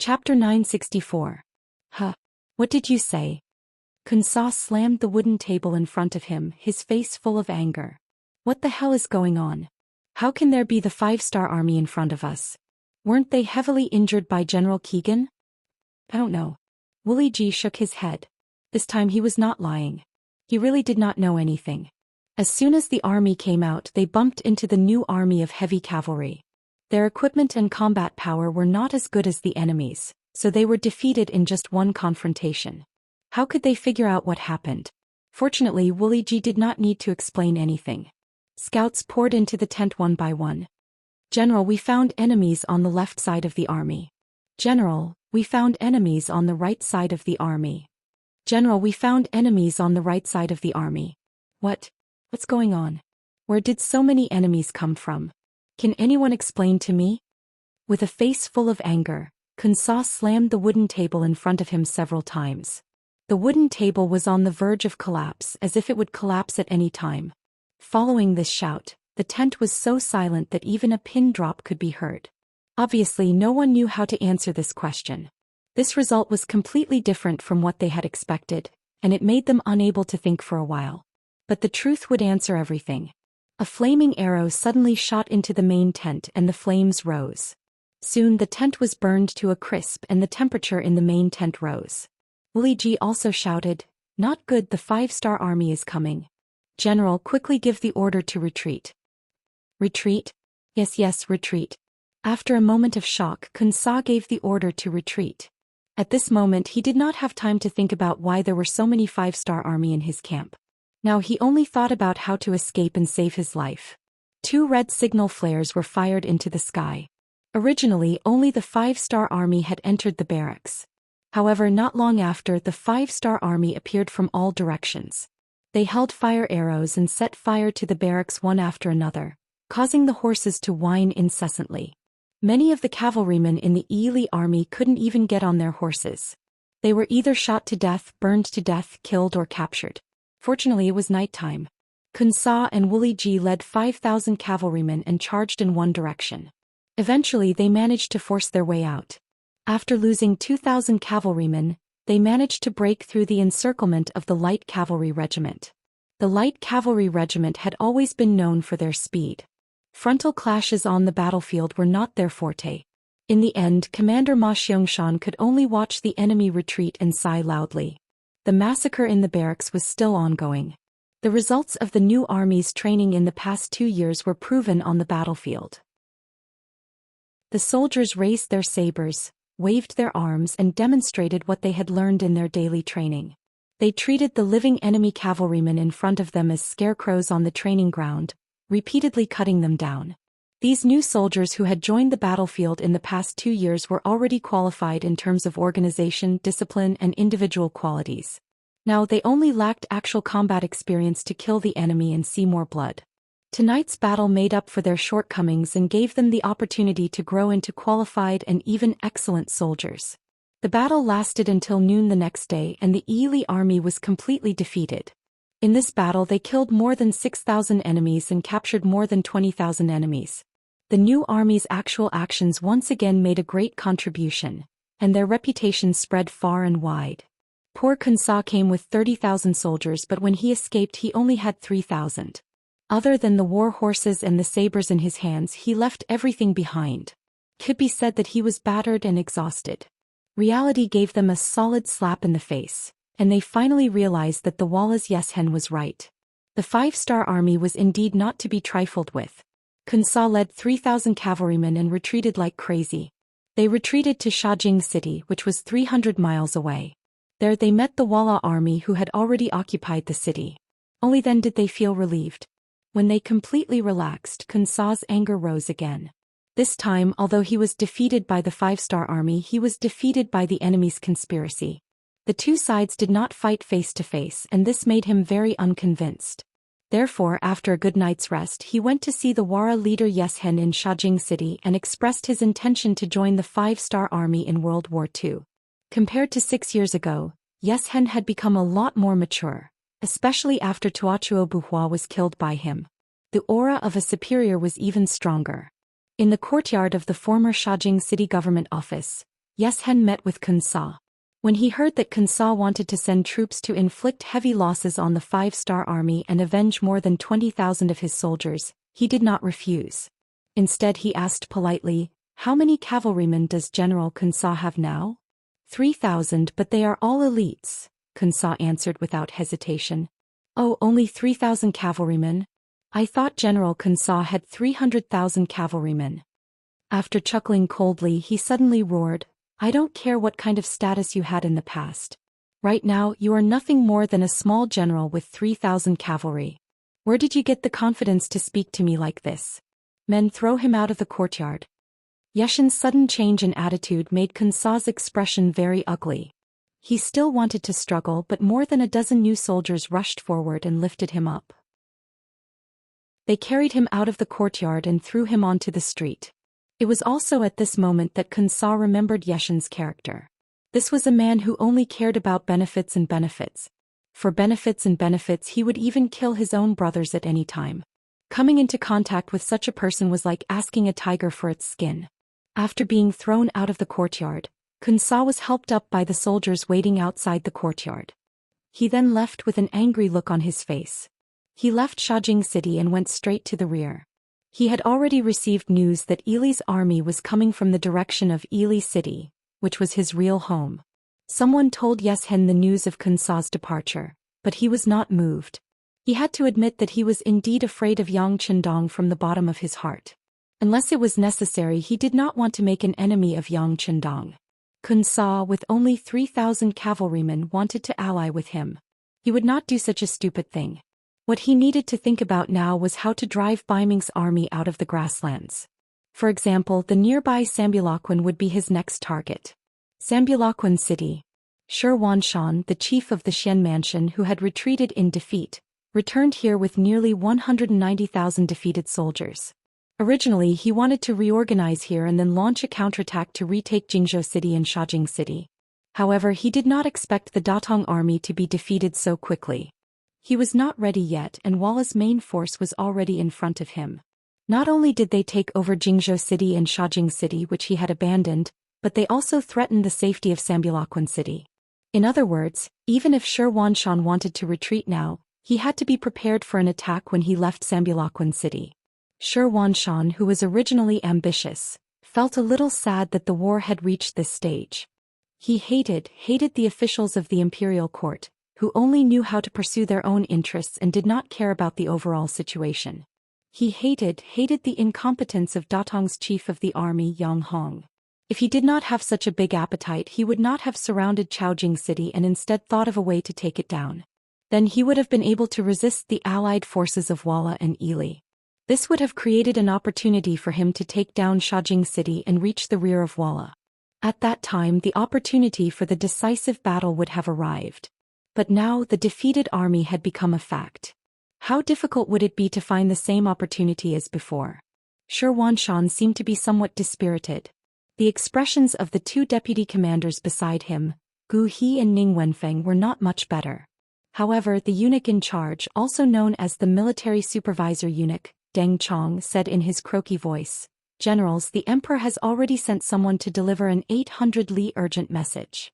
Chapter 964. Huh. What did you say? Kun Sa slammed the wooden table in front of him, his face full of anger. What the hell is going on? How can there be the 5-star army in front of us? Weren't they heavily injured by General Keegan? I don't know. Wooly G shook his head. This time he was not lying. He really did not know anything. As soon as the army came out, they bumped into the new army of heavy cavalry. Their equipment and combat power were not as good as the enemy's, so they were defeated in just one confrontation. How could they figure out what happened? Fortunately, Wooly G did not need to explain anything. Scouts poured into the tent one by one. General, we found enemies on the left side of the army. General, we found enemies on the right side of the army. General, we found enemies on the right side of the army. What's going on? Where did so many enemies come from? Can anyone explain to me? With a face full of anger, Kun Sa slammed the wooden table in front of him several times. The wooden table was on the verge of collapse, as if it would collapse at any time. Following this shout, the tent was so silent that even a pin drop could be heard. Obviously, no one knew how to answer this question. This result was completely different from what they had expected, and it made them unable to think for a while. But the truth would answer everything. A flaming arrow suddenly shot into the main tent and the flames rose. Soon the tent was burned to a crisp and the temperature in the main tent rose. Wooly G also shouted, "Not good, the 5-star army is coming. General, quickly give the order to retreat." Retreat? Yes, retreat. After a moment of shock, Kun Sa gave the order to retreat. At this moment he did not have time to think about why there were so many 5-star army in his camp. Now he only thought about how to escape and save his life. 2 red signal flares were fired into the sky. Originally, only the 5-star army had entered the barracks. However, not long after, the 5-star army appeared from all directions. They held fire arrows and set fire to the barracks one after another, causing the horses to whine incessantly. Many of the cavalrymen in the Ely army couldn't even get on their horses. They were either shot to death, burned to death, killed or captured. Fortunately, it was nighttime. Kun Sa and Wooly G led 5,000 cavalrymen and charged in one direction. Eventually, they managed to force their way out. After losing 2,000 cavalrymen, they managed to break through the encirclement of the light cavalry regiment. The light cavalry regiment had always been known for their speed. Frontal clashes on the battlefield were not their forte. In the end, Commander Ma Xianxia could only watch the enemy retreat and sigh loudly. The massacre in the barracks was still ongoing. The results of the new army's training in the past 2 years were proven on the battlefield. The soldiers raised their sabers, waved their arms and demonstrated what they had learned in their daily training. They treated the living enemy cavalrymen in front of them as scarecrows on the training ground, repeatedly cutting them down. These new soldiers who had joined the battlefield in the past 2 years were already qualified in terms of organization, discipline, and individual qualities. Now they only lacked actual combat experience to kill the enemy and see more blood. Tonight's battle made up for their shortcomings and gave them the opportunity to grow into qualified and even excellent soldiers. The battle lasted until noon the next day and the Ely army was completely defeated. In this battle they killed more than 6,000 enemies and captured more than 20,000 enemies. The new army's actual actions once again made a great contribution, and their reputation spread far and wide. Poor Kun Sa came with 30,000 soldiers, but when he escaped he only had 3,000. Other than the war horses and the sabers in his hands, he left everything behind. Could be said that he was battered and exhausted. Reality gave them a solid slap in the face, and they finally realized that the Wallace Xian was right. The 5-star army was indeed not to be trifled with. Kun Sa led 3,000 cavalrymen and retreated like crazy. They retreated to Xianxia city, which was 300 miles away. There they met the Walla army who had already occupied the city. Only then did they feel relieved. When they completely relaxed, Kun Sa's anger rose again. This time, although he was defeated by the 5-star army, he was defeated by the enemy's conspiracy. The two sides did not fight face to face, and this made him very unconvinced. Therefore, after a good night's rest, he went to see the Wara leader Xian in Xianxia city and expressed his intention to join the 5-star army in World War II. Compared to 6 years ago, Xian had become a lot more mature, especially after Tuachuo Buhua was killed by him. The aura of a superior was even stronger. In the courtyard of the former Xianxia city government office, Xian met with Kun Sa. When he heard that Kun Sa wanted to send troops to inflict heavy losses on the 5-star army and avenge more than 20,000 of his soldiers, he did not refuse. Instead he asked politely, "How many cavalrymen does General Kun Sa have now?" 3,000, but they are all elites, Kun Sa answered without hesitation. Oh, only 3,000 cavalrymen? I thought General Kun Sa had 300,000 cavalrymen. After chuckling coldly, he suddenly roared, "I don't care what kind of status you had in the past. Right now you are nothing more than a small general with 3,000 cavalry. Where did you get the confidence to speak to me like this? Men, throw him out of the courtyard." Xian's sudden change in attitude made Kun Sa's expression very ugly. He still wanted to struggle, but more than a dozen new soldiers rushed forward and lifted him up. They carried him out of the courtyard and threw him onto the street. It was also at this moment that Kun Sa remembered Xian's character. This was a man who only cared about benefits and benefits. For benefits and benefits he would even kill his own brothers at any time. Coming into contact with such a person was like asking a tiger for its skin. After being thrown out of the courtyard, Kun Sa was helped up by the soldiers waiting outside the courtyard. He then left with an angry look on his face. He left Xianxia city and went straight to the rear. He had already received news that Ili's army was coming from the direction of Ili city, which was his real home. Someone told Xian the news of Kun Sa's departure, but he was not moved. He had to admit that he was indeed afraid of Yang Chendong from the bottom of his heart. Unless it was necessary, he did not want to make an enemy of Yang Chendong. Kun Sa, with only 3,000 cavalrymen, wanted to ally with him. He would not do such a stupid thing. What he needed to think about now was how to drive Baiming's army out of the grasslands. For example, the nearby Sambulaquan would be his next target. Sambulaquan City. Zhou Xian, the chief of the Xian mansion who had retreated in defeat, returned here with nearly 190,000 defeated soldiers. Originally he wanted to reorganize here and then launch a counterattack to retake Jingzhou City and Xiaojing City. However, he did not expect the Datong army to be defeated so quickly. He was not ready yet, and Walla's main force was already in front of him. Not only did they take over Jingzhou City and Xiaojing City, which he had abandoned, but they also threatened the safety of Sambulaquan City. In other words, even if Zhou Xian wanted to retreat now, he had to be prepared for an attack when he left Sambulaquan City. Zhou Xian, who was originally ambitious, felt a little sad that the war had reached this stage. He hated the officials of the imperial court, who only knew how to pursue their own interests and did not care about the overall situation. He hated the incompetence of Datong's chief of the army, Yang Hong. If he did not have such a big appetite, he would not have surrounded Xiaojing City and instead thought of a way to take it down. Then he would have been able to resist the allied forces of Walla and Ili. This would have created an opportunity for him to take down Xiaojing City and reach the rear of Walla. At that time, the opportunity for the decisive battle would have arrived. But now the defeated army had become a fact. How difficult would it be to find the same opportunity as before? Zhou Xian seemed to be somewhat dispirited. The expressions of the two deputy commanders beside him, Gu He and Ning Wenfeng, were not much better. However, the eunuch in charge, also known as the military supervisor eunuch, Deng Chong, said in his croaky voice, "Generals, the emperor has already sent someone to deliver an 800 li urgent message.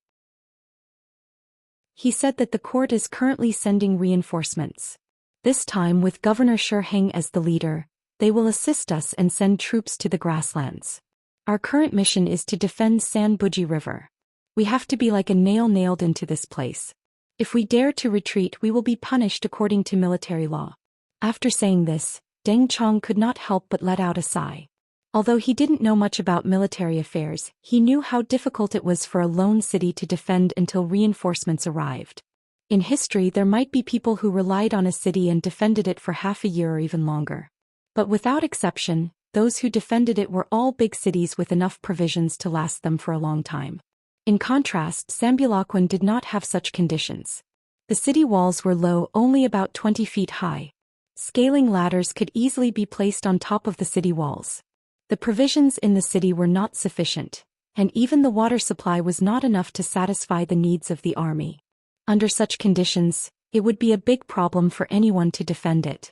He said that the court is currently sending reinforcements. This time with Governor Shi Heng as the leader, they will assist us and send troops to the grasslands. Our current mission is to defend San Buji River. We have to be like a nail nailed into this place. If we dare to retreat, we will be punished according to military law." After saying this, Deng Chong could not help but let out a sigh. Although he didn't know much about military affairs, he knew how difficult it was for a lone city to defend until reinforcements arrived. In history, there might be people who relied on a city and defended it for half a year or even longer. But without exception, those who defended it were all big cities with enough provisions to last them for a long time. In contrast, Sambulaquan did not have such conditions. The city walls were low, only about 20 feet high. Scaling ladders could easily be placed on top of the city walls. The provisions in the city were not sufficient, and even the water supply was not enough to satisfy the needs of the army. Under such conditions, it would be a big problem for anyone to defend it.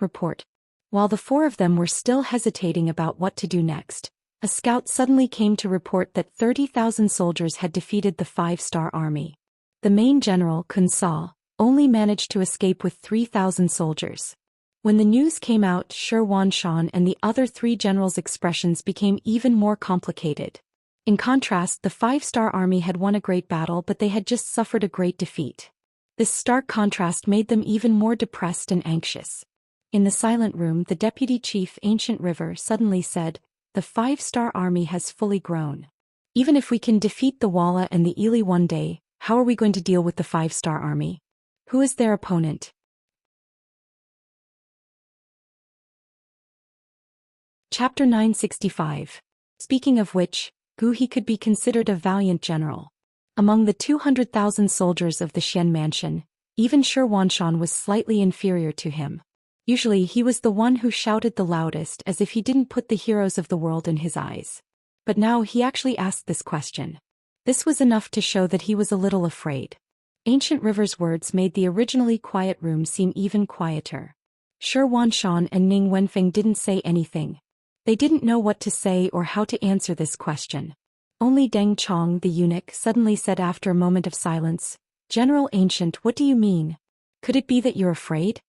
Report. While the four of them were still hesitating about what to do next, A scout suddenly came to report that 30,000 soldiers had defeated the 5-star army. The main general, Kun Sa, only managed to escape with 3,000 soldiers. When the news came out, Zhou Xian and the other 3 generals' expressions became even more complicated. In contrast, the 5-star army had won a great battle, but they had just suffered a great defeat. This stark contrast made them even more depressed and anxious. In the silent room, the deputy chief, Ancient River, suddenly said, "The 5-star army has fully grown. Even if we can defeat the Walla and the Ili one day, how are we going to deal with the 5-star army? Who is their opponent?" Chapter 965. Speaking of which, he could be considered a valiant general. Among the 200,000 soldiers of the Xian mansion, even Zhou Xian was slightly inferior to him. Usually he was the one who shouted the loudest, as if he didn't put the heroes of the world in his eyes. But now he actually asked this question. This was enough to show that he was a little afraid. Ancient River's words made the originally quiet room seem even quieter. Zhou Xian and Ning Wenfeng didn't say anything. They didn't know what to say or how to answer this question. Only Deng Chong, the eunuch, suddenly said after a moment of silence, "General Ancient, what do you mean? Could it be that you're afraid?"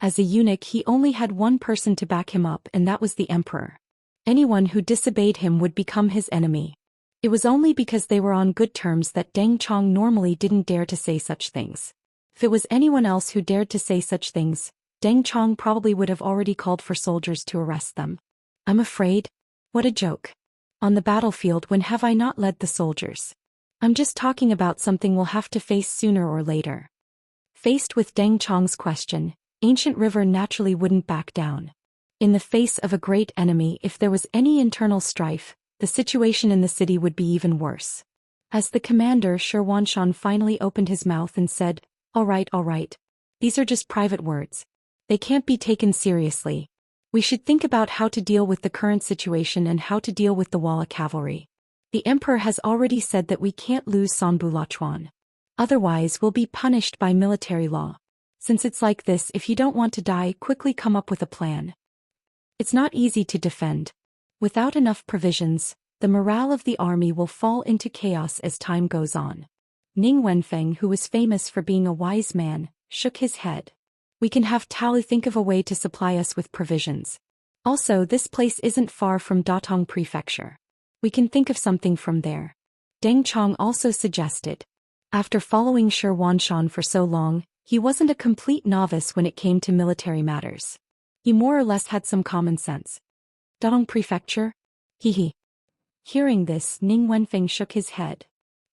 As a eunuch, he only had one person to back him up, and that was the emperor. Anyone who disobeyed him would become his enemy. It was only because they were on good terms that Deng Chong normally didn't dare to say such things. If it was anyone else who dared to say such things, Deng Chong probably would have already called for soldiers to arrest them. "I'm afraid? What a joke. On the battlefield, when have I not led the soldiers? I'm just talking about something we'll have to face sooner or later." Faced with Deng Chong's question, Ancient River naturally wouldn't back down. In the face of a great enemy, if there was any internal strife, the situation in the city would be even worse. As the commander, Zhou Xian finally opened his mouth and said, all right. These are just private words. They can't be taken seriously. We should think about how to deal with the current situation and how to deal with the Walla cavalry. The emperor has already said that we can't lose Sanbu Lachuan. Otherwise we'll be punished by military law. Since it's like this, if you don't want to die, quickly come up with a plan. It's not easy to defend. Without enough provisions, the morale of the army will fall into chaos as time goes on. Ning Wenfeng, who was famous for being a wise man, shook his head. We can have Tao think of a way to supply us with provisions. Also, this place isn't far from Datong Prefecture. We can think of something from there. Deng Chong also suggested. After following Zhou Xian for so long, he wasn't a complete novice when it came to military matters. He more or less had some common sense. Datong Prefecture? Hehe. Hearing this, Ning Wenfeng shook his head.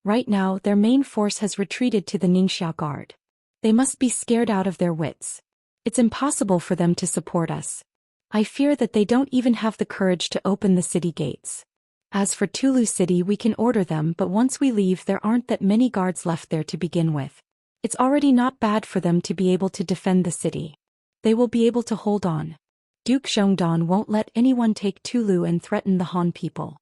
Right now, their main force has retreated to the Ningxia Guard. They must be scared out of their wits. It's impossible for them to support us. I fear that they don't even have the courage to open the city gates. As for Tulu City, we can order them, but once we leave there aren't that many guards left there to begin with. It's already not bad for them to be able to defend the city. They will be able to hold on. Duke Zhongdan won't let anyone take Tulu and threaten the Han people.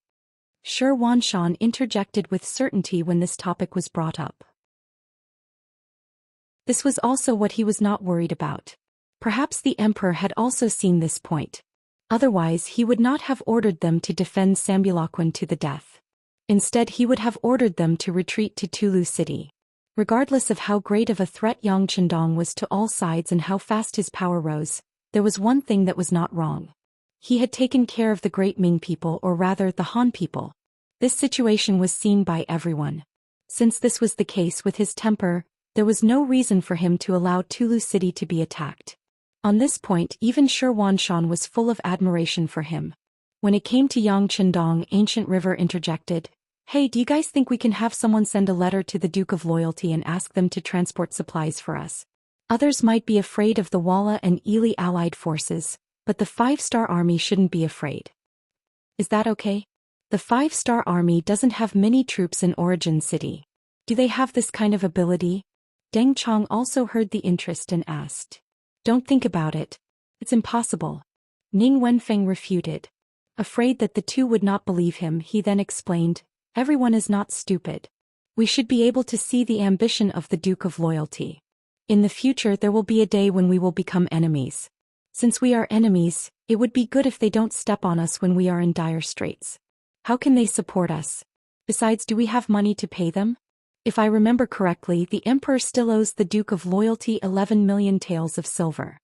Zhou Xian interjected with certainty when this topic was brought up. This was also what he was not worried about. Perhaps the emperor had also seen this point. Otherwise he would not have ordered them to defend Sambulaquan to the death. Instead he would have ordered them to retreat to Tulu City. Regardless of how great of a threat Yang Chendong was to all sides and how fast his power rose, there was one thing that was not wrong. He had taken care of the great Ming people, or rather the Han people. This situation was seen by everyone. Since this was the case with his temper, there was no reason for him to allow Tulu City to be attacked. On this point, even Zhou Xian was full of admiration for him. When it came to Yang Chendong, Ancient River interjected, "Hey, do you guys think we can have someone send a letter to the Duke of Loyalty and ask them to transport supplies for us? Others might be afraid of the Walla and Ili allied forces, but the 5-star army shouldn't be afraid. Is that okay? The 5-star army doesn't have many troops in Origin City. Do they have this kind of ability?" Deng Chong also heard the interest and asked. "Don't think about it. It's impossible." Ning Wenfeng refuted. Afraid that the two would not believe him, he then explained, "Everyone is not stupid. We should be able to see the ambition of the Duke of Loyalty. In the future there will be a day when we will become enemies. Since we are enemies, it would be good if they don't step on us when we are in dire straits. How can they support us? Besides, do we have money to pay them? If I remember correctly, the emperor still owes the Duke of Loyalty 11 million taels of silver.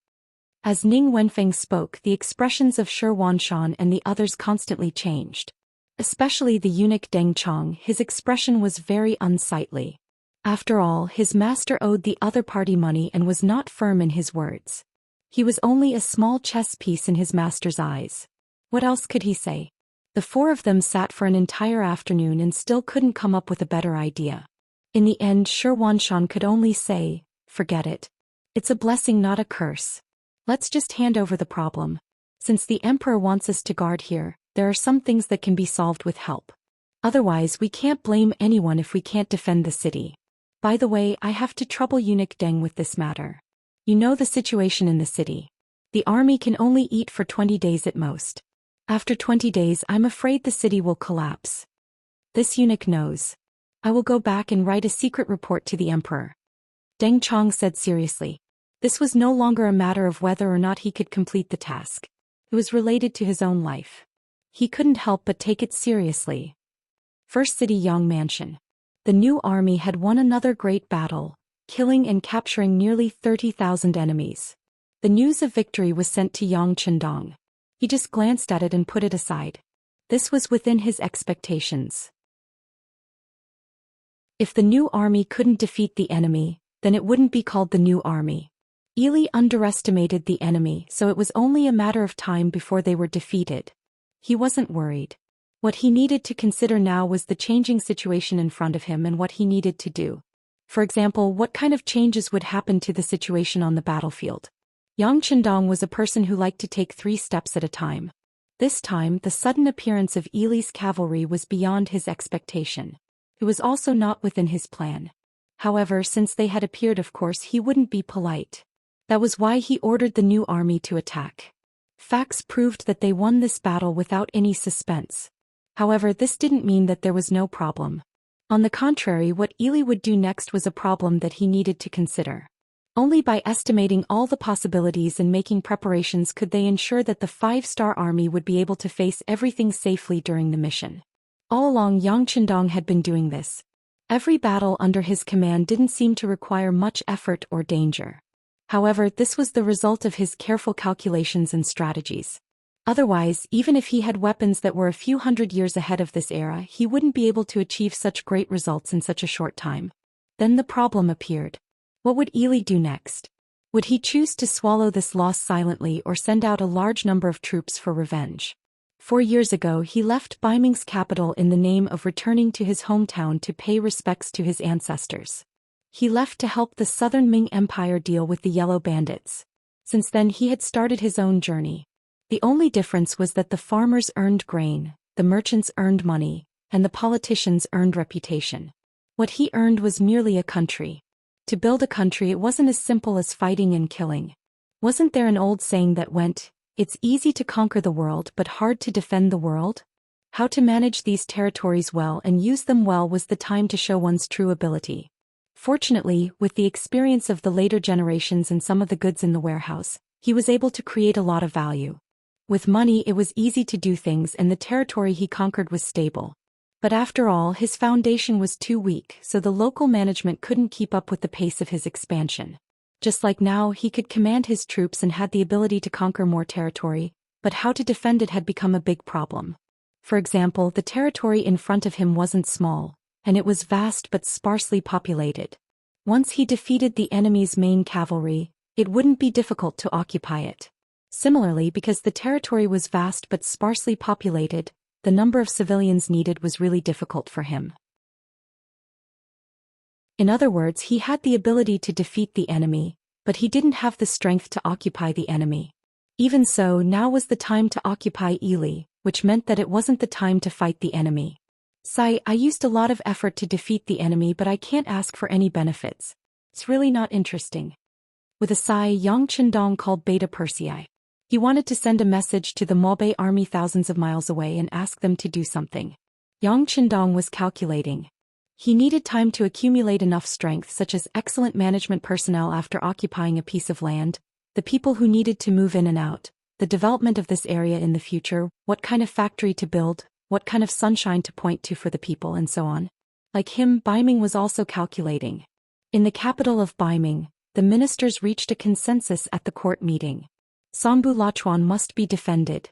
As Ning Wenfeng spoke, the expressions of Zhou Xian and the others constantly changed. Especially the eunuch Deng Chong, his expression was very unsightly. After all, his master owed the other party money and was not firm in his words. He was only a small chess piece in his master's eyes. What else could he say? The four of them sat for an entire afternoon and still couldn't come up with a better idea. In the end, Zhou Xian could only say, "Forget it. It's a blessing, not a curse. Let's just hand over the problem. Since the emperor wants us to guard here, there are some things that can be solved with help. Otherwise, we can't blame anyone if we can't defend the city. By the way, I have to trouble eunuch Deng with this matter. You know the situation in the city. The army can only eat for 20 days at most. After 20 days, I'm afraid the city will collapse. This eunuch knows. I will go back and write a secret report to the emperor." Deng Chong said seriously. This was no longer a matter of whether or not he could complete the task. It was related to his own life. He couldn't help but take it seriously. First City Yang Mansion. The new army had won another great battle, killing and capturing nearly 30,000 enemies. The news of victory was sent to Yang Chendong. He just glanced at it and put it aside. This was within his expectations. If the new army couldn't defeat the enemy, then it wouldn't be called the new army. Ely underestimated the enemy, so it was only a matter of time before they were defeated. He wasn't worried. What he needed to consider now was the changing situation in front of him and what he needed to do. For example, what kind of changes would happen to the situation on the battlefield? Yang Chendong was a person who liked to take 3 steps at a time. This time, the sudden appearance of Ely's cavalry was beyond his expectation. It was also not within his plan. However, since they had appeared, of course he wouldn't be polite. That was why he ordered the new army to attack. Facts proved that they won this battle without any suspense. However, this didn't mean that there was no problem. On the contrary, what Ely would do next was a problem that he needed to consider. Only by estimating all the possibilities and making preparations could they ensure that the 5-star army would be able to face everything safely during the mission. All along, Yang Chendong had been doing this. Every battle under his command didn't seem to require much effort or danger. However, this was the result of his careful calculations and strategies. Otherwise, even if he had weapons that were a few hundred years ahead of this era, he wouldn't be able to achieve such great results in such a short time. Then the problem appeared. What would Ely do next? Would he choose to swallow this loss silently or send out a large number of troops for revenge? 4 years ago, he left Baiming's capital in the name of returning to his hometown to pay respects to his ancestors. He left to help the Southern Ming Empire deal with the Yellow Bandits. Since then, he had started his own journey. The only difference was that the farmers earned grain, the merchants earned money, and the politicians earned reputation. What he earned was merely a country. To build a country, it wasn't as simple as fighting and killing. Wasn't there an old saying that went, "It's easy to conquer the world but hard to defend the world"? How to manage these territories well and use them well was the time to show one's true ability. Fortunately, with the experience of the later generations and some of the goods in the warehouse, he was able to create a lot of value. With money, it was easy to do things and the territory he conquered was stable. But after all, his foundation was too weak, so the local management couldn't keep up with the pace of his expansion. Just like now, he could command his troops and had the ability to conquer more territory, but how to defend it had become a big problem. For example, the territory in front of him wasn't small, and it was vast but sparsely populated. Once he defeated the enemy's main cavalry, it wouldn't be difficult to occupy it. Similarly, because the territory was vast but sparsely populated, the number of civilians needed was really difficult for him. In other words, he had the ability to defeat the enemy, but he didn't have the strength to occupy the enemy. Even so, now was the time to occupy Ely, which meant that it wasn't the time to fight the enemy. I used a lot of effort to defeat the enemy, but I can't ask for any benefits. It's really not interesting. With a sigh, Yang Chendong called Beta Persei. He wanted to send a message to the Maobei army thousands of miles away and ask them to do something. Yang Chendong was calculating. He needed time to accumulate enough strength, such as excellent management personnel after occupying a piece of land, the people who needed to move in and out, the development of this area in the future, what kind of factory to build, what kind of sunshine to point to for the people and so on. Like him, Baiming was also calculating. In the capital of Baiming, the ministers reached a consensus at the court meeting. Sanbu Lachuan must be defended.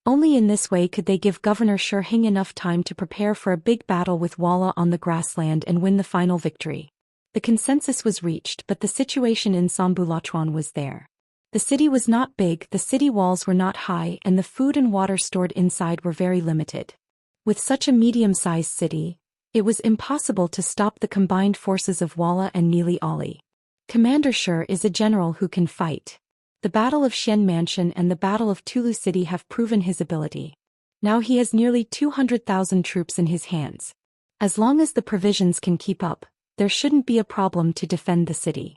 Only in this way could they give Governor Xianxia enough time to prepare for a big battle with Walla on the grassland and win the final victory. The consensus was reached, but the situation in Sanbu Lachuan was there. The city was not big, the city walls were not high, and the food and water stored inside were very limited. With such a medium-sized city, it was impossible to stop the combined forces of Walla and Nili Ali. Commander Shi is a general who can fight. The Battle of Xian Mansion and the Battle of Tulu City have proven his ability. Now he has nearly 200,000 troops in his hands. As long as the provisions can keep up, there shouldn't be a problem to defend the city.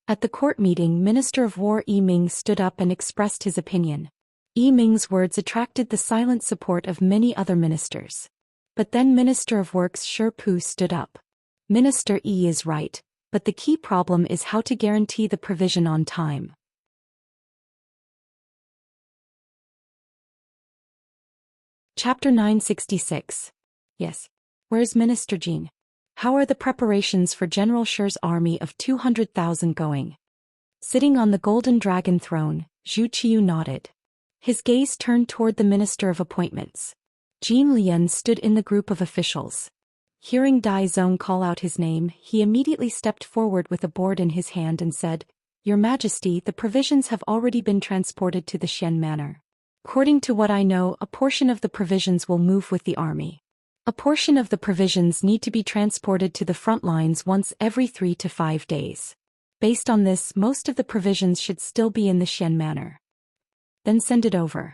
At the court meeting, Minister of War Yi Ming stood up and expressed his opinion. Yi Ming's words attracted the silent support of many other ministers. But then Minister of Works Shi Pu stood up. Minister Yi is right, but the key problem is how to guarantee the provision on time. Chapter 966. Yes. Where's Minister Jin? How are the preparations for General Shi's army of 200,000 going? Sitting on the golden dragon throne, Zhu Xian nodded. His gaze turned toward the Minister of Appointments. Jin Lian stood in the group of officials. Hearing Dai Zong call out his name, he immediately stepped forward with a board in his hand and said, "Your Majesty, the provisions have already been transported to the Xian Manor. According to what I know, a portion of the provisions will move with the army. A portion of the provisions need to be transported to the front lines once every 3 to 5 days. Based on this, most of the provisions should still be in the Xian Manor. Then send it over."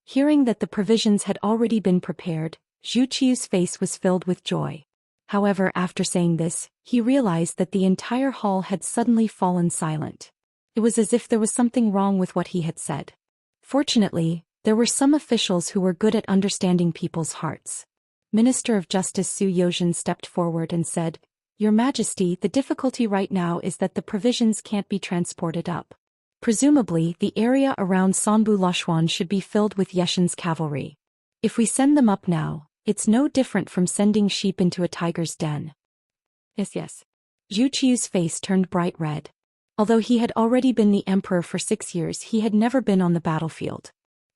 Hearing that the provisions had already been prepared, Zhu Qiu's face was filled with joy. However, after saying this, he realized that the entire hall had suddenly fallen silent. It was as if there was something wrong with what he had said. Fortunately, there were some officials who were good at understanding people's hearts. Minister of Justice Su Yozhen stepped forward and said, "Your Majesty, the difficulty right now is that the provisions can't be transported up. Presumably, the area around Sanbu Lachuan should be filled with Yeshan's cavalry. If we send them up now, it's no different from sending sheep into a tiger's den." Yes. Zhu Qiu's face turned bright red. Although he had already been the emperor for 6 years, he had never been on the battlefield.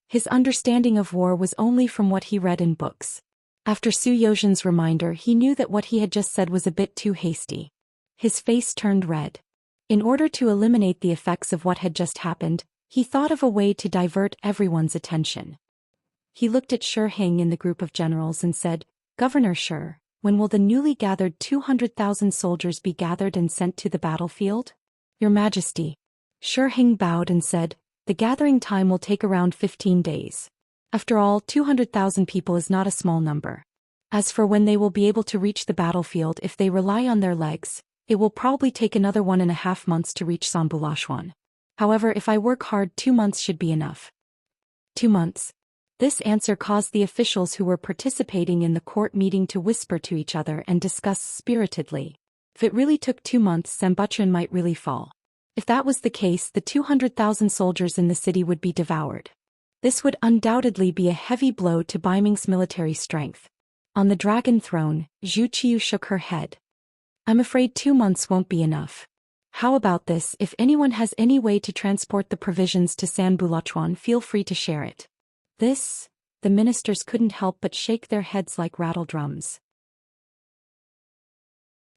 His understanding of war was only from what he read in books. After Su Yozhen's reminder, he knew that what he had just said was a bit too hasty. His face turned red. In order to eliminate the effects of what had just happened, he thought of a way to divert everyone's attention. He looked at Shi Hing in the group of generals and said, "Governor Shi, when will the newly gathered 200,000 soldiers be gathered and sent to the battlefield?" "Your Majesty." Shi Hing bowed and said, "The gathering time will take around 15 days. After all, 200,000 people is not a small number. As for when they will be able to reach the battlefield, if they rely on their legs, it will probably take another 1.5 months to reach Sanbu Lachuan. However, if I work hard, 2 months should be enough." 2 months. This answer caused the officials who were participating in the court meeting to whisper to each other and discuss spiritedly. If it really took 2 months, Sanbuchun might really fall. If that was the case, the 200,000 soldiers in the city would be devoured. This would undoubtedly be a heavy blow to Baiming's military strength. On the dragon throne, Zhu Qiu shook her head. "I'm afraid 2 months won't be enough. How about this? If anyone has any way to transport the provisions to Sanbu Lachuan, feel free to share it." This, the ministers couldn't help but shake their heads like rattle drums.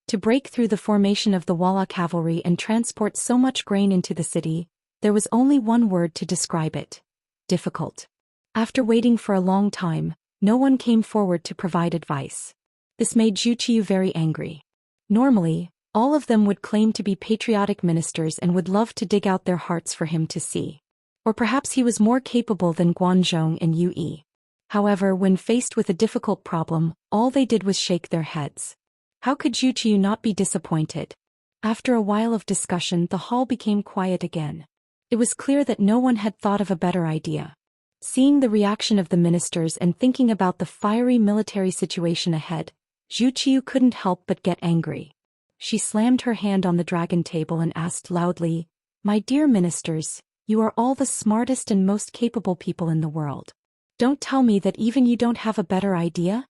To break through the formation of the Walla cavalry and transport so much grain into the city, there was only one word to describe it: difficult. After waiting for a long time, no one came forward to provide advice. This made Zhu Qiu very angry. Normally, all of them would claim to be patriotic ministers and would love to dig out their hearts for him to see. Or perhaps he was more capable than Guanzhong and Yu Yi. However, when faced with a difficult problem, all they did was shake their heads. How could Zhu Qiu not be disappointed? After a while of discussion, the hall became quiet again. It was clear that no one had thought of a better idea. Seeing the reaction of the ministers and thinking about the fiery military situation ahead, Zhu Qiu couldn't help but get angry. She slammed her hand on the dragon table and asked loudly, "My dear ministers, you are all the smartest and most capable people in the world. Don't tell me that even you don't have a better idea?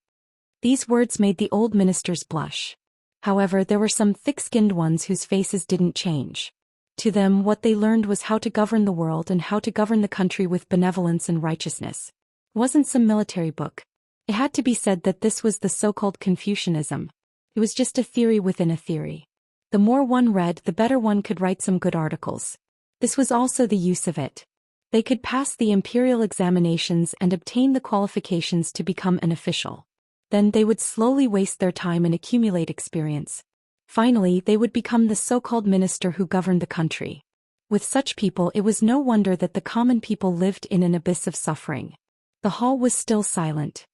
These words made the old ministers blush. However, there were some thick-skinned ones whose faces didn't change. To them, what they learned was how to govern the world and how to govern the country with benevolence and righteousness. It wasn't some military book. It had to be said that this was the so-called Confucianism. It was just a theory within a theory. The more one read, the better one could write some good articles. This was also the use of it. They could pass the imperial examinations and obtain the qualifications to become an official. Then they would slowly waste their time and accumulate experience. Finally, they would become the so-called minister who governed the country. With such people, it was no wonder that the common people lived in an abyss of suffering. The hall was still silent.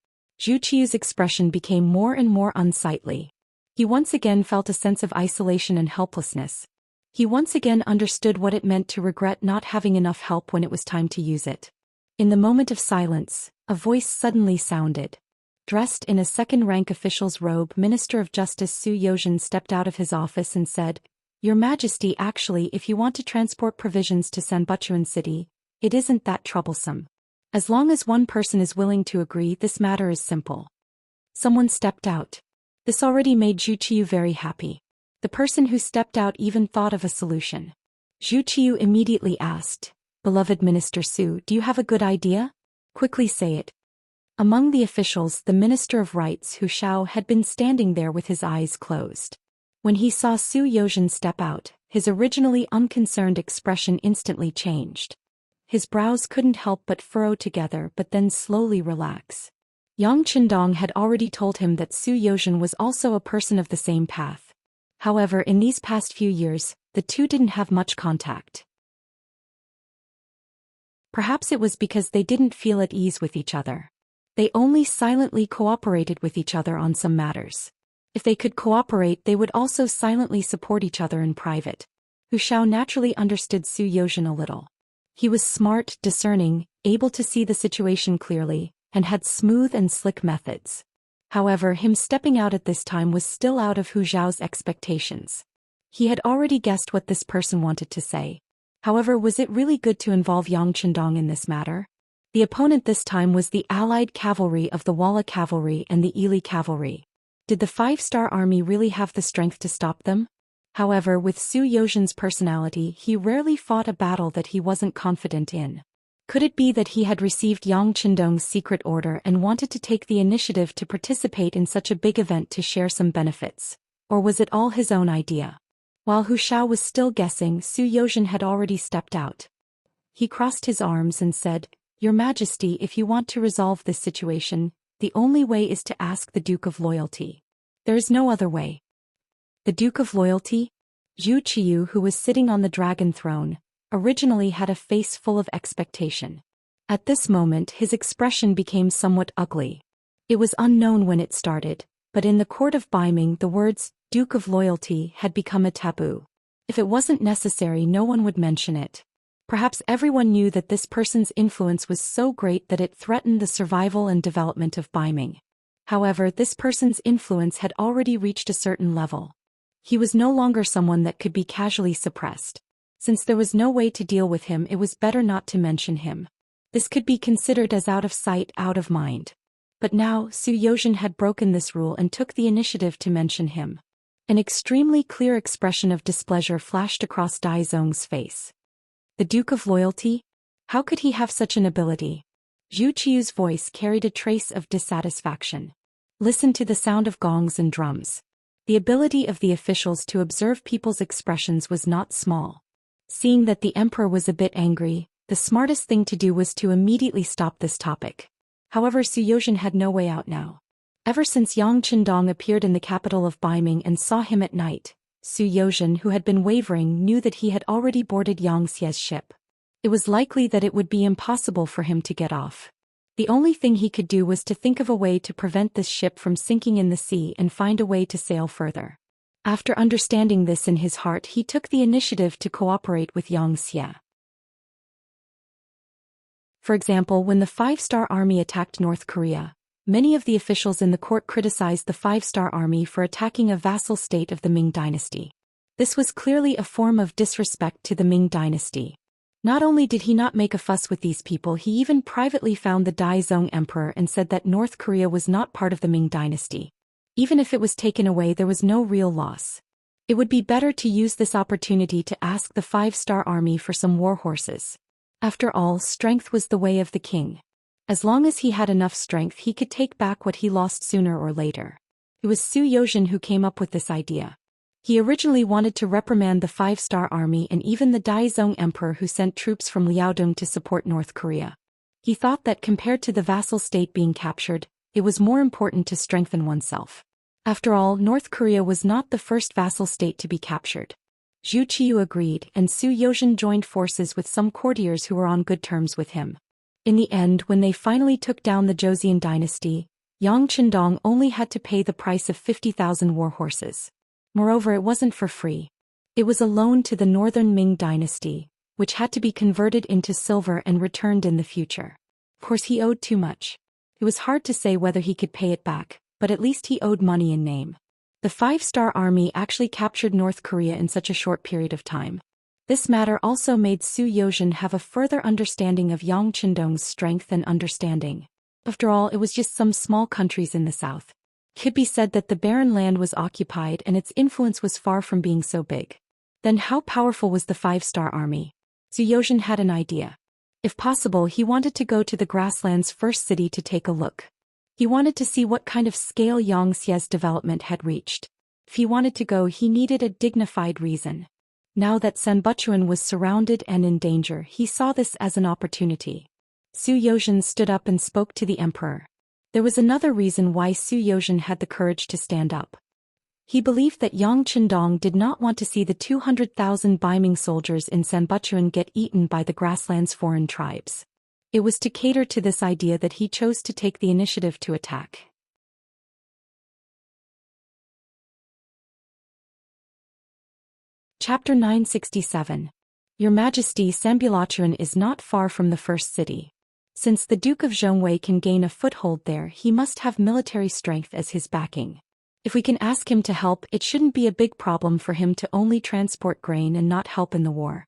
Zhu Qiu's expression became more and more unsightly. He once again felt a sense of isolation and helplessness. He once again understood what it meant to regret not having enough help when it was time to use it. In the moment of silence, a voice suddenly sounded. Dressed in a second-rank official's robe, Minister of Justice Zhou Xian stepped out of his office and said, "Your Majesty, actually, if you want to transport provisions to Sanbuchuan City, it isn't that troublesome. As long as one person is willing to agree, this matter is simple." Someone stepped out. This already made Zhu Qiu very happy. The person who stepped out even thought of a solution. Zhu Qiu immediately asked, "Beloved Minister Su, do you have a good idea? Quickly say it." Among the officials, the Minister of Rights, Hu Shao, had been standing there with his eyes closed. When he saw Zhou Xian step out, his originally unconcerned expression instantly changed. His brows couldn't help but furrow together but then slowly relax. Yang Qindong had already told him that Zhou Xian was also a person of the same path. However, in these past few years, the two didn't have much contact. Perhaps it was because they didn't feel at ease with each other. They only silently cooperated with each other on some matters. If they could cooperate, they would also silently support each other in private. Hu Shao naturally understood Zhou Xian a little. He was smart, discerning, able to see the situation clearly, and had smooth and slick methods. However, him stepping out at this time was still out of Hu Zhao's expectations. He had already guessed what this person wanted to say. However, was it really good to involve Yang Qindong in this matter? The opponent this time was the allied cavalry of the Walla cavalry and the Ili cavalry. Did the five-star army really have the strength to stop them? However, with Zhou Xian's personality, he rarely fought a battle that he wasn't confident in. Could it be that he had received Yang Qindong's secret order and wanted to take the initiative to participate in such a big event to share some benefits? Or was it all his own idea? While Hu Shao was still guessing, Zhou Xian had already stepped out. He crossed his arms and said, "Your Majesty, if you want to resolve this situation, the only way is to ask the Duke of Loyalty. There is no other way." The Duke of Loyalty? Zhu Qiu, who was sitting on the dragon throne, originally had a face full of expectation. At this moment, his expression became somewhat ugly. It was unknown when it started, but in the court of Baiming, the words, Duke of Loyalty, had become a taboo. If it wasn't necessary, no one would mention it. Perhaps everyone knew that this person's influence was so great that it threatened the survival and development of Baiming. However, this person's influence had already reached a certain level. He was no longer someone that could be casually suppressed. Since there was no way to deal with him, it was better not to mention him. This could be considered as out of sight, out of mind. But now, Zhou Xian had broken this rule and took the initiative to mention him. An extremely clear expression of displeasure flashed across Dai Zong's face. The Duke of Loyalty? How could he have such an ability? Zhu Qiu's voice carried a trace of dissatisfaction. Listen to the sound of gongs and drums. The ability of the officials to observe people's expressions was not small. Seeing that the emperor was a bit angry, the smartest thing to do was to immediately stop this topic. However, Zhou Xian had no way out now. Ever since Yang Qindong appeared in the capital of Baiming and saw him at night, Zhou Xian, who had been wavering, knew that he had already boarded Xianxia's ship. It was likely that it would be impossible for him to get off. The only thing he could do was to think of a way to prevent this ship from sinking in the sea and find a way to sail further. After understanding this in his heart, he took the initiative to cooperate with Xianxia. For example, when the five-star army attacked North Korea, many of the officials in the court criticized the five-star army for attacking a vassal state of the Ming dynasty. This was clearly a form of disrespect to the Ming dynasty. Not only did he not make a fuss with these people, he even privately found the Daizong emperor and said that North Korea was not part of the Ming dynasty. Even if it was taken away, there was no real loss. It would be better to use this opportunity to ask the 5-star army for some war horses. After all, strength was the way of the king. As long as he had enough strength, he could take back what he lost sooner or later. It was Su Yozhen who came up with this idea. He originally wanted to reprimand the 5-star army and even the Daizong emperor who sent troops from Liaodong to support North Korea. He thought that compared to the vassal state being captured, it was more important to strengthen oneself. After all, North Korea was not the first vassal state to be captured. Zhu Qiu agreed, and Su Yozhen joined forces with some courtiers who were on good terms with him. In the end, when they finally took down the Joseon dynasty, Yang Qindong only had to pay the price of 50,000 war horses. Moreover, it wasn't for free. It was a loan to the northern Ming dynasty, which had to be converted into silver and returned in the future. Of course, he owed too much. It was hard to say whether he could pay it back, but at least he owed money in name. The 5-star army actually captured North Korea in such a short period of time. This matter also made Su Yozhen have a further understanding of Yang Qindong's strength and understanding. After all, it was just some small countries in the south. It could be said that the barren land was occupied and its influence was far from being so big. Then how powerful was the 5-star army? Su Yozhen had an idea. If possible, he wanted to go to the grassland's first city to take a look. He wanted to see what kind of scale Xianxia's development had reached. If he wanted to go, he needed a dignified reason. Now that Sanbuchuan was surrounded and in danger, he saw this as an opportunity. Su Yozhen stood up and spoke to the emperor. There was another reason why Su Yozhen had the courage to stand up. He believed that Yang Qindong did not want to see the 200,000 Baiming soldiers in Sanbuchuan get eaten by the grassland's foreign tribes. It was to cater to this idea that he chose to take the initiative to attack. Chapter 967. Your Majesty, Sanbuchuan is not far from the first city. Since the Duke of Zhongwei can gain a foothold there, he must have military strength as his backing. If we can ask him to help, it shouldn't be a big problem for him to only transport grain and not help in the war.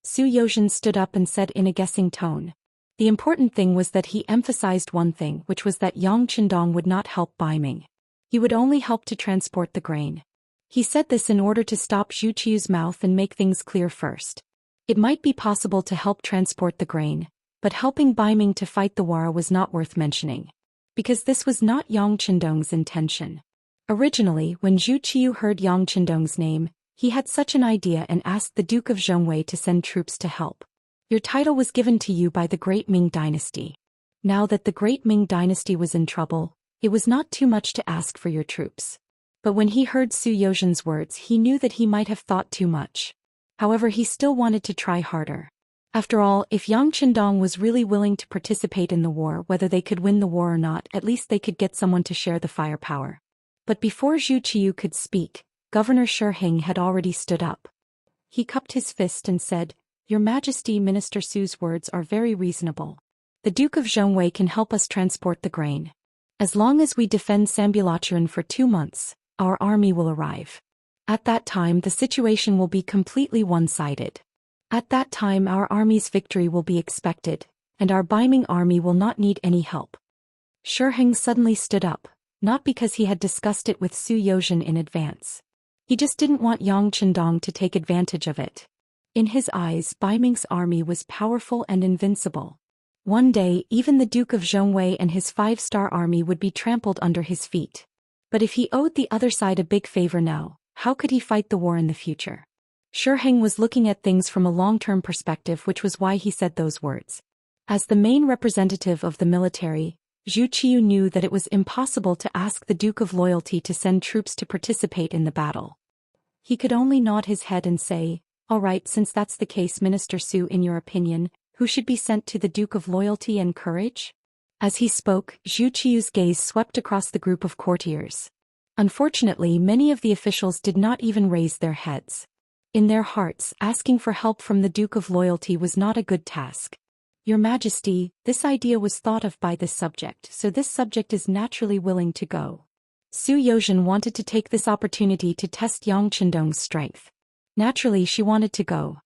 Su Yozhen stood up and said in a guessing tone. The important thing was that he emphasized one thing, which was that Yang Qindong would not help Baiming. He would only help to transport the grain. He said this in order to stop Zhu Qiu's mouth and make things clear first. It might be possible to help transport the grain, but helping Baiming to fight the war was not worth mentioning. Because this was not Yang Qindong's intention. Originally, when Zhu Qiu heard Yang Qindong's name, he had such an idea and asked the Duke of Zhongwei to send troops to help. Your title was given to you by the Great Ming Dynasty. Now that the Great Ming Dynasty was in trouble, it was not too much to ask for your troops. But when he heard Su Yozhen's words, he knew that he might have thought too much. However, he still wanted to try harder. After all, if Yang Qindong was really willing to participate in the war, whether they could win the war or not, at least they could get someone to share the firepower. But before Zhu Qiu could speak, Governor Shiheng had already stood up. He cupped his fist and said, Your Majesty, Minister Su's words are very reasonable. The Duke of Zhongwei can help us transport the grain. As long as we defend Sanbuchuan for 2 months, our army will arrive. At that time, the situation will be completely one-sided. At that time, our army's victory will be expected, and our Baiming army will not need any help. Shiheng suddenly stood up, not because he had discussed it with Su Yozhen in advance. He just didn't want Yang Qindong to take advantage of it. In his eyes, Baiming's army was powerful and invincible. One day, even the Duke of Zhongwei and his 5-star army would be trampled under his feet. But if he owed the other side a big favor now, how could he fight the war in the future? Shiheng was looking at things from a long-term perspective, which was why he said those words. As the main representative of the military, Zhu Qiu knew that it was impossible to ask the Duke of Loyalty to send troops to participate in the battle. He could only nod his head and say, All right, since that's the case, Minister Su, in your opinion, who should be sent to the Duke of Loyalty and Courage? As he spoke, Zhu Qiu's gaze swept across the group of courtiers. Unfortunately, many of the officials did not even raise their heads. In their hearts, asking for help from the Duke of Loyalty was not a good task. Your Majesty, this idea was thought of by this subject, so this subject is naturally willing to go. Su Yozhen wanted to take this opportunity to test Yang Qindong's strength. Naturally, she wanted to go.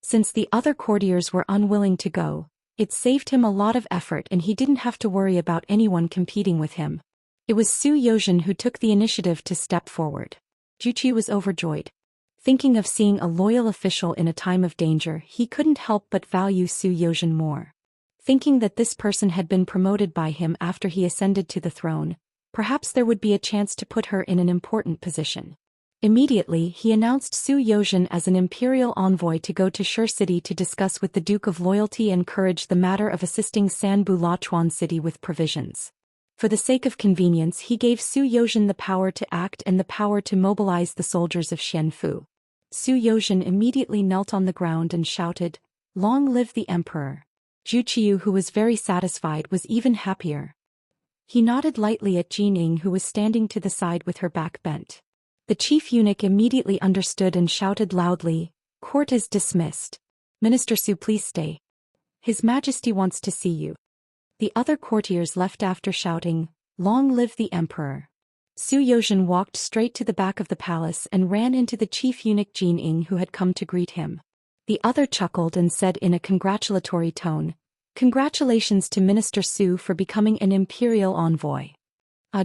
Since the other courtiers were unwilling to go, it saved him a lot of effort and he didn't have to worry about anyone competing with him. It was Xu Youzhen who took the initiative to step forward. Zhu Qiu was overjoyed. Thinking of seeing a loyal official in a time of danger, he couldn't help but value Xu Youzhen more. Thinking that this person had been promoted by him after he ascended to the throne, perhaps there would be a chance to put her in an important position. Immediately, he announced Xu Youzhen as an imperial envoy to go to Shi City to discuss with the Duke of Loyalty and Courage the matter of assisting Sanbu Lachuan City with provisions. For the sake of convenience, he gave Xu Youzhen the power to act and the power to mobilize the soldiers of Xianfu. Xu Youzhen immediately knelt on the ground and shouted, "Long live the emperor!" Zhu Qiu, who was very satisfied, was even happier. He nodded lightly at Jin Ying, who was standing to the side with her back bent. The chief eunuch immediately understood and shouted loudly, "Court is dismissed. Minister Su, please stay. His Majesty wants to see you." The other courtiers left after shouting, "Long live the emperor." Xu Youzhen walked straight to the back of the palace and ran into the chief eunuch Jin Ying, who had come to greet him. The other chuckled and said in a congratulatory tone, "Congratulations to Minister Su for becoming an imperial envoy."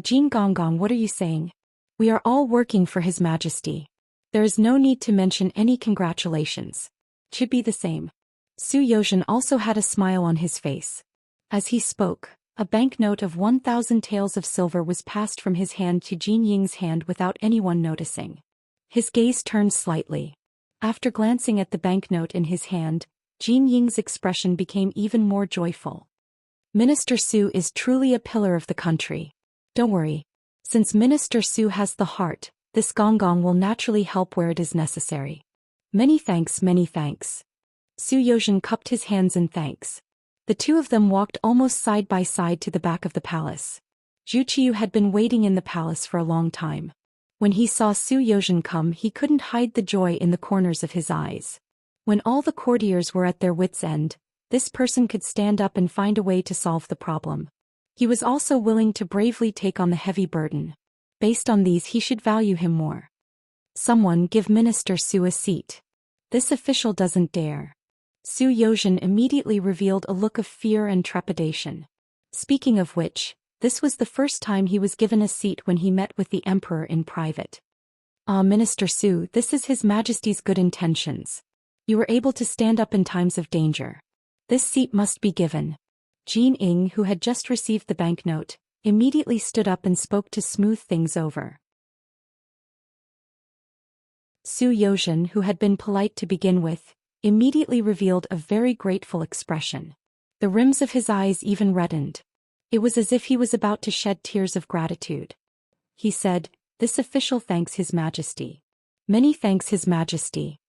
Jin Gonggong, what are you saying? We are all working for His Majesty. There is no need to mention any congratulations. Should be the same. Xu Youzhen also had a smile on his face. As he spoke, a banknote of 1,000 taels of silver was passed from his hand to Jin Ying's hand without anyone noticing. His gaze turned slightly. After glancing at the banknote in his hand, Jin Ying's expression became even more joyful. Minister Su is truly a pillar of the country. Don't worry. Since Minister Su has the heart, this Gonggong will naturally help where it is necessary. Many thanks, many thanks. Xu Youzhen cupped his hands in thanks. The two of them walked almost side by side to the back of the palace. Zhu Qiu had been waiting in the palace for a long time. When he saw Xu Youzhen come, he couldn't hide the joy in the corners of his eyes. When all the courtiers were at their wits' end, this person could stand up and find a way to solve the problem. He was also willing to bravely take on the heavy burden. Based on these, he should value him more. Someone give Minister Su a seat. This official doesn't dare. Xu Youzhen immediately revealed a look of fear and trepidation. Speaking of which, this was the first time he was given a seat when he met with the emperor in private. Minister Su, this is His Majesty's good intentions. You were able to stand up in times of danger. This seat must be given. Jin Ying, who had just received the banknote, immediately stood up and spoke to smooth things over. Xu Youzhen, who had been polite to begin with, immediately revealed a very grateful expression. The rims of his eyes even reddened. It was as if he was about to shed tears of gratitude. He said, "This official thanks His Majesty." "Many thanks, His Majesty."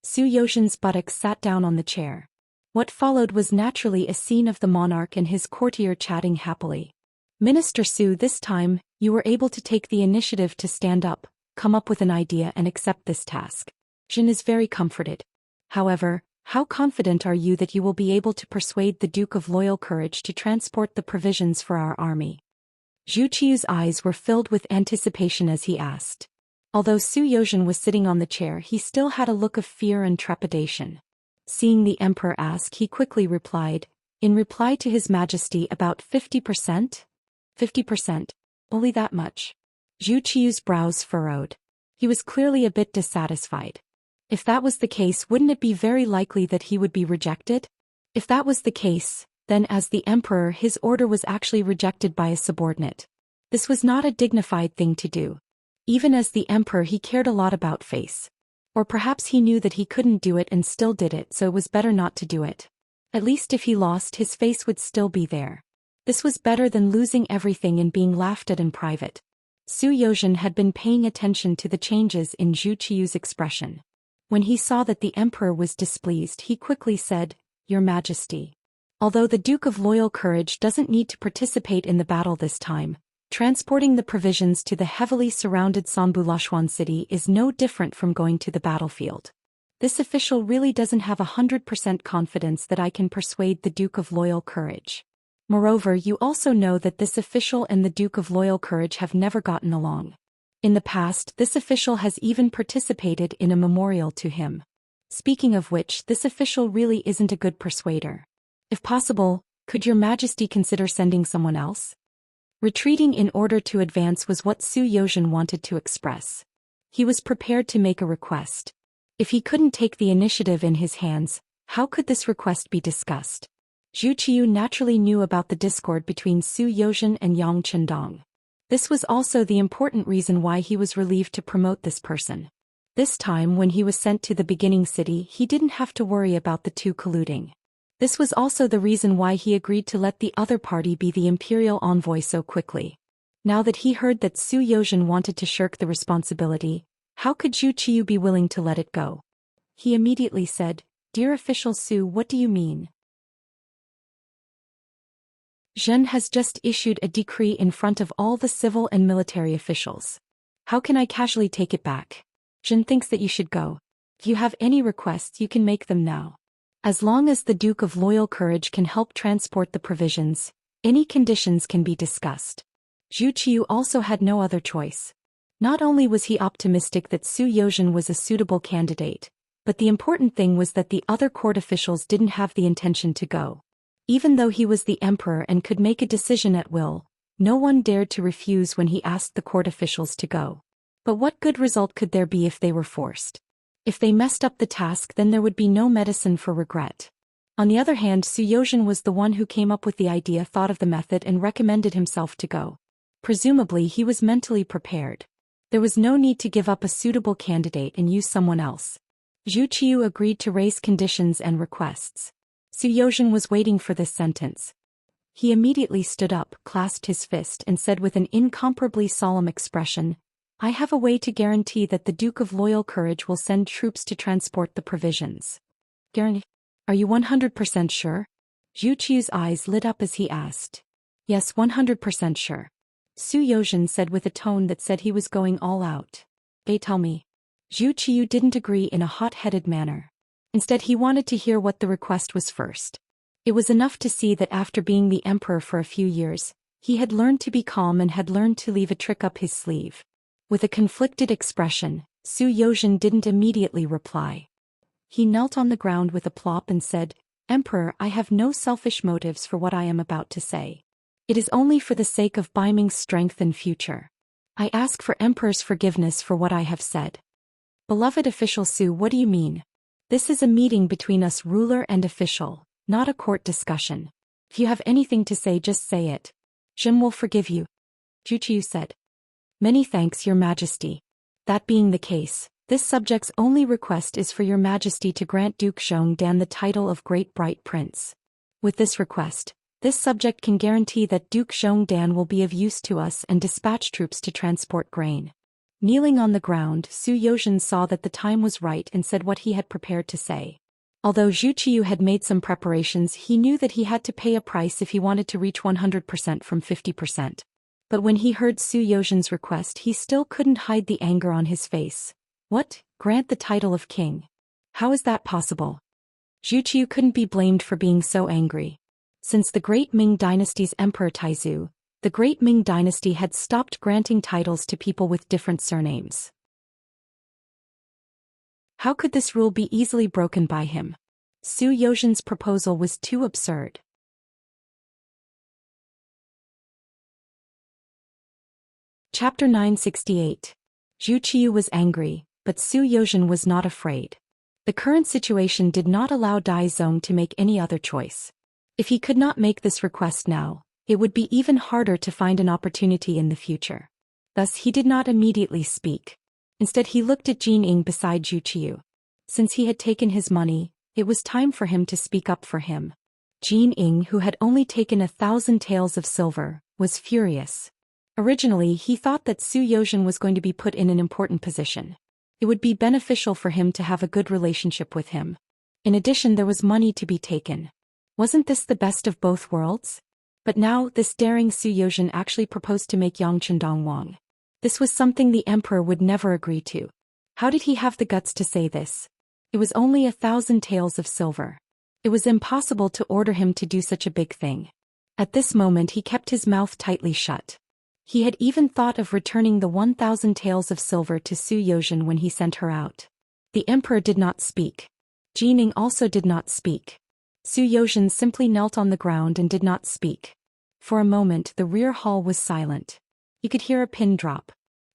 Xu Youzhen's buttocks sat down on the chair. What followed was naturally a scene of the monarch and his courtier chatting happily. "Minister Su, this time, you were able to take the initiative to stand up, come up with an idea and accept this task. Jin is very comforted. However, how confident are you that you will be able to persuade the Duke of Loyal Courage to transport the provisions for our army?" Zhu Qiu's eyes were filled with anticipation as he asked. Although Xu Youzhen was sitting on the chair, he still had a look of fear and trepidation. Seeing the emperor ask, he quickly replied, "In reply to His Majesty, about 50%? 50%? Only that much?" Zhu Qiu's brows furrowed. He was clearly a bit dissatisfied. If that was the case, wouldn't it be very likely that he would be rejected? If that was the case, then as the emperor, his order was actually rejected by a subordinate. This was not a dignified thing to do. Even as the emperor, he cared a lot about face. Or perhaps he knew that he couldn't do it and still did it, so it was better not to do it. At least if he lost, his face would still be there. This was better than losing everything and being laughed at in private. Xu Youzhen had been paying attention to the changes in Zhu Qiu's expression. When he saw that the emperor was displeased, he quickly said, "Your Majesty. Although the Duke of Loyal Courage doesn't need to participate in the battle this time, transporting the provisions to the heavily surrounded Sanbu Lachuan city is no different from going to the battlefield. This official really doesn't have 100% confidence that I can persuade the Duke of Loyal Courage. Moreover, you also know that this official and the Duke of Loyal Courage have never gotten along. In the past, this official has even participated in a memorial to him. Speaking of which, this official really isn't a good persuader. If possible, could your majesty consider sending someone else? Retreating in order to advance was what Zhou Xian wanted to express. He was prepared to make a request. If he couldn't take the initiative in his hands, how could this request be discussed? Zhu Qiu naturally knew about the discord between Zhou Xian and Yang Chendong. This was also the important reason why he was relieved to promote this person. This time when he was sent to the beginning city, he didn't have to worry about the two colluding. This was also the reason why he agreed to let the other party be the imperial envoy so quickly. Now that he heard that Zhou Xian wanted to shirk the responsibility, how could Zhu Qiu be willing to let it go? He immediately said, "Dear official Zhou, what do you mean? Zhen has just issued a decree in front of all the civil and military officials. How can I casually take it back? Zhen thinks that you should go. If you have any requests, you can make them now. As long as the Duke of Loyal Courage can help transport the provisions, any conditions can be discussed." Zhu Qiu also had no other choice. Not only was he optimistic that Zhou Xian was a suitable candidate, but the important thing was that the other court officials didn't have the intention to go. Even though he was the emperor and could make a decision at will, no one dared to refuse when he asked the court officials to go. But what good result could there be if they were forced? If they messed up the task, then there would be no medicine for regret. On the other hand, Zhou Xian was the one who came up with the idea, thought of the method, and recommended himself to go. Presumably he was mentally prepared. There was no need to give up a suitable candidate and use someone else. Zhu Qiu agreed to raise conditions and requests. Zhou Xian was waiting for this sentence. He immediately stood up, clasped his fist, and said with an incomparably solemn expression, "I have a way to guarantee that the Duke of Loyal Courage will send troops to transport the provisions." "Guarantee? Are you 100% sure?" Zhu Qiu's eyes lit up as he asked. "Yes, 100% sure." Zhou Xian said with a tone that said he was going all out. "They tell me." Zhu Qiu didn't agree in a hot-headed manner. Instead, he wanted to hear what the request was first. It was enough to see that after being the emperor for a few years, he had learned to be calm and had learned to leave a trick up his sleeve. With a conflicted expression, Zhou Xian didn't immediately reply. He knelt on the ground with a plop and said, "Emperor, I have no selfish motives for what I am about to say. It is only for the sake of Baiming's strength and future. I ask for Emperor's forgiveness for what I have said." "Beloved official Zhou, what do you mean? This is a meeting between us, ruler and official, not a court discussion. If you have anything to say, just say it. Zhen will forgive you," Zhu Qiu said. "Many thanks, Your Majesty. That being the case, this subject's only request is for Your Majesty to grant Duke Xiongdan the title of Great Bright Prince. With this request, this subject can guarantee that Duke Xiongdan will be of use to us and dispatch troops to transport grain." Kneeling on the ground, Zhou Xian saw that the time was right and said what he had prepared to say. Although Zhu Qiu had made some preparations, he knew that he had to pay a price if he wanted to reach 100% from 50%. But when he heard Zhou Xian's request, he still couldn't hide the anger on his face. "What? Grant the title of king? How is that possible?" Zhu Qiu couldn't be blamed for being so angry. Since the Great Ming Dynasty's Emperor Taizu, the Great Ming Dynasty had stopped granting titles to people with different surnames. How could this rule be easily broken by him? Zhou Xian's proposal was too absurd. Chapter 968. Zhu Qiu was angry, but Zhou Xian was not afraid. The current situation did not allow Dai Zong to make any other choice. If he could not make this request now, it would be even harder to find an opportunity in the future. Thus he did not immediately speak. Instead he looked at Jin Ying beside Zhu Qiu. Since he had taken his money, it was time for him to speak up for him. Jin Ying, who had only taken 1,000 taels of silver, was furious. Originally he thought that Zhou Xian was going to be put in an important position. It would be beneficial for him to have a good relationship with him. In addition, there was money to be taken. Wasn't this the best of both worlds? But now, this daring Zhou Xian actually proposed to make Yang Chendong Wang. This was something the emperor would never agree to. How did he have the guts to say this? It was only 1,000 taels of silver. It was impossible to order him to do such a big thing. At this moment he kept his mouth tightly shut. He had even thought of returning the 1,000 taels of silver to Zhou Xian when he sent her out. The emperor did not speak. Jining also did not speak. Su Youzhen simply knelt on the ground and did not speak. For a moment the rear hall was silent. You could hear a pin drop.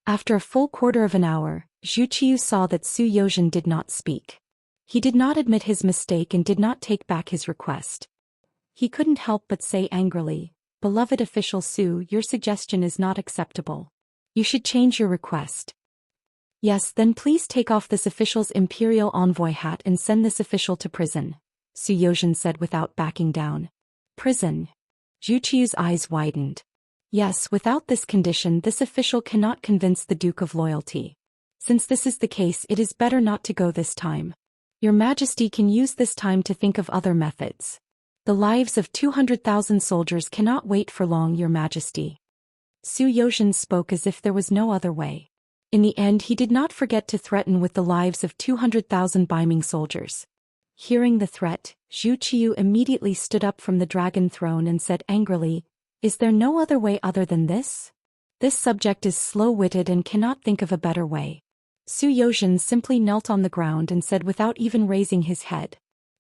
After a full quarter of an hour, Zhu Qiu saw that Su Youzhen did not speak. He did not admit his mistake and did not take back his request. He couldn't help but say angrily, "Beloved official Su, your suggestion is not acceptable. You should change your request." "Yes, then please take off this official's imperial envoy hat and send this official to prison," Su Youzhen said without backing down. "Prison?" Zhu Qiu's eyes widened. "Yes, without this condition this official cannot convince the Duke of loyalty. Since this is the case, it is better not to go this time. Your Majesty can use this time to think of other methods. The lives of 200,000 soldiers cannot wait for long, Your Majesty." Su Youzhen spoke as if there was no other way. In the end he did not forget to threaten with the lives of 200,000 Baiming soldiers. Hearing the threat, Zhu Qiu immediately stood up from the dragon throne and said angrily, "Is there no other way other than this? This subject is slow-witted and cannot think of a better way." Su Youzhen simply knelt on the ground and said without even raising his head.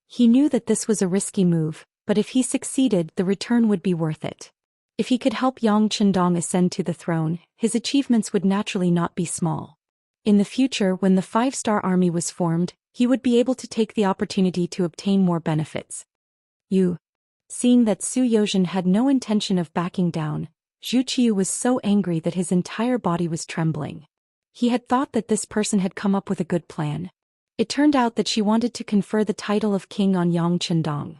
He knew that this was a risky move, but if he succeeded the return would be worth it. If he could help Yang Chendong ascend to the throne, his achievements would naturally not be small. In the future, when the 5-star army was formed, he would be able to take the opportunity to obtain more benefits. Seeing that Su Youzhen had no intention of backing down, Zhu Qiu was so angry that his entire body was trembling. He had thought that this person had come up with a good plan. It turned out that she wanted to confer the title of king on Yang Chendong.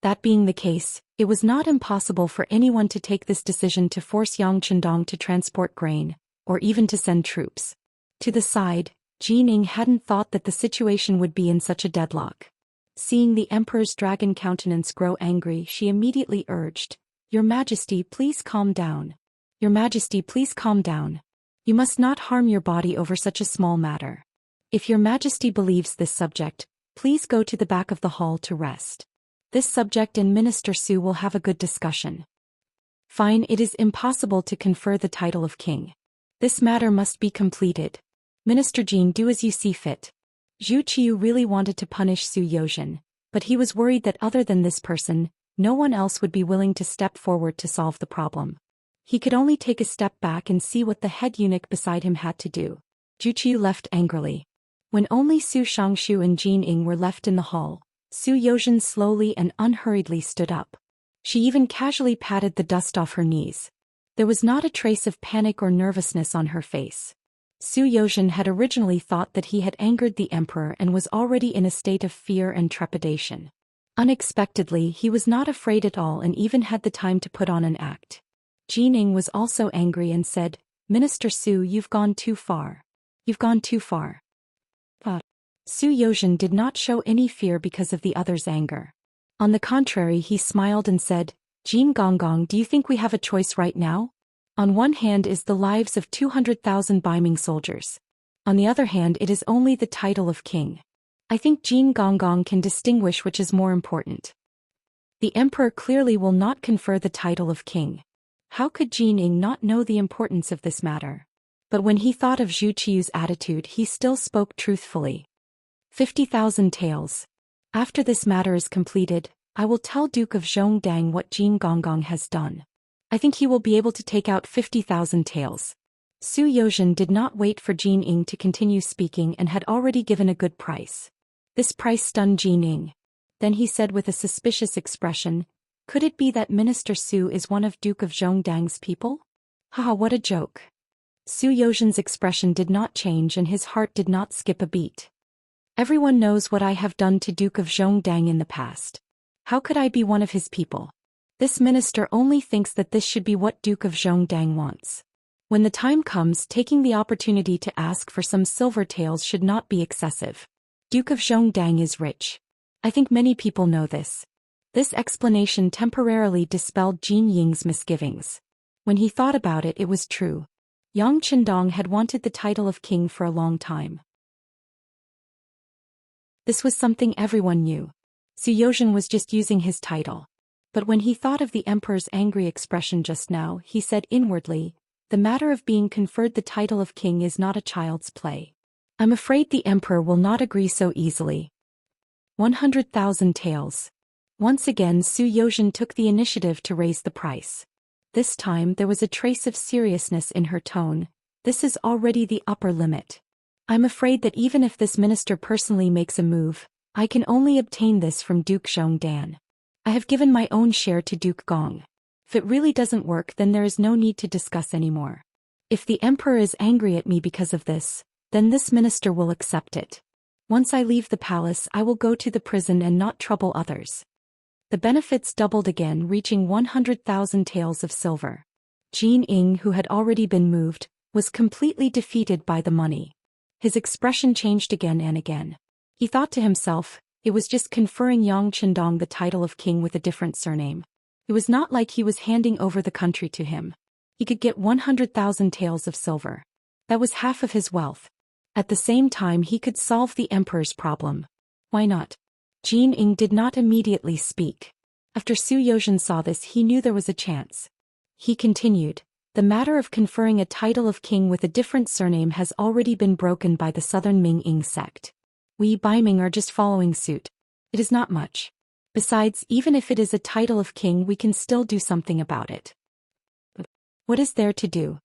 That being the case, it was not impossible for anyone to take this decision to force Yang Chendong to transport grain, or even to send troops. To the side, Jining hadn't thought that the situation would be in such a deadlock. Seeing the Emperor's dragon countenance grow angry, she immediately urged, "Your Majesty, please calm down. Your Majesty, please calm down. You must not harm your body over such a small matter. If Your Majesty believes this subject, please go to the back of the hall to rest. This subject and Minister Su will have a good discussion." "Fine, it is impossible to confer the title of king. This matter must be completed. Minister Jin, do as you see fit." Zhu Qiu really wanted to punish Su Youzhen, but he was worried that other than this person, no one else would be willing to step forward to solve the problem. He could only take a step back and see what the head eunuch beside him had to do. Zhu Qiu left angrily. When only Su Xianxia and Jin Ying were left in the hall, Su Youzhen slowly and unhurriedly stood up. She even casually patted the dust off her knees. There was not a trace of panic or nervousness on her face. Su Youzhen had originally thought that he had angered the emperor and was already in a state of fear and trepidation. Unexpectedly, he was not afraid at all and even had the time to put on an act. Jining was also angry and said, "Minister Su, you've gone too far. You've gone too far." But Su Youzhen did not show any fear because of the other's anger. On the contrary, he smiled and said, "Jin Gonggong, do you think we have a choice right now? On one hand is the lives of 200,000 Baiming soldiers. On the other hand it is only the title of king. I think Jin Gonggong can distinguish which is more important. The emperor clearly will not confer the title of king. How could Jin Ying not know the importance of this matter?" But when he thought of Zhu Qiu's attitude, he still spoke truthfully. 50,000 taels. After this matter is completed, I will tell Duke of Zhongdang what Jin Gonggong has done. I think he will be able to take out 50,000 taels. Su Youzhen did not wait for Jin Ying to continue speaking and had already given a good price. This price stunned Jin Ying. Then he said with a suspicious expression, "Could it be that Minister Su is one of Duke of Zhongdang's people?" Haha, what a joke. Su Youzhen's expression did not change and his heart did not skip a beat. "Everyone knows what I have done to Duke of Zhongdang in the past. How could I be one of his people? This minister only thinks that this should be what Duke of Zhongdang wants. When the time comes, taking the opportunity to ask for some silver taels should not be excessive. Duke of Zhongdang is rich. I think many people know this." This explanation temporarily dispelled Jin Ying's misgivings. When he thought about it, it was true. Yang Chendong had wanted the title of king for a long time. This was something everyone knew. Su Youzhen was just using his title. But when he thought of the emperor's angry expression just now, he said inwardly, "The matter of being conferred the title of king is not a child's play. I'm afraid the emperor will not agree so easily. 100,000 taels. Once again Su Yozhen took the initiative to raise the price. This time there was a trace of seriousness in her tone. This is already the upper limit. I'm afraid that even if this minister personally makes a move, I can only obtain this from Duke Zhongdan. I have given my own share to Duke Gong. If it really doesn't work, then there is no need to discuss anymore. If the emperor is angry at me because of this, then this minister will accept it. Once I leave the palace, I will go to the prison and not trouble others. The benefits doubled again, reaching 100,000 taels of silver. Jin Ying, who had already been moved, was completely defeated by the money. His expression changed again and again. He thought to himself, it was just conferring Yang Chendong the title of king with a different surname. It was not like he was handing over the country to him. He could get 100,000 taels of silver. That was half of his wealth. At the same time he could solve the emperor's problem. Why not? Jin Ying did not immediately speak. After Su Yozhen saw this, he knew there was a chance. He continued, the matter of conferring a title of king with a different surname has already been broken by the southern Ming Ying sect. We Baiming are just following suit. It is not much. Besides, even if it is a title of king, we can still do something about it. What is there to do?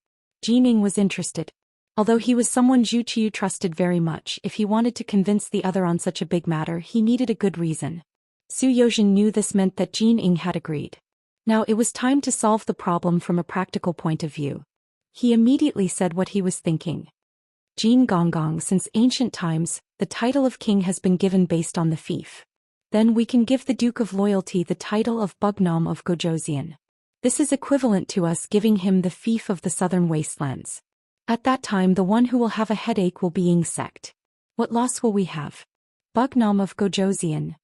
Jin Ying was interested. Although he was someone Zhu Qiu trusted very much, if he wanted to convince the other on such a big matter, he needed a good reason. Su Yozhen knew this meant that Jin Ying had agreed. Now it was time to solve the problem from a practical point of view. He immediately said what he was thinking. Jin Gonggong, since ancient times, the title of king has been given based on the fief. Then we can give the Duke of Loyalty the title of Bugnom of Gojoseon. This is equivalent to us giving him the fief of the southern wastelands. At that time the one who will have a headache will be Ying sect. What loss will we have? Bugnom of Gojoseon.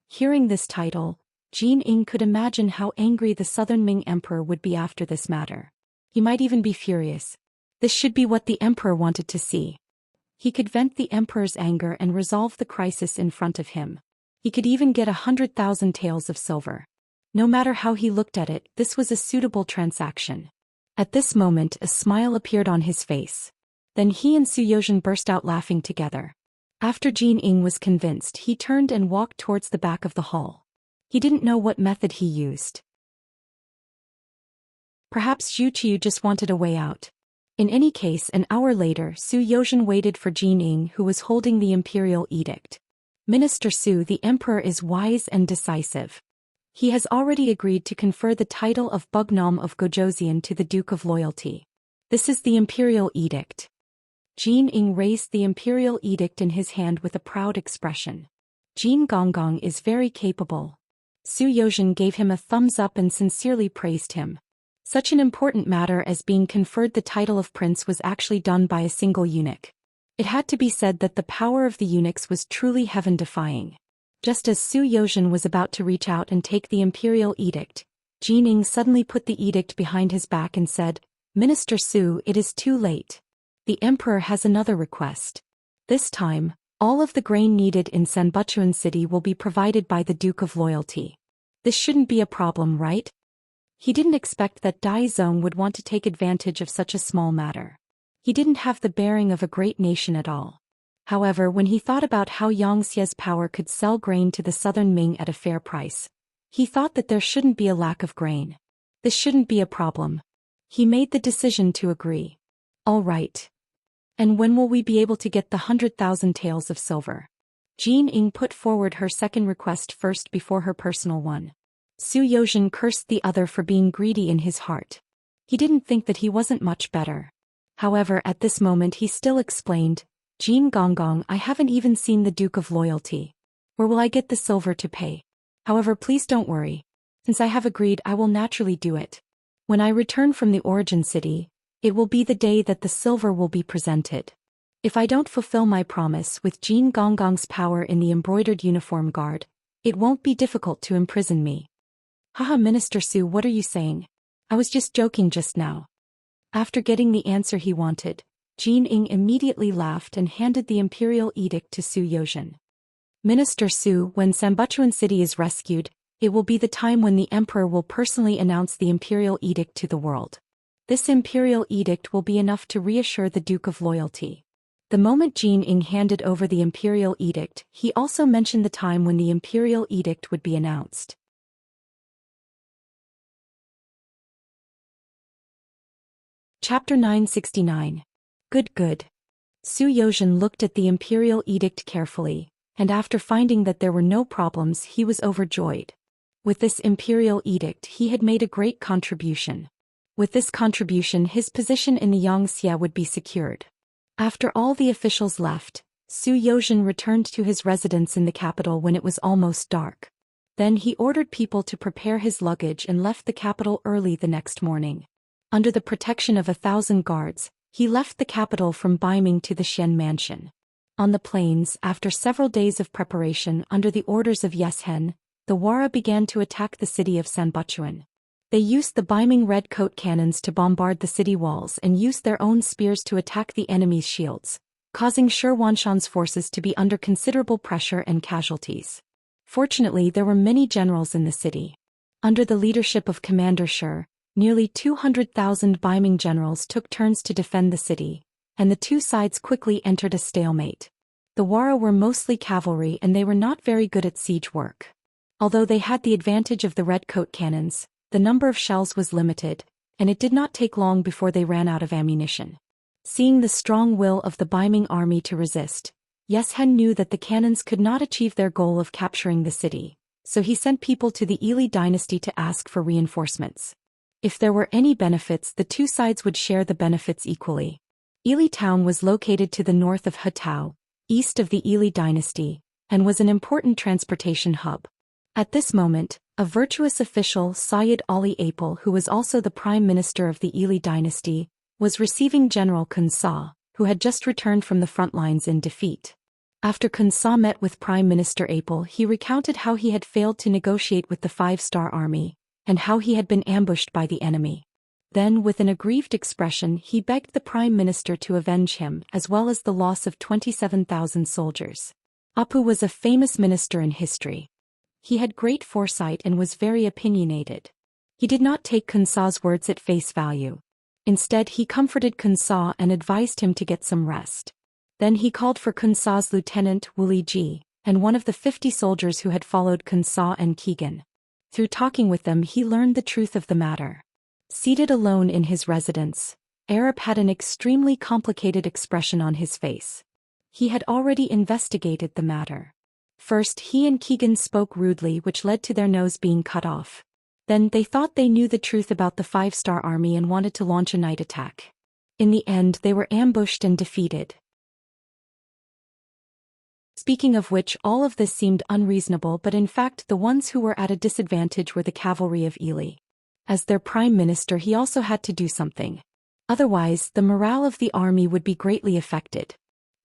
Hearing this title, Jin Ying could imagine how angry the southern Ming emperor would be after this matter. He might even be furious. This should be what the emperor wanted to see. He could vent the emperor's anger and resolve the crisis in front of him. He could even get 100,000 taels of silver. No matter how he looked at it, this was a suitable transaction. At this moment a smile appeared on his face. Then he and Su Yozhen burst out laughing together. After Jin Ying was convinced, he turned and walked towards the back of the hall. He didn't know what method he used. Perhaps Zhu Qiu just wanted a way out. In any case, an hour later Su Yozhen waited for Jin Ying, who was holding the imperial edict. Minister Su, the emperor is wise and decisive. He has already agreed to confer the title of Bugnom of Gojoseon to the Duke of Loyalty. This is the imperial edict. Jin Ying raised the imperial edict in his hand with a proud expression. Jin Gonggong is very capable. Su Yozhen gave him a thumbs up and sincerely praised him. Such an important matter as being conferred the title of prince was actually done by a single eunuch. It had to be said that the power of the eunuchs was truly heaven-defying. Just as Su Yozhen was about to reach out and take the imperial edict, Jin Ying suddenly put the edict behind his back and said, Minister Su, it is too late. The emperor has another request. This time, all of the grain needed in Sanbuchuan City will be provided by the Duke of Loyalty. This shouldn't be a problem, right? He didn't expect that Dai Zong would want to take advantage of such a small matter. He didn't have the bearing of a great nation at all. However, when he thought about how Xianxia's power could sell grain to the southern Ming at a fair price, he thought that there shouldn't be a lack of grain. This shouldn't be a problem. He made the decision to agree. All right. And when will we be able to get the 100,000 taels of silver? Jin Ying put forward her second request first before her personal one. Su Yozhen cursed the other for being greedy in his heart. He didn't think that he wasn't much better. However, at this moment he still explained, Jin Gonggong, I haven't even seen the Duke of Loyalty. Where will I get the silver to pay? However, please don't worry. Since I have agreed, I will naturally do it. When I return from the origin city, it will be the day that the silver will be presented. If I don't fulfill my promise with Jin Gonggong's power in the embroidered uniform guard, it won't be difficult to imprison me. Haha, Minister Su, what are you saying? I was just joking just now. After getting the answer he wanted, Jin Ying immediately laughed and handed the imperial edict to Su Yozhen. Minister Su, when Sanbuchuan City is rescued, it will be the time when the emperor will personally announce the imperial edict to the world. This imperial edict will be enough to reassure the Duke of Loyalty. The moment Jin Ing handed over the imperial edict, he also mentioned the time when the imperial edict would be announced. Chapter 969. Good. Su Yozhen looked at the imperial edict carefully, and after finding that there were no problems, he was overjoyed. With this imperial edict, he had made a great contribution. With this contribution, his position in the Xianxia would be secured. After all the officials left, Su Yozhen returned to his residence in the capital when it was almost dark. Then he ordered people to prepare his luggage and left the capital early the next morning. Under the protection of 1,000 guards, he left the capital from Baiming to the Xian mansion. On the plains, after several days of preparation under the orders of Yeshen, the Wara began to attack the city of Sanbuchuan. They used the Baiming red-coat cannons to bombard the city walls and used their own spears to attack the enemy's shields, causing Shi Wanshan's forces to be under considerable pressure and casualties. Fortunately, there were many generals in the city. Under the leadership of Commander Shi, nearly 200,000 Baiming generals took turns to defend the city, and the two sides quickly entered a stalemate. The Wara were mostly cavalry and they were not very good at siege work. Although they had the advantage of the red-coat cannons, the number of shells was limited, and it did not take long before they ran out of ammunition. Seeing the strong will of the Baiming army to resist, Yeshen knew that the cannons could not achieve their goal of capturing the city, so he sent people to the Ili dynasty to ask for reinforcements. If there were any benefits, the two sides would share the benefits equally. Ili town was located to the north of Hetao, east of the Ili dynasty, and was an important transportation hub. At this moment, a virtuous official, Sayyid Ali Apel, who was also the prime minister of the Ili dynasty, was receiving General Kun Sa, who had just returned from the front lines in defeat. After Kun Sa met with Prime Minister Apel, he recounted how he had failed to negotiate with the Five-Star Army, and how he had been ambushed by the enemy. Then, with an aggrieved expression, he begged the Prime Minister to avenge him, as well as the loss of 27,000 soldiers. Apu was a famous minister in history. He had great foresight and was very opinionated. He did not take Kun Sa's words at face value. Instead, he comforted Kun Sa and advised him to get some rest. Then he called for Kun Sa's lieutenant, Wu Liji, and one of the 50 soldiers who had followed Kun Sa and Keegan. Through talking with them, he learned the truth of the matter. Seated alone in his residence, Arab had an extremely complicated expression on his face. He had already investigated the matter. First, he and Keegan spoke rudely, which led to their nose being cut off. Then they thought they knew the truth about the Five-Star Army and wanted to launch a night attack. In the end, they were ambushed and defeated. Speaking of which, all of this seemed unreasonable, but in fact the ones who were at a disadvantage were the cavalry of Ili. As their prime minister, he also had to do something. Otherwise, the morale of the army would be greatly affected.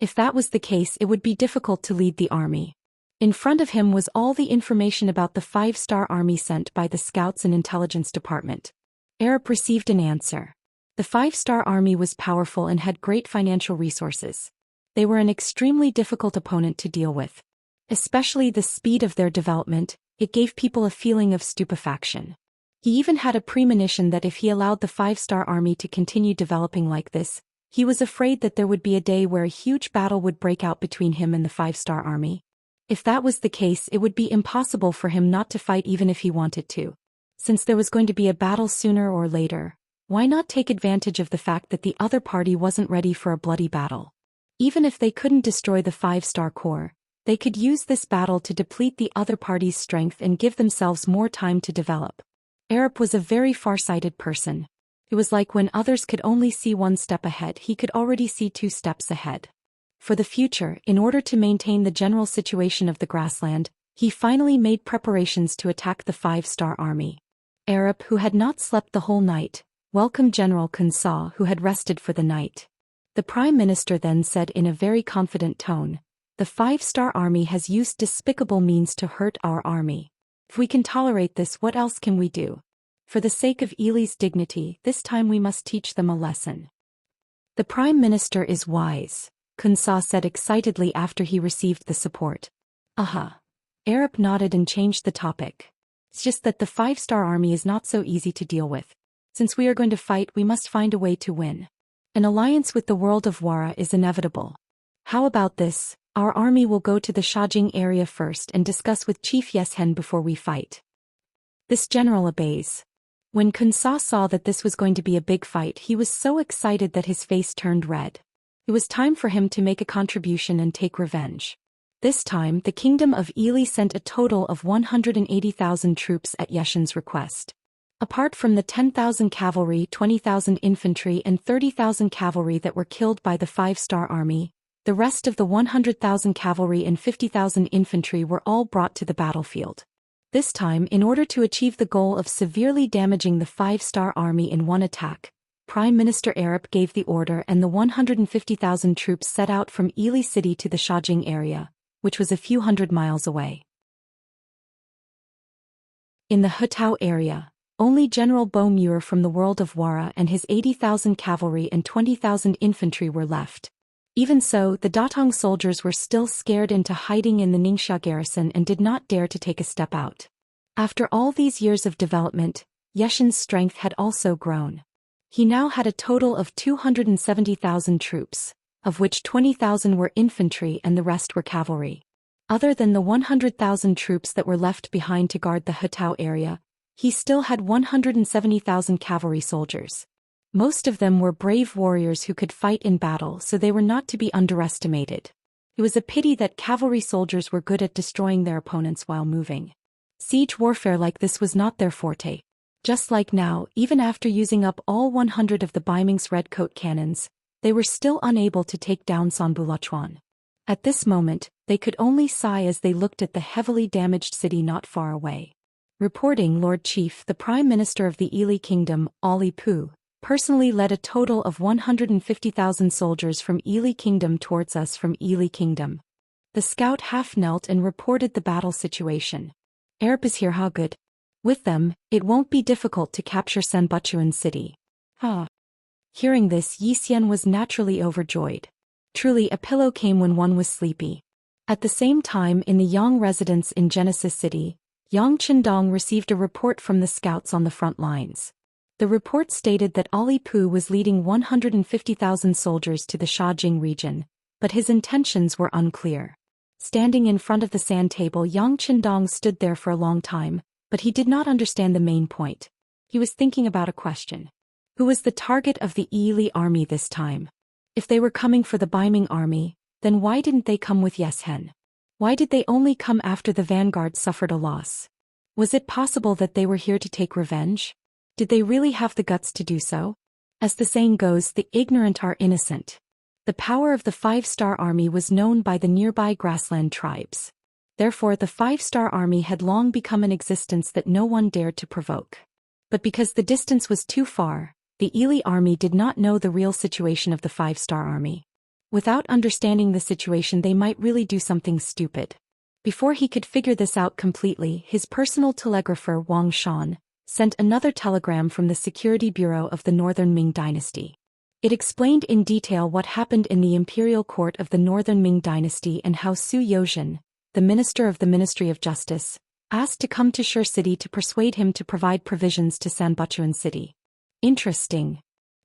If that was the case, it would be difficult to lead the army. In front of him was all the information about the Five-Star Army sent by the Scouts and Intelligence Department. Arab received an answer. The Five-Star Army was powerful and had great financial resources. They were an extremely difficult opponent to deal with. Especially the speed of their development, it gave people a feeling of stupefaction. He even had a premonition that if he allowed the Five-Star Army to continue developing like this, he was afraid that there would be a day where a huge battle would break out between him and the Five-Star Army. If that was the case, it would be impossible for him not to fight even if he wanted to. Since there was going to be a battle sooner or later, why not take advantage of the fact that the other party wasn't ready for a bloody battle? Even if they couldn't destroy the Five-Star Corps, they could use this battle to deplete the other party's strength and give themselves more time to develop. Arab was a very far-sighted person. It was like when others could only see one step ahead, he could already see 2 steps ahead. For the future, in order to maintain the general situation of the grassland, he finally made preparations to attack the Five-Star Army. Arab, who had not slept the whole night, welcomed General Kun Sa, who had rested for the night. The Prime Minister then said in a very confident tone, "The Five-Star Army has used despicable means to hurt our army. If we can tolerate this, what else can we do? For the sake of Ili's dignity, this time we must teach them a lesson." "The Prime Minister is wise," Kun Sa said excitedly after he received the support. "Aha." Arab nodded and changed the topic. "It's just that the Five-Star Army is not so easy to deal with. Since we are going to fight, we must find a way to win. An alliance with the world of Wara is inevitable. How about this? Our army will go to the Shajing area first and discuss with Chief Yeshen before we fight. This general obeys. When Kunsa saw that this was going to be a big fight, he was so excited that his face turned red. It was time for him to make a contribution and take revenge. This time, the kingdom of Ili sent a total of 180,000 troops at Yeshen's request. Apart from the 10,000 cavalry, 20,000 infantry and 30,000 cavalry that were killed by the 5-star army, the rest of the 100,000 cavalry and 50,000 infantry were all brought to the battlefield. This time, in order to achieve the goal of severely damaging the 5-star army in one attack, Prime Minister Arab gave the order and the 150,000 troops set out from Ili city to the Shajing area, which was a few hundred miles away. In the Hutao area, only General Bo Muir from the world of Wara and his 80,000 cavalry and 20,000 infantry were left. Even so, the Datong soldiers were still scared into hiding in the Ningxia garrison and did not dare to take a step out. After all these years of development, Yeshen's strength had also grown. He now had a total of 270,000 troops, of which 20,000 were infantry and the rest were cavalry. Other than the 100,000 troops that were left behind to guard the Hutao area, he still had 170,000 cavalry soldiers. Most of them were brave warriors who could fight in battle, so they were not to be underestimated. It was a pity that cavalry soldiers were good at destroying their opponents while moving. Siege warfare like this was not their forte. Just like now, even after using up all 100 of the Baiming's redcoat cannons, they were still unable to take down Sanbulachuan. At this moment, they could only sigh as they looked at the heavily damaged city not far away. Reporting, Lord Chief, the Prime Minister of the Ili Kingdom, Ali Pu, personally led a total of 150,000 soldiers from Ili Kingdom towards us from Ili Kingdom. The scout half knelt and reported the battle situation. Arab is here, how good? With them, it won't be difficult to capture Sanbuchuan city. Hearing this, Zhou Xian was naturally overjoyed. Truly, a pillow came when one was sleepy. At the same time, in the Yang residence in Genesis City, Yang Qindong received a report from the scouts on the front lines. The report stated that Ali Pu was leading 150,000 soldiers to the Shajing region, but his intentions were unclear. Standing in front of the sand table, Yang Qindong stood there for a long time, but he did not understand the main point. He was thinking about a question. Who was the target of the Ili army this time? If they were coming for the Baiming army, then why didn't they come with Yeshen? Why did they only come after the vanguard suffered a loss? Was it possible that they were here to take revenge? Did they really have the guts to do so? As the saying goes, the ignorant are innocent. The power of the 5-star army was known by the nearby grassland tribes. Therefore, the 5-star army had long become an existence that no one dared to provoke. But because the distance was too far, the Ili army did not know the real situation of the 5-star army. Without understanding the situation, they might really do something stupid. Before he could figure this out completely, his personal telegrapher Wang Shan sent another telegram from the Security Bureau of the Northern Ming Dynasty. It explained in detail what happened in the imperial court of the Northern Ming Dynasty and how Su Yozhen, the minister of the Ministry of Justice, asked to come to Shi City to persuade him to provide provisions to Sanbuchuan City. Interesting.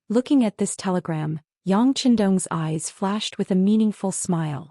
Looking at this telegram, Yang Qindong's eyes flashed with a meaningful smile.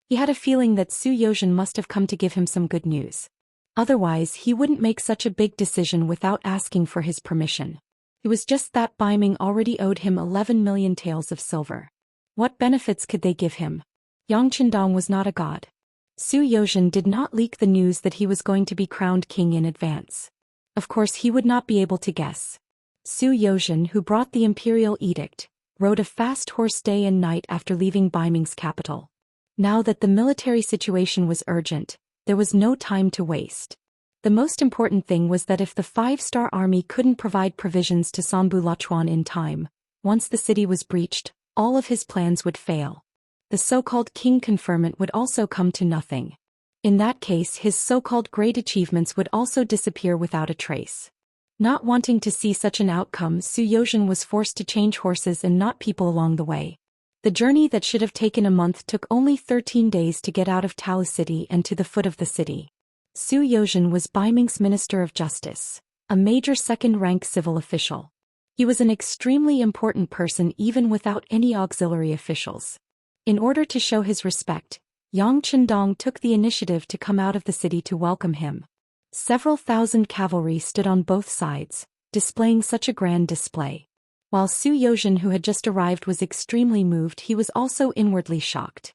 He had a feeling that Su Yozhen must have come to give him some good news. Otherwise, he wouldn't make such a big decision without asking for his permission. It was just that Baiming already owed him 11 million taels of silver. What benefits could they give him? Yang Qindong was not a god. Su Yozhen did not leak the news that he was going to be crowned king in advance. Of course, he would not be able to guess. Su Yozhen, who brought the imperial edict, rode a fast horse day and night after leaving Baiming's capital. Now that the military situation was urgent, there was no time to waste. The most important thing was that if the 5-star army couldn't provide provisions to Sanbulachuan in time, once the city was breached, all of his plans would fail. The so-called king conferment would also come to nothing. In that case, his so-called great achievements would also disappear without a trace. Not wanting to see such an outcome, Su Yozhen was forced to change horses and not people along the way. The journey that should have taken a month took only 13 days to get out of Tao City and to the foot of the city. Su Yozhen was Baiming's Minister of Justice, a major second-rank civil official. He was an extremely important person even without any auxiliary officials. In order to show his respect, Yang Chendong took the initiative to come out of the city to welcome him. Several thousand cavalry stood on both sides, displaying such a grand display. While Su Yozhen, who had just arrived, was extremely moved, he was also inwardly shocked.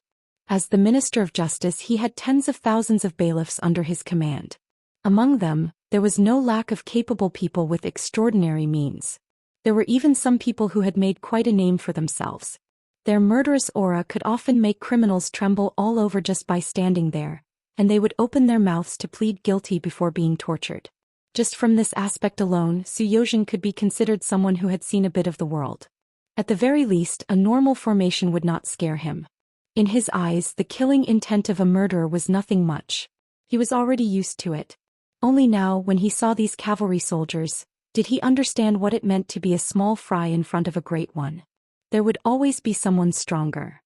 As the Minister of Justice, he had tens of thousands of bailiffs under his command. Among them, there was no lack of capable people with extraordinary means. There were even some people who had made quite a name for themselves. Their murderous aura could often make criminals tremble all over just by standing there, and they would open their mouths to plead guilty before being tortured. Just from this aspect alone, Su Yozhen could be considered someone who had seen a bit of the world. At the very least, a normal formation would not scare him. In his eyes, the killing intent of a murderer was nothing much. He was already used to it. Only now, when he saw these cavalry soldiers, did he understand what it meant to be a small fry in front of a great one. There would always be someone stronger.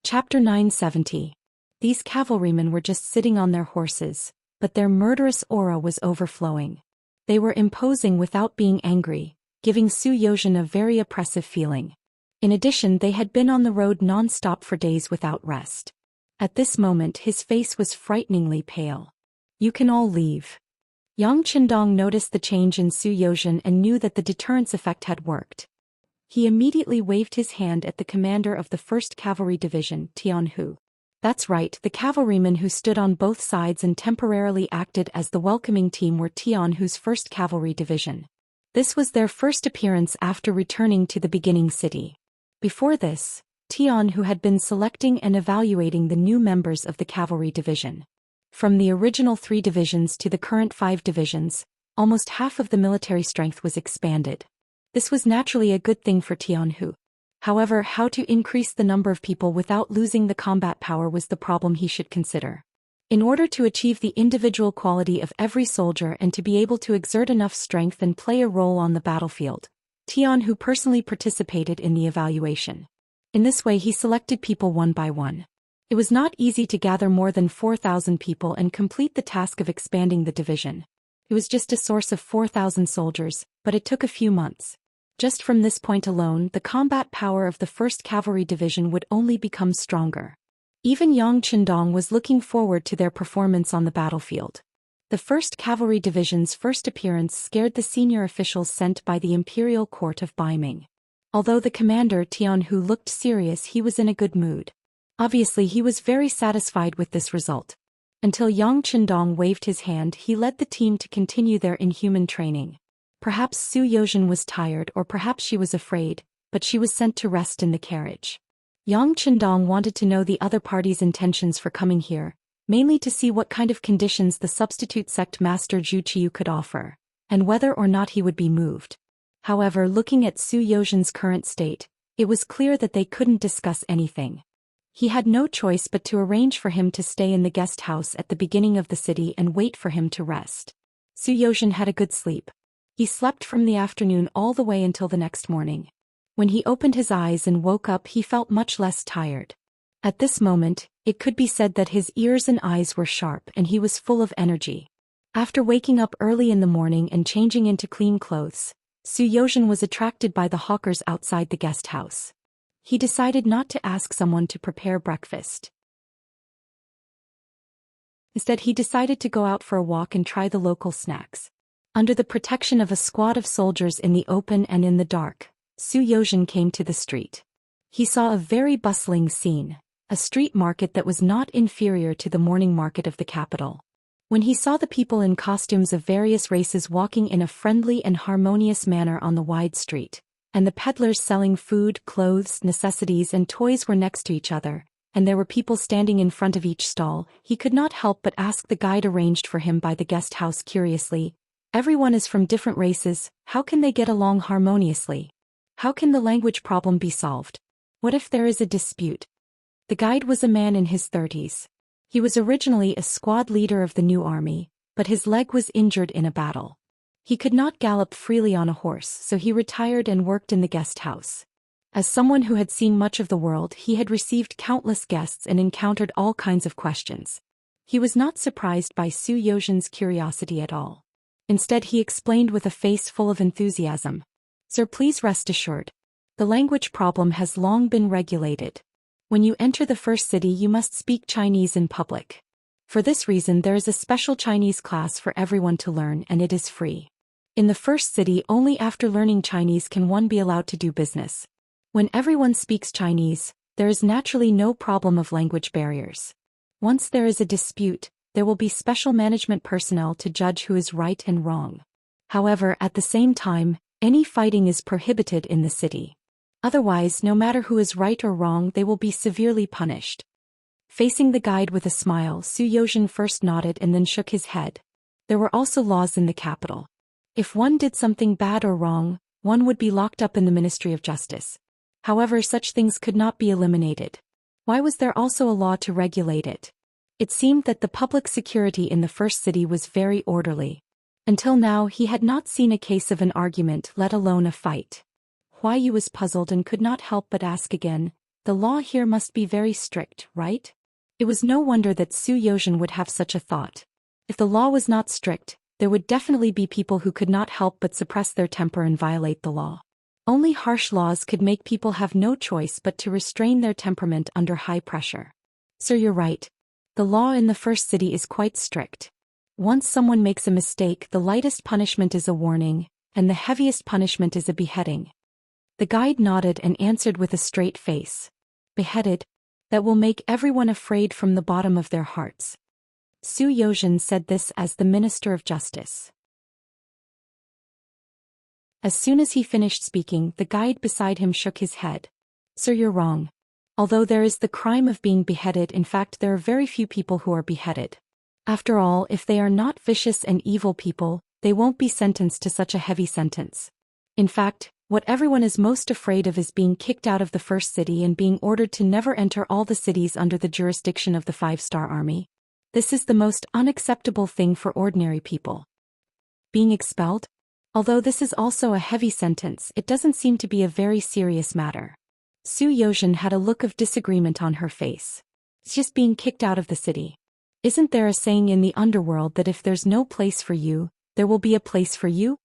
Chapter 970. These cavalrymen were just sitting on their horses, but their murderous aura was overflowing. They were imposing without being angry, giving Su Yozhen a very oppressive feeling. In addition, they had been on the road non-stop for days without rest. At this moment, his face was frighteningly pale. "You can all leave." Yang Chendong noticed the change in Su Yozhen and knew that the deterrence effect had worked. He immediately waved his hand at the commander of the 1st Cavalry Division, Tian Hu. That's right, the cavalrymen who stood on both sides and temporarily acted as the welcoming team were Tian Hu's 1st Cavalry Division. This was their first appearance after returning to the beginning city. Before this, Tian Hu had been selecting and evaluating the new members of the cavalry division. From the original 3 divisions to the current 5 divisions, almost half of the military strength was expanded. This was naturally a good thing for Tian Hu. However, how to increase the number of people without losing the combat power was the problem he should consider. In order to achieve the individual quality of every soldier and to be able to exert enough strength and play a role on the battlefield, Tian Hu personally participated in the evaluation. In this way, he selected people one by one. It was not easy to gather more than 4,000 people and complete the task of expanding the division. It was just a source of 4,000 soldiers, but it took a few months. Just from this point alone, the combat power of the 1st Cavalry Division would only become stronger. Even Yang Chendong was looking forward to their performance on the battlefield. The 1st Cavalry Division's first appearance scared the senior officials sent by the Imperial Court of Baiming. Although the commander Tian Hu looked serious, he was in a good mood. Obviously, he was very satisfied with this result. Until Yang Chendong waved his hand, he led the team to continue their inhuman training. Perhaps Su Yozhen was tired, or perhaps she was afraid, but she was sent to rest in the carriage. Yang Chendong wanted to know the other party's intentions for coming here, mainly to see what kind of conditions the substitute sect master Zhu Xian could offer, and whether or not he would be moved. However, looking at Su Yozhen's current state, it was clear that they couldn't discuss anything. He had no choice but to arrange for him to stay in the guest house at the beginning of the city and wait for him to rest. Su Yozhen had a good sleep. He slept from the afternoon all the way until the next morning. When he opened his eyes and woke up, he felt much less tired. At this moment, it could be said that his ears and eyes were sharp and he was full of energy. After waking up early in the morning and changing into clean clothes, Su Yozhen was attracted by the hawkers outside the guest house. He decided not to ask someone to prepare breakfast. Instead, he decided to go out for a walk and try the local snacks. Under the protection of a squad of soldiers in the open and in the dark, Su Yozhen came to the street. He saw a very bustling scene, a street market that was not inferior to the morning market of the capital. When he saw the people in costumes of various races walking in a friendly and harmonious manner on the wide street, and the peddlers selling food, clothes, necessities and toys were next to each other, and there were people standing in front of each stall, he could not help but ask the guide arranged for him by the guest house curiously, "Everyone is from different races, how can they get along harmoniously? How can the language problem be solved? What if there is a dispute?" The guide was a man in his 30s. He was originally a squad leader of the new army, but his leg was injured in a battle. He could not gallop freely on a horse, so he retired and worked in the guest house. As someone who had seen much of the world, he had received countless guests and encountered all kinds of questions. He was not surprised by Zhou Xian's curiosity at all. Instead, he explained with a face full of enthusiasm. Sir, please rest assured. The language problem has long been regulated. When you enter the first city, you must speak Chinese in public. For this reason, there is a special Chinese class for everyone to learn, and it is free. In the first city, only after learning Chinese can one be allowed to do business. When everyone speaks Chinese, there is naturally no problem of language barriers. Once there is a dispute, there will be special management personnel to judge who is right and wrong. However, at the same time, any fighting is prohibited in the city. Otherwise, no matter who is right or wrong, they will be severely punished. Facing the guide with a smile, Zhou Xian first nodded and then shook his head. There were also laws in the capital. If one did something bad or wrong, one would be locked up in the Ministry of Justice. However, such things could not be eliminated. Why was there also a law to regulate it? It seemed that the public security in the first city was very orderly. Until now, he had not seen a case of an argument, let alone a fight. Huai Yu was puzzled and could not help but ask again, the law here must be very strict, right? It was no wonder that Zhou Xian would have such a thought. If the law was not strict, there would definitely be people who could not help but suppress their temper and violate the law. Only harsh laws could make people have no choice but to restrain their temperament under high pressure. Sir, you're right. The law in the first city is quite strict. Once someone makes a mistake, the lightest punishment is a warning, and the heaviest punishment is a beheading. The guide nodded and answered with a straight face. Beheaded? That will make everyone afraid from the bottom of their hearts. Zhou Xian said this as the Minister of Justice. As soon as he finished speaking, the guide beside him shook his head. Sir, you're wrong. Although there is the crime of being beheaded, in fact there are very few people who are beheaded. After all, if they are not vicious and evil people, they won't be sentenced to such a heavy sentence. In fact, what everyone is most afraid of is being kicked out of the first city and being ordered to never enter all the cities under the jurisdiction of the 5-star army. This is the most unacceptable thing for ordinary people. Being expelled? Although this is also a heavy sentence, it doesn't seem to be a very serious matter. Zhou Xian had a look of disagreement on her face. It's just being kicked out of the city. Isn't there a saying in the underworld that if there's no place for you, there will be a place for you?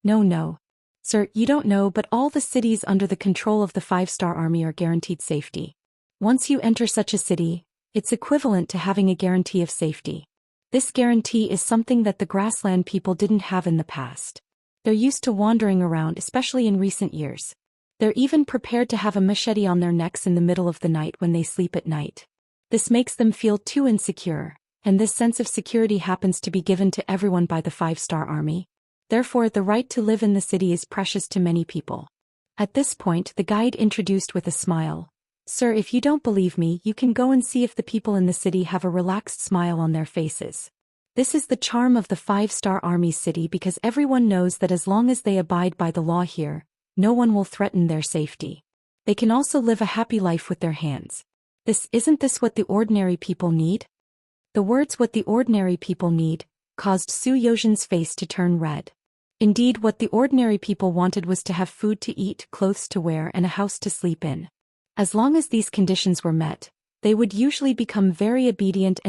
No. Sir, you don't know, but all the cities under the control of the 5-star army are guaranteed safety. Once you enter such a city, it's equivalent to having a guarantee of safety. This guarantee is something that the grassland people didn't have in the past. They're used to wandering around, especially in recent years. They're even prepared to have a machete on their necks in the middle of the night when they sleep at night. This makes them feel too insecure, and this sense of security happens to be given to everyone by the 5-star army. Therefore, the right to live in the city is precious to many people. At this point, the guide introduced with a smile. Sir, if you don't believe me, you can go and see if the people in the city have a relaxed smile on their faces. This is the charm of the 5-star army city, because everyone knows that as long as they abide by the law here, no one will threaten their safety. They can also live a happy life with their hands. Isn't this what the ordinary people need? The words "what the ordinary people need" caused Zhou Xian's face to turn red. Indeed, what the ordinary people wanted was to have food to eat, clothes to wear, and a house to sleep in. As long as these conditions were met, they would usually become very obedient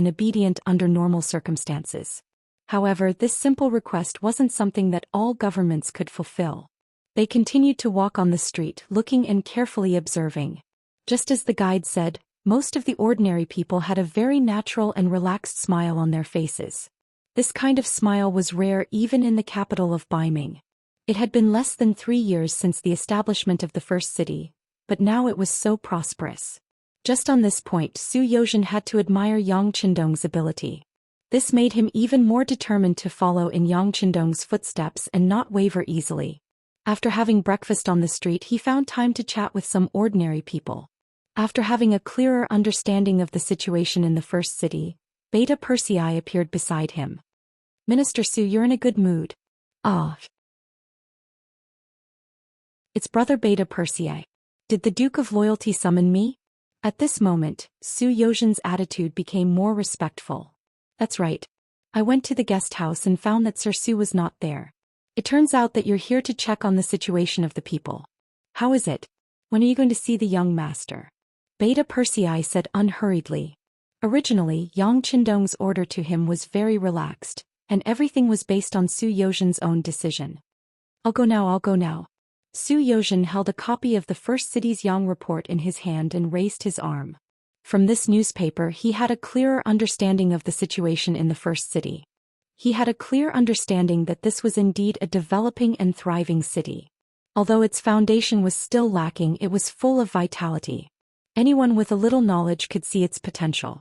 under normal circumstances. However, this simple request wasn't something that all governments could fulfill. They continued to walk on the street, looking and carefully observing. Just as the guide said, most of the ordinary people had a very natural and relaxed smile on their faces. This kind of smile was rare even in the capital of Baiming. It had been less than 3 years since the establishment of the first city, but now it was so prosperous. Just on this point, Zhou Xian had to admire Yang Qindong's ability. This made him even more determined to follow in Yang Qindong's footsteps and not waver easily. After having breakfast on the street, he found time to chat with some ordinary people. After having a clearer understanding of the situation in the first city, Beta Persei appeared beside him. Minister Zhou, you're in a good mood. Ah. It's Brother Beta Persei. Did the Duke of Loyalty summon me? At this moment, Zhou Xian's attitude became more respectful. That's right. I went to the guest house and found that Sir Zhou was not there. It turns out that you're here to check on the situation of the people. How is it? When are you going to see the young master? Beta Persei said unhurriedly. Originally, Yang Qindong's order to him was very relaxed, and everything was based on Su Yozhen's own decision. I'll go now. Su Yozhen held a copy of the First City's Yang report in his hand and raised his arm. From this newspaper he had a clearer understanding of the situation in the First City. He had a clear understanding that this was indeed a developing and thriving city. Although its foundation was still lacking, it was full of vitality. Anyone with a little knowledge could see its potential.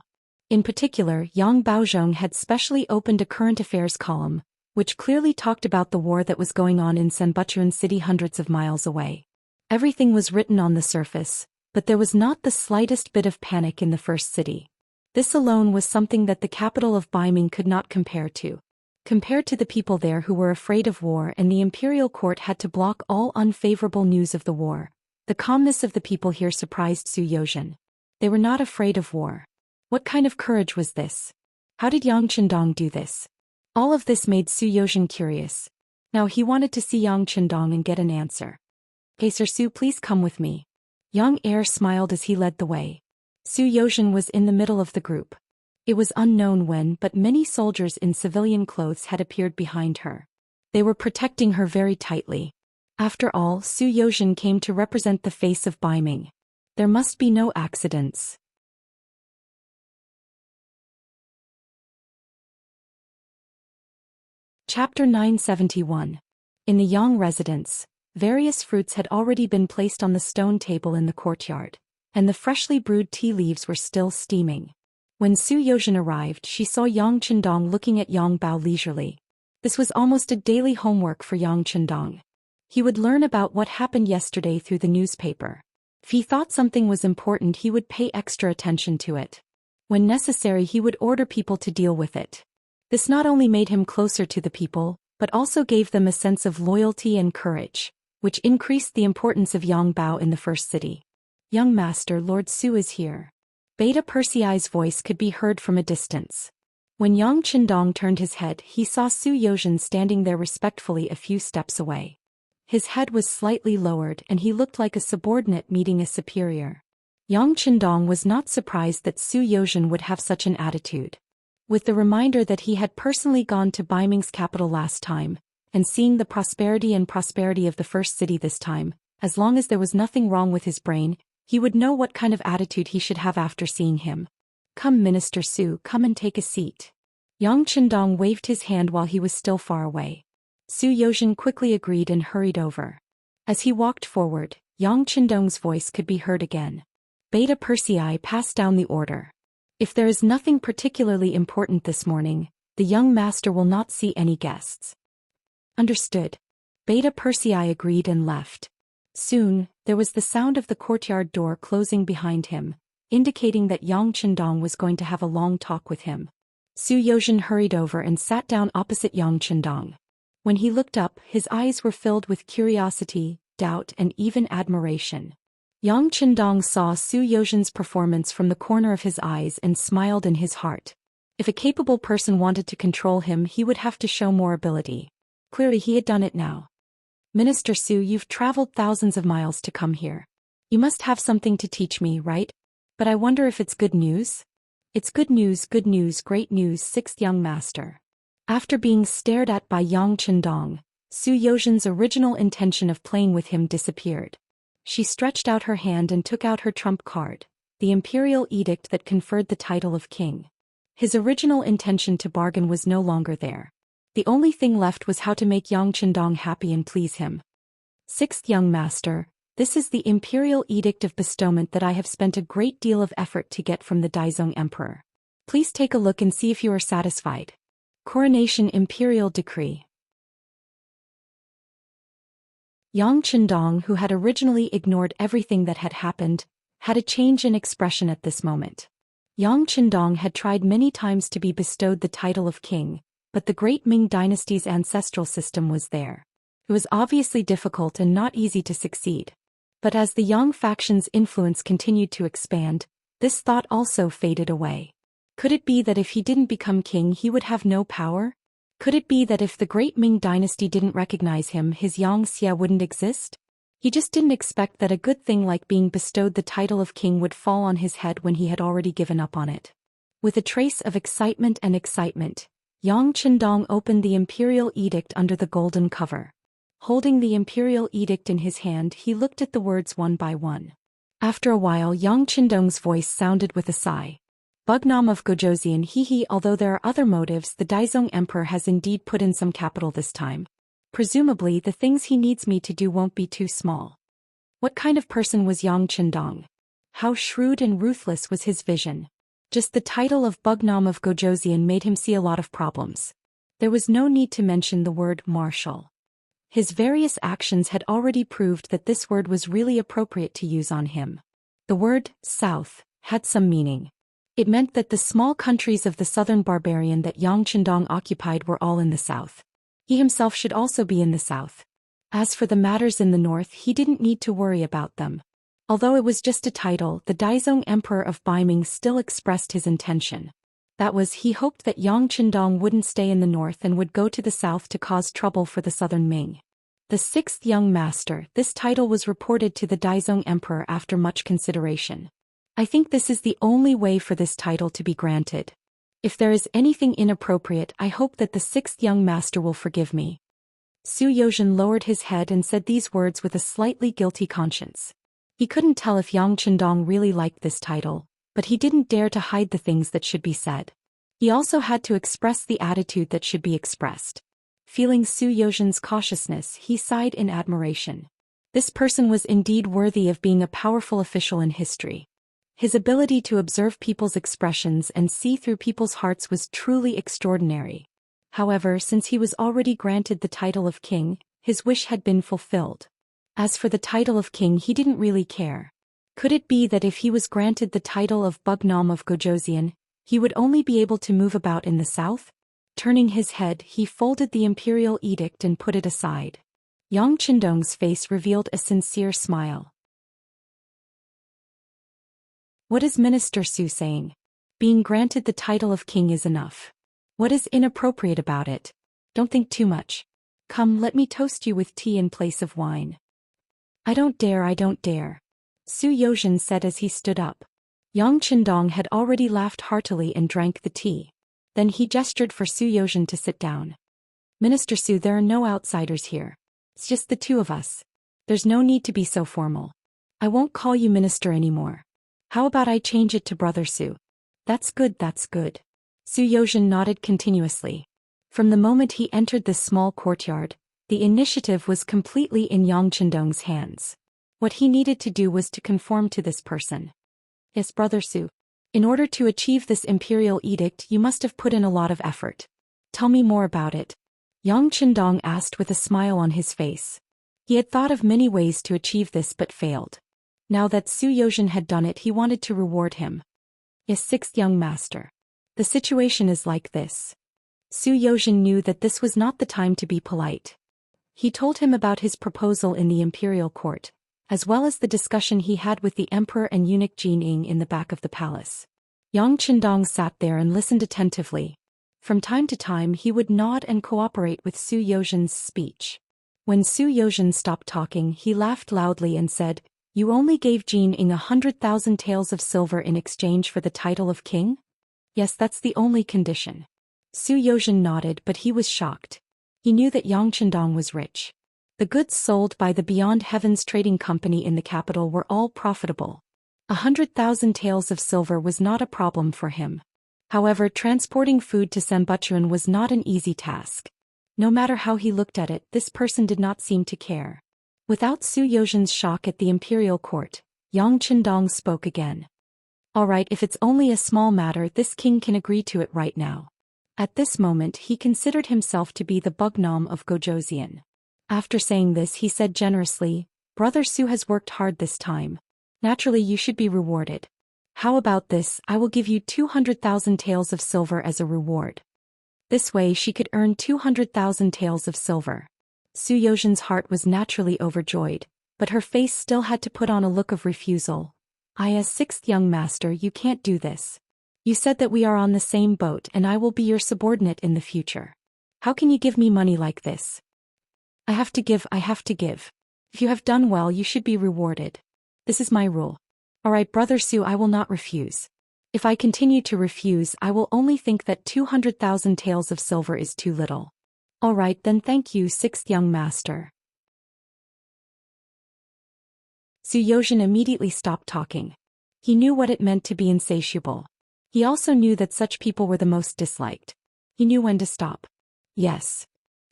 In particular, Yang Baozhong had specially opened a current affairs column, which clearly talked about the war that was going on in Sanbuchuan City hundreds of miles away. Everything was written on the surface, but there was not the slightest bit of panic in the First City. This alone was something that the capital of Baiming could not compare to. Compared to the people there who were afraid of war and the imperial court had to block all unfavorable news of the war, the calmness of the people here surprised Su Yozhen. They were not afraid of war. What kind of courage was this? How did Yang Qindong do this? All of this made Su Yozhen curious. Now he wanted to see Yang Qindong and get an answer. "Hey Sir Su, please come with me." Yang Heir smiled as he led the way. Su Yozhen was in the middle of the group. It was unknown when, but many soldiers in civilian clothes had appeared behind her. They were protecting her very tightly. After all, Su Yozhen came to represent the face of Baiming. There must be no accidents. Chapter 971. In the Yang residence, various fruits had already been placed on the stone table in the courtyard, and the freshly brewed tea leaves were still steaming. When Su Yozhen arrived, she saw Yang Qindong looking at Yang Bao leisurely. This was almost a daily homework for Yang Qindong. He would learn about what happened yesterday through the newspaper. If he thought something was important, he would pay extra attention to it. When necessary, he would order people to deal with it. This not only made him closer to the people, but also gave them a sense of loyalty and courage, which increased the importance of Yang Bao in the First City. "Young Master, Lord Su is here." Beta Persei's voice could be heard from a distance. When Yang Qindong turned his head, he saw Su Yozhen standing there respectfully a few steps away. His head was slightly lowered and he looked like a subordinate meeting a superior. Yang Qindong was not surprised that Su Yozhen would have such an attitude. With the reminder that he had personally gone to Baiming's capital last time, and seeing the prosperity of the First City this time, as long as there was nothing wrong with his brain, he would know what kind of attitude he should have after seeing him. "Come Minister Su, come and take a seat." Yang Qindong waved his hand while he was still far away. Su Yozhen quickly agreed and hurried over. As he walked forward, Yang Qindong's voice could be heard again. Beta Persei passed down the order. "If there is nothing particularly important this morning, the young master will not see any guests." "Understood." Beta Persei agreed and left. Soon, there was the sound of the courtyard door closing behind him, indicating that Yang Qindong was going to have a long talk with him. Su Yozhen hurried over and sat down opposite Yang Qindong. When he looked up, his eyes were filled with curiosity, doubt, and even admiration. Yang Qindong saw Su Yozhen's performance from the corner of his eyes and smiled in his heart. If a capable person wanted to control him, he would have to show more ability. Clearly he had done it now. "Minister Su, you've traveled thousands of miles to come here. You must have something to teach me, right? But I wonder if it's good news?" "It's good news, great news, sixth young master." After being stared at by Yang Qindong, Su Yozhen's original intention of playing with him disappeared. She stretched out her hand and took out her trump card, the imperial edict that conferred the title of king. His original intention to bargain was no longer there. The only thing left was how to make Yang Qindong happy and please him. "Sixth young master, this is the imperial edict of bestowment that I have spent a great deal of effort to get from the Daizong emperor. Please take a look and see if you are satisfied. Coronation Imperial Decree." Yang Qindong, who had originally ignored everything that had happened, had a change in expression at this moment. Yang Qindong had tried many times to be bestowed the title of king, but the great Ming dynasty's ancestral system was there. It was obviously difficult and not easy to succeed. But as the Yang faction's influence continued to expand, this thought also faded away. Could it be that if he didn't become king he would have no power? Could it be that if the great Ming dynasty didn't recognize him, his Xianxia wouldn't exist? He just didn't expect that a good thing like being bestowed the title of king would fall on his head when he had already given up on it. With a trace of excitement, Yang Qindong opened the imperial edict under the golden cover. Holding the imperial edict in his hand, he looked at the words one by one. After a while, Yang Qindong's voice sounded with a sigh. Bugnam of Gojoseon, hee, although there are other motives, the Daizong Emperor has indeed put in some capital this time. Presumably, the things he needs me to do won't be too small. What kind of person was Yang Qindong? How shrewd and ruthless was his vision? Just the title of Bugnam of Gojoseon made him see a lot of problems. There was no need to mention the word martial. His various actions had already proved that this word was really appropriate to use on him. The word, south, had some meaning. It meant that the small countries of the southern barbarian that Yang Qindong occupied were all in the south. He himself should also be in the south. As for the matters in the north, he didn't need to worry about them. Although it was just a title, the Daizong Emperor of Beiming still expressed his intention. That was, he hoped that Yang Qindong wouldn't stay in the north and would go to the south to cause trouble for the southern Ming. The sixth young master, this title was reported to the Daizong Emperor after much consideration. I think this is the only way for this title to be granted. If there is anything inappropriate, I hope that the sixth young master will forgive me. Su Yozhen lowered his head and said these words with a slightly guilty conscience. He couldn't tell if Yang Qindong really liked this title, but he didn't dare to hide the things that should be said. He also had to express the attitude that should be expressed. Feeling Su Yozhen's cautiousness, he sighed in admiration. This person was indeed worthy of being a powerful official in history. His ability to observe people's expressions and see through people's hearts was truly extraordinary. However, since he was already granted the title of king, his wish had been fulfilled. As for the title of king, he didn't really care. Could it be that if he was granted the title of Bugnam of Gojoseon, he would only be able to move about in the south? Turning his head, he folded the imperial edict and put it aside. Yang Qindong's face revealed a sincere smile. What is Minister Su saying? Being granted the title of king is enough. What is inappropriate about it? Don't think too much. Come, let me toast you with tea in place of wine. I don't dare. Su Yozhen said as he stood up. Yang Qindong had already laughed heartily and drank the tea. Then he gestured for Su Yozhen to sit down. Minister Su, there are no outsiders here. It's just the two of us. There's no need to be so formal. I won't call you minister anymore. How about I change it to Brother Su? That's good. Su Yozhen nodded continuously. From the moment he entered this small courtyard, the initiative was completely in Yang Qindong's hands. What he needed to do was to conform to this person. Yes, Brother Su. In order to achieve this imperial edict, you must have put in a lot of effort. Tell me more about it. Yang Qindong asked with a smile on his face. He had thought of many ways to achieve this but failed. Now that Su Yozhen had done it, he wanted to reward him. Yes, sixth young master. The situation is like this. Su Yozhen knew that this was not the time to be polite. He told him about his proposal in the imperial court, as well as the discussion he had with the emperor and eunuch Jin Ying in the back of the palace. Yang Qindong sat there and listened attentively. From time to time he would nod and cooperate with Su Yozhen's speech. When Su Yozhen stopped talking, he laughed loudly and said, "You only gave Jin Ying 100,000 taels of silver in exchange for the title of king?" "Yes, that's the only condition." Su Yozhen nodded, but he was shocked. He knew that Yang Qindong was rich. The goods sold by the Beyond Heavens Trading Company in the capital were all profitable. 100,000 taels of silver was not a problem for him. However, transporting food to Sanbuchuan was not an easy task. No matter how he looked at it, this person did not seem to care. Without Su Yozhen's shock at the imperial court, Yang Qindong spoke again. "All right, if it's only a small matter, this king can agree to it right now." At this moment he considered himself to be the Bugnam of Gojoseon. After saying this, he said generously, "Brother Su has worked hard this time. Naturally you should be rewarded. How about this, I will give you 200,000 taels of silver as a reward." This way she could earn 200,000 taels of silver. Su Yozhen's heart was naturally overjoyed, but her face still had to put on a look of refusal. "As sixth young master, you can't do this. You said that we are on the same boat and I will be your subordinate in the future. How can you give me money like this?" I have to give. If you have done well, you should be rewarded. This is my rule. All right, Brother Su, I will not refuse. If I continue to refuse, I will only think that 200,000 taels of silver is too little. All right, then thank you, sixth young master. Zhou Xian immediately stopped talking. He knew what it meant to be insatiable. He also knew that such people were the most disliked. He knew when to stop. Yes.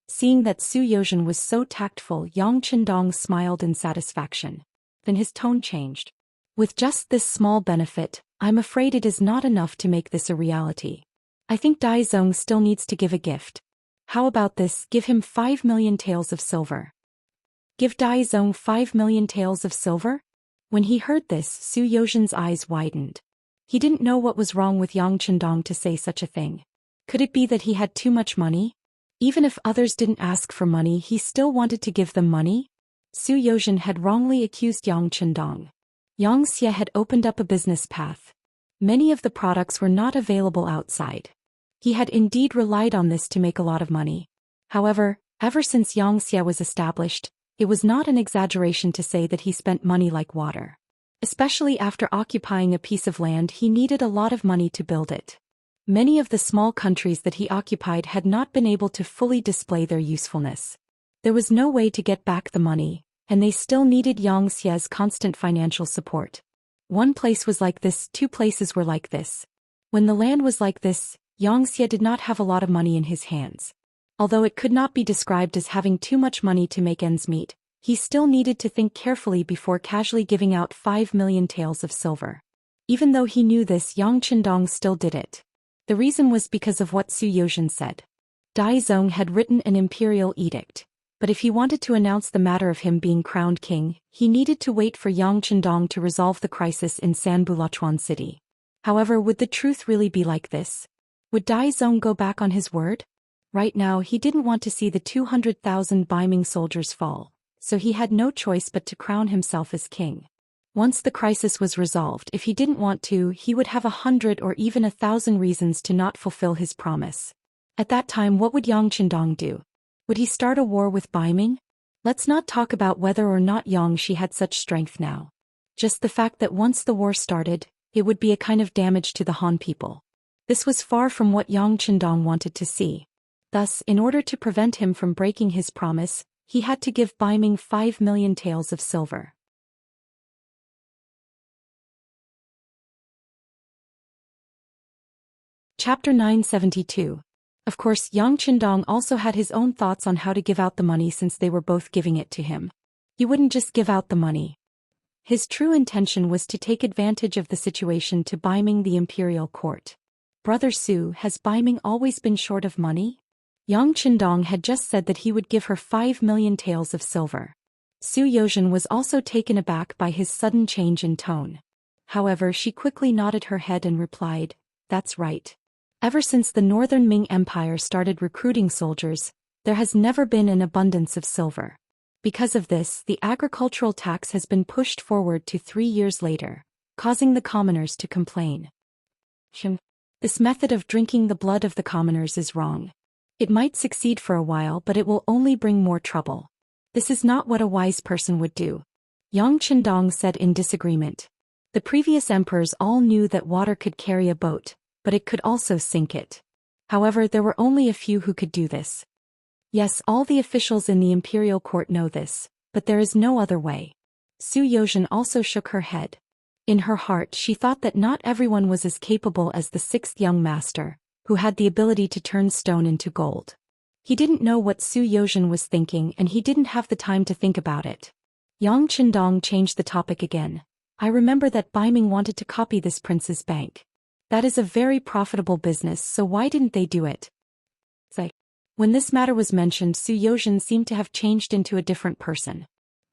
Seeing that Zhou Xian was so tactful, Yang Qindong smiled in satisfaction. Then his tone changed. With just this small benefit, I'm afraid it is not enough to make this a reality. I think Daizong still needs to give a gift. How about this, give him 5 million taels of silver. Give Daizong 5 million taels of silver? When he heard this, Zhou Xian's eyes widened. He didn't know what was wrong with Yang Qindong to say such a thing. Could it be that he had too much money? Even if others didn't ask for money, he still wanted to give them money? Zhou Xian had wrongly accused Yang Qindong. Xianxia had opened up a business path. Many of the products were not available outside. He had indeed relied on this to make a lot of money. However, ever since Xianxia was established, it was not an exaggeration to say that he spent money like water. Especially after occupying a piece of land, he needed a lot of money to build it. Many of the small countries that he occupied had not been able to fully display their usefulness. There was no way to get back the money, and they still needed Xia's constant financial support. One place was like this, two places were like this. When the land was like this, Xianxia did not have a lot of money in his hands. Although it could not be described as having too much money to make ends meet, he still needed to think carefully before casually giving out 5 million taels of silver. Even though he knew this, Yang Qindong still did it. The reason was because of what Zhou Xian said. Daizong had written an imperial edict, but if he wanted to announce the matter of him being crowned king, he needed to wait for Yang Qindong to resolve the crisis in Sanbulachuan City. However, would the truth really be like this? Would Daizong go back on his word? Right now he didn't want to see the 200,000 Baiming soldiers fall, so he had no choice but to crown himself as king. Once the crisis was resolved, if he didn't want to, he would have 100 or even 1,000 reasons to not fulfill his promise. At that time, what would Yang Qindong do? Would he start a war with Baiming? Let's not talk about whether or not Xianxia had such strength now. Just the fact that once the war started, it would be a kind of damage to the Han people. This was far from what Yang Qindong wanted to see. Thus, in order to prevent him from breaking his promise, he had to give Baiming 5 million taels of silver. Chapter 972. Of course, Yang Qindong also had his own thoughts on how to give out the money since they were both giving it to him. He wouldn't just give out the money. His true intention was to take advantage of the situation to Baiming the imperial court. Brother Su, has Baiming always been short of money? Yang Qindong had just said that he would give her 5 million taels of silver. Zhou Xian was also taken aback by his sudden change in tone. However, she quickly nodded her head and replied, "That's right. Ever since the Northern Ming Empire started recruiting soldiers, there has never been an abundance of silver. Because of this, the agricultural tax has been pushed forward to 3 years later, causing the commoners to complain. This method of drinking the blood of the commoners is wrong. It might succeed for a while, but it will only bring more trouble. This is not what a wise person would do." Yang Qindong said in disagreement. The previous emperors all knew that water could carry a boat, but it could also sink it. However, there were only a few who could do this. Yes, all the officials in the imperial court know this, but there is no other way. Zhou Xian also shook her head. In her heart, she thought that not everyone was as capable as the sixth young master, who had the ability to turn stone into gold. He didn't know what Zhou Xian was thinking, and he didn't have the time to think about it. Yang Qindong changed the topic again. "I remember that Baiming wanted to copy this prince's bank. That is a very profitable business, so why didn't they do it?" When this matter was mentioned, Zhou Xian seemed to have changed into a different person.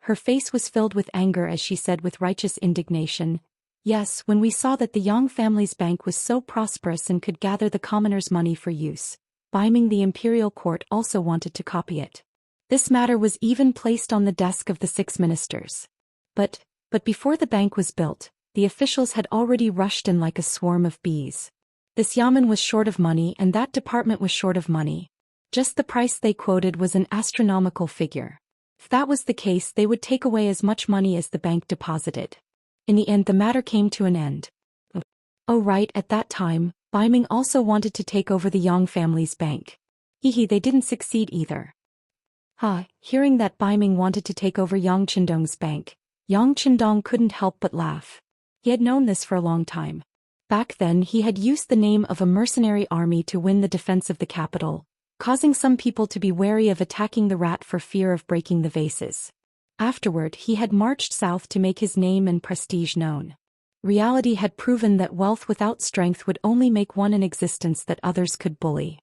Her face was filled with anger as she said with righteous indignation, "Yes, when we saw that the Yang family's bank was so prosperous and could gather the commoners' money for use, Baiming the imperial court also wanted to copy it. This matter was even placed on the desk of the 6 ministers. But before the bank was built, the officials had already rushed in like a swarm of bees. This yamen was short of money and that department was short of money. Just the price they quoted was an astronomical figure. If that was the case, they would take away as much money as the bank deposited. In the end, the matter came to an end. Oh right, at that time, Baiming also wanted to take over the Yang family's bank. Hehe, they didn't succeed either. Hearing that Baiming wanted to take over Yang Qindong's bank, Yang Qindong couldn't help but laugh. He had known this for a long time. Back then he had used the name of a mercenary army to win the defense of the capital, causing some people to be wary of attacking the rat for fear of breaking the vases. Afterward he had marched south to make his name and prestige known. Reality had proven that wealth without strength would only make one an existence that others could bully.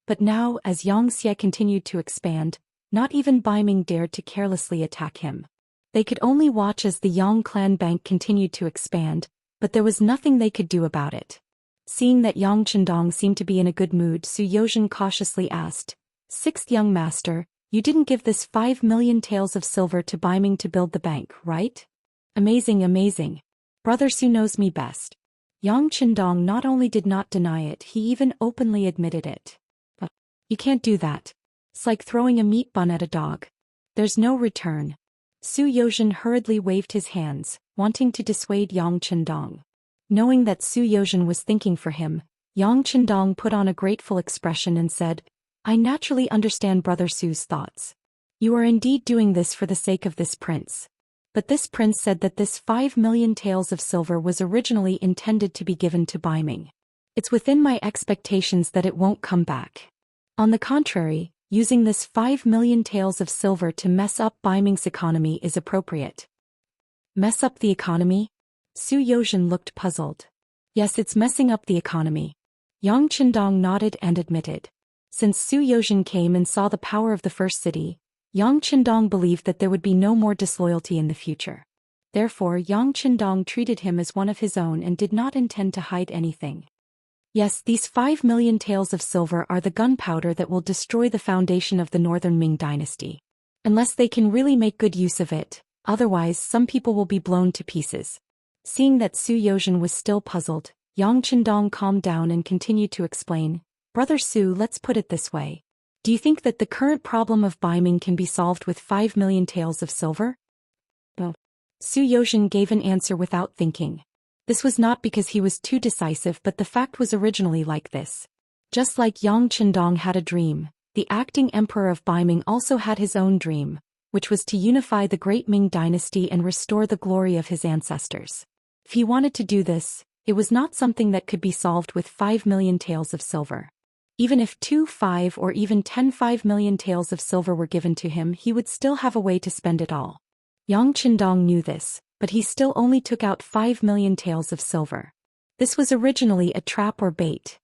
But now, as Xianxia continued to expand, not even Baiming dared to carelessly attack him. They could only watch as the Yang clan bank continued to expand, but there was nothing they could do about it. Seeing that Yang Qindong seemed to be in a good mood, Zhou Xian cautiously asked, "Sixth young master, you didn't give this 5 million taels of silver to Baiming to build the bank, right?" "Amazing, amazing. Brother Su knows me best." Yang Qindong not only did not deny it, he even openly admitted it. "You can't do that. It's like throwing a meat bun at a dog. There's no return." Zhou Xian hurriedly waved his hands, wanting to dissuade Yang Qindong. Knowing that Zhou Xian was thinking for him, Yang Qindong put on a grateful expression and said, "I naturally understand Brother Su's thoughts. You are indeed doing this for the sake of this prince. But this prince said that this 5 million taels of silver was originally intended to be given to Baiming. It's within my expectations that it won't come back. On the contrary, using this 5 million taels of silver to mess up Baiming's economy is appropriate." "Mess up the economy?" Zhou Xian looked puzzled. "Yes, it's messing up the economy." Yang Qindong nodded and admitted. Since Zhou Xian came and saw the power of the first city, Yang Qindong believed that there would be no more disloyalty in the future. Therefore Yang Qindong treated him as one of his own and did not intend to hide anything. "Yes, these 5 million taels of silver are the gunpowder that will destroy the foundation of the Northern Ming dynasty. Unless they can really make good use of it, otherwise some people will be blown to pieces." Seeing that Zhou Xian was still puzzled, Yang Qindong calmed down and continued to explain, "Brother Su, let's put it this way. Do you think that the current problem of Baiming can be solved with 5 million taels of silver?" "No." Zhou Xian gave an answer without thinking. This was not because he was too decisive, but the fact was originally like this. Just like Yang Qindong had a dream, the acting emperor of Baiming also had his own dream, which was to unify the great Ming dynasty and restore the glory of his ancestors. If he wanted to do this, it was not something that could be solved with 5 million taels of silver. Even if 2, 5 or even 10 5 million taels of silver were given to him, he would still have a way to spend it all. Yang Qindong knew this, but he still only took out 5 million taels of silver. This was originally a trap or bait.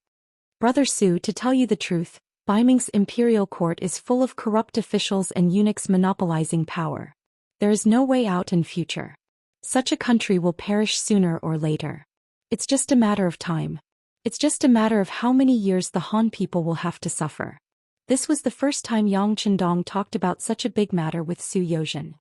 "Brother Su, to tell you the truth, Baiming's imperial court is full of corrupt officials and eunuchs monopolizing power. There is no way out in future. Such a country will perish sooner or later. It's just a matter of time. It's just a matter of how many years the Han people will have to suffer." This was the first time Yang Qindong talked about such a big matter with Zhou Xian.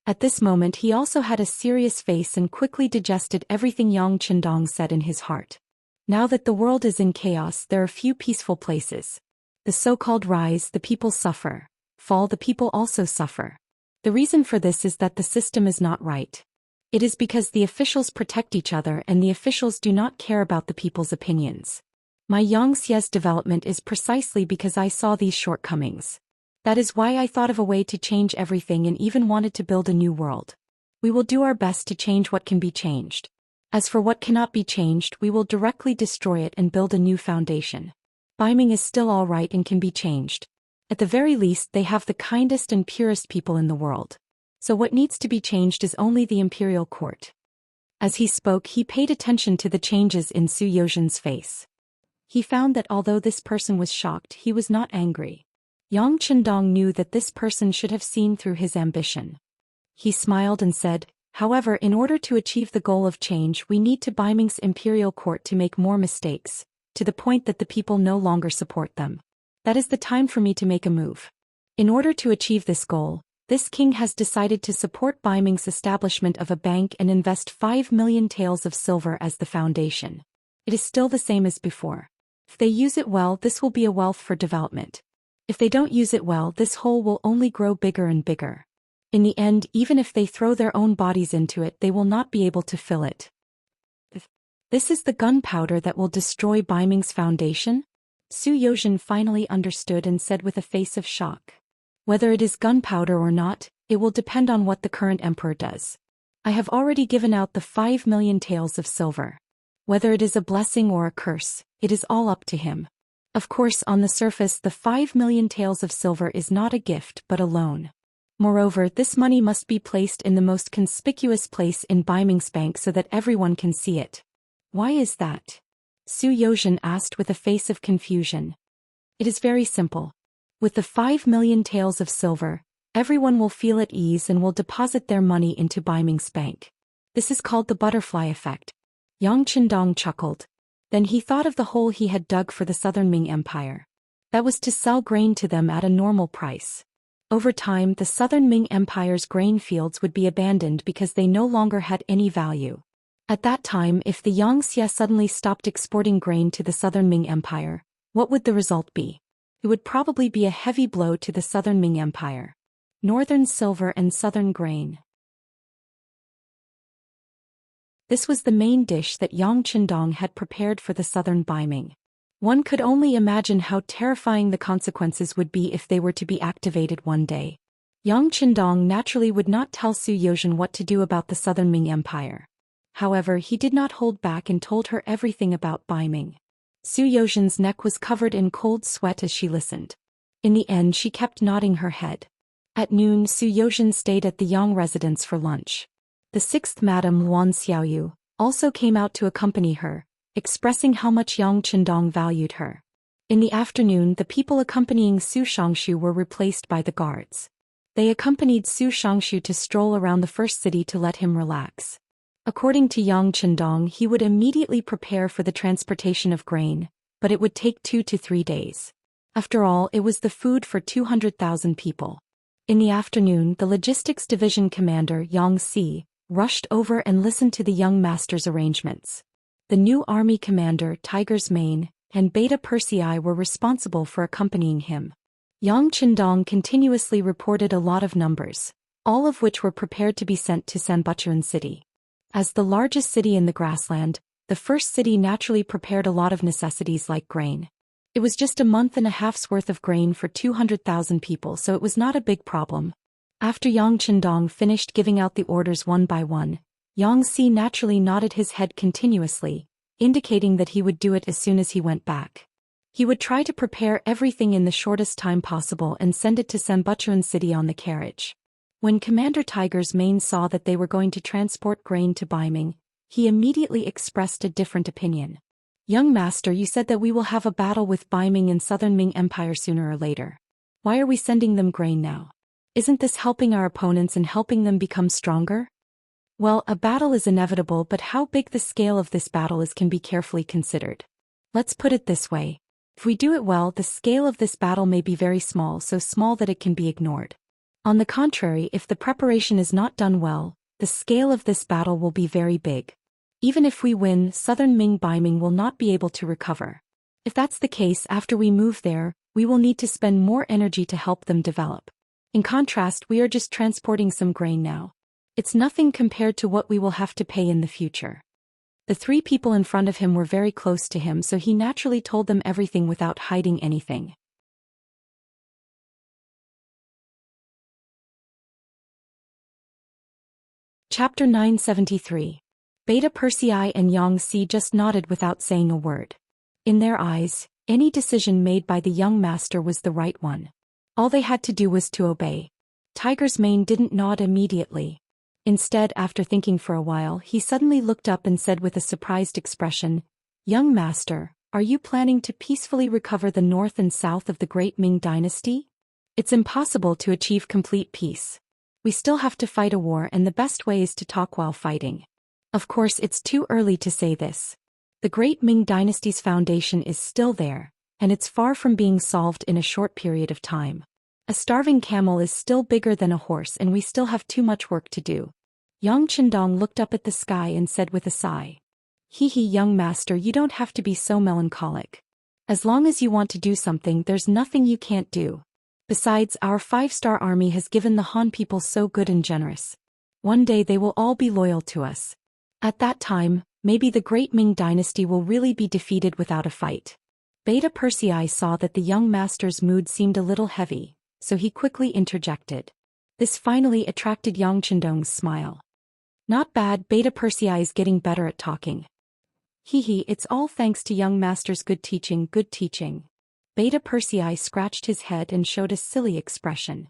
At this moment he also had a serious face and quickly digested everything Yang Qindong said in his heart. Now that the world is in chaos, there are few peaceful places. The so-called rise, the people suffer. Fall, the people also suffer. The reason for this is that the system is not right. It is because the officials protect each other and the officials do not care about the people's opinions. My Xianxia's development is precisely because I saw these shortcomings. That is why I thought of a way to change everything and even wanted to build a new world. We will do our best to change what can be changed. As for what cannot be changed, we will directly destroy it and build a new foundation. Baiming is still all right and can be changed. At the very least, they have the kindest and purest people in the world. So what needs to be changed is only the imperial court." As he spoke, he paid attention to the changes in Zhou Xian's face. He found that although this person was shocked, he was not angry. Yang Qindong knew that this person should have seen through his ambition. He smiled and said, "However, in order to achieve the goal of change, we need to Baiming's imperial court to make more mistakes, to the point that the people no longer support them. That is the time for me to make a move. In order to achieve this goal, this king has decided to support Baiming's establishment of a bank and invest 5 million taels of silver as the foundation. It is still the same as before. If they use it well, this will be a wealth for development. If they don't use it well, this hole will only grow bigger and bigger." In the end, even if they throw their own bodies into it, they will not be able to fill it. This is the gunpowder that will destroy Baiming's foundation? Zhou Xian finally understood and said with a face of shock. Whether it is gunpowder or not, it will depend on what the current emperor does. I have already given out the 5 million taels of silver. Whether it is a blessing or a curse, it is all up to him. Of course, on the surface, the 5 million taels of silver is not a gift but a loan. Moreover, this money must be placed in the most conspicuous place in Baiming's bank so that everyone can see it. Why is that? Zhou Xian asked with a face of confusion. It is very simple. With the 5 million taels of silver, everyone will feel at ease and will deposit their money into Baiming's bank. This is called the butterfly effect. Yang Qindong chuckled. Then he thought of the hole he had dug for the Southern Ming Empire. That was to sell grain to them at a normal price. Over time, the Southern Ming Empire's grain fields would be abandoned because they no longer had any value. At that time, if the Xianxia suddenly stopped exporting grain to the Southern Ming Empire, what would the result be? It would probably be a heavy blow to the Southern Ming Empire. Northern silver and Southern grain. This was the main dish that Yang Qindong had prepared for the Southern Baiming. One could only imagine how terrifying the consequences would be if they were to be activated one day. Yang Qindong naturally would not tell Zhou Xian what to do about the Southern Ming Empire. However, he did not hold back and told her everything about Baiming. Zhou Xian's neck was covered in cold sweat as she listened. In the end, she kept nodding her head. At noon, Zhou Xian stayed at the Yang residence for lunch. The sixth Madame Luan Xiaoyu also came out to accompany her, expressing how much Yang Qindong valued her. In the afternoon, the people accompanying Su Xiangshu were replaced by the guards. They accompanied Su Xiangshu to stroll around the first city to let him relax. According to Yang Qindong, he would immediately prepare for the transportation of grain, but it would take 2 to 3 days. After all, it was the food for 200,000 people. In the afternoon, the logistics division commander, Yang Si, rushed over and listened to the young master's arrangements. The new army commander, Tiger's Mane, and Beta Persei were responsible for accompanying him. Yang Qindong continuously reported a lot of numbers, all of which were prepared to be sent to Sanbuchuan City. As the largest city in the grassland, the first city naturally prepared a lot of necessities like grain. It was just a month and a half's worth of grain for 200,000 people, so it was not a big problem. After Yang Qindong finished giving out the orders one by one, Yang Si naturally nodded his head continuously, indicating that he would do it as soon as he went back. He would try to prepare everything in the shortest time possible and send it to Sanbuchuan City on the carriage. When Commander Tiger's Mane saw that they were going to transport grain to Baiming, he immediately expressed a different opinion. Young master, you said that we will have a battle with Baiming and Southern Ming Empire sooner or later. Why are we sending them grain now? Isn't this helping our opponents and helping them become stronger? Well, a battle is inevitable, but how big the scale of this battle is can be carefully considered. Let's put it this way. If we do it well, the scale of this battle may be very small, so small that it can be ignored. On the contrary, if the preparation is not done well, the scale of this battle will be very big. Even if we win, Southern Ming Baiming will not be able to recover. If that's the case, after we move there, we will need to spend more energy to help them develop. In contrast, we are just transporting some grain now. It's nothing compared to what we will have to pay in the future. The three people in front of him were very close to him, so he naturally told them everything without hiding anything. Chapter 973. Beta Persei and Yang Si just nodded without saying a word. In their eyes, any decision made by the young master was the right one. All they had to do was to obey. Tiger's Mane didn't nod immediately. Instead, after thinking for a while, he suddenly looked up and said with a surprised expression, "Young master, are you planning to peacefully recover the north and south of the great Ming dynasty? It's impossible to achieve complete peace. We still have to fight a war, and the best way is to talk while fighting. Of course, it's too early to say this. The great Ming dynasty's foundation is still there, and it's far from being solved in a short period of time. A starving camel is still bigger than a horse, and we still have too much work to do." Yang Qindong looked up at the sky and said with a sigh, "Hee hee, young master, you don't have to be so melancholic. As long as you want to do something, there's nothing you can't do. Besides, our 5-star army has given the Han people so good and generous. One day they will all be loyal to us. At that time, maybe the great Ming dynasty will really be defeated without a fight. Beta Persei saw that the young master's mood seemed a little heavy, so he quickly interjected. This finally attracted Yang Chendong's smile. Not bad, Beta Persei is getting better at talking. Hee, it's all thanks to young master's good teaching, good teaching. Beta Persei scratched his head and showed a silly expression.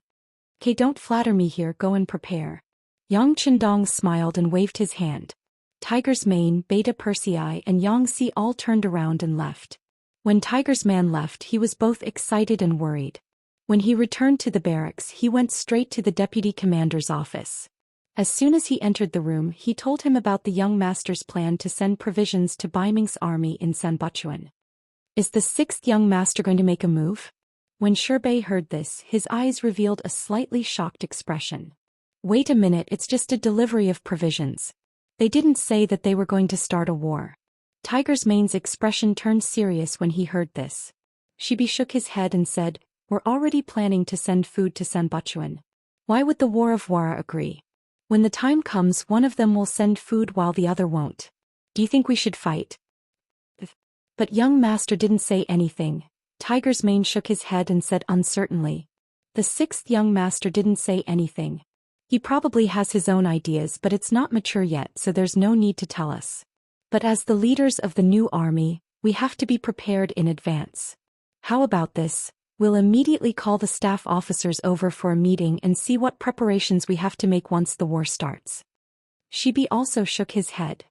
Okay, don't flatter me here, go and prepare. Yang Chendong smiled and waved his hand. Tiger's Mane, Beta Persei and Yangxi all turned around and left. When Tiger's man left, he was both excited and worried. When he returned to the barracks, he went straight to the deputy commander's office. As soon as he entered the room, he told him about the young master's plan to send provisions to Baiming's army in Sanbuchuan. Is the 6th young master going to make a move? When Shirbei heard this, his eyes revealed a slightly shocked expression. Wait a minute, it's just a delivery of provisions. They didn't say that they were going to start a war. Tiger's Mane's expression turned serious when he heard this. Shibi shook his head and said, We're already planning to send food to Sanbuchuan. Why would the War of Wara agree? When the time comes, one of them will send food while the other won't. Do you think we should fight? But young master didn't say anything. Tiger's Mane shook his head and said uncertainly. The 6th young master didn't say anything. He probably has his own ideas, but it's not mature yet, so there's no need to tell us. But as the leaders of the new army, we have to be prepared in advance. How about this? We'll immediately call the staff officers over for a meeting and see what preparations we have to make once the war starts. Shibi also shook his head.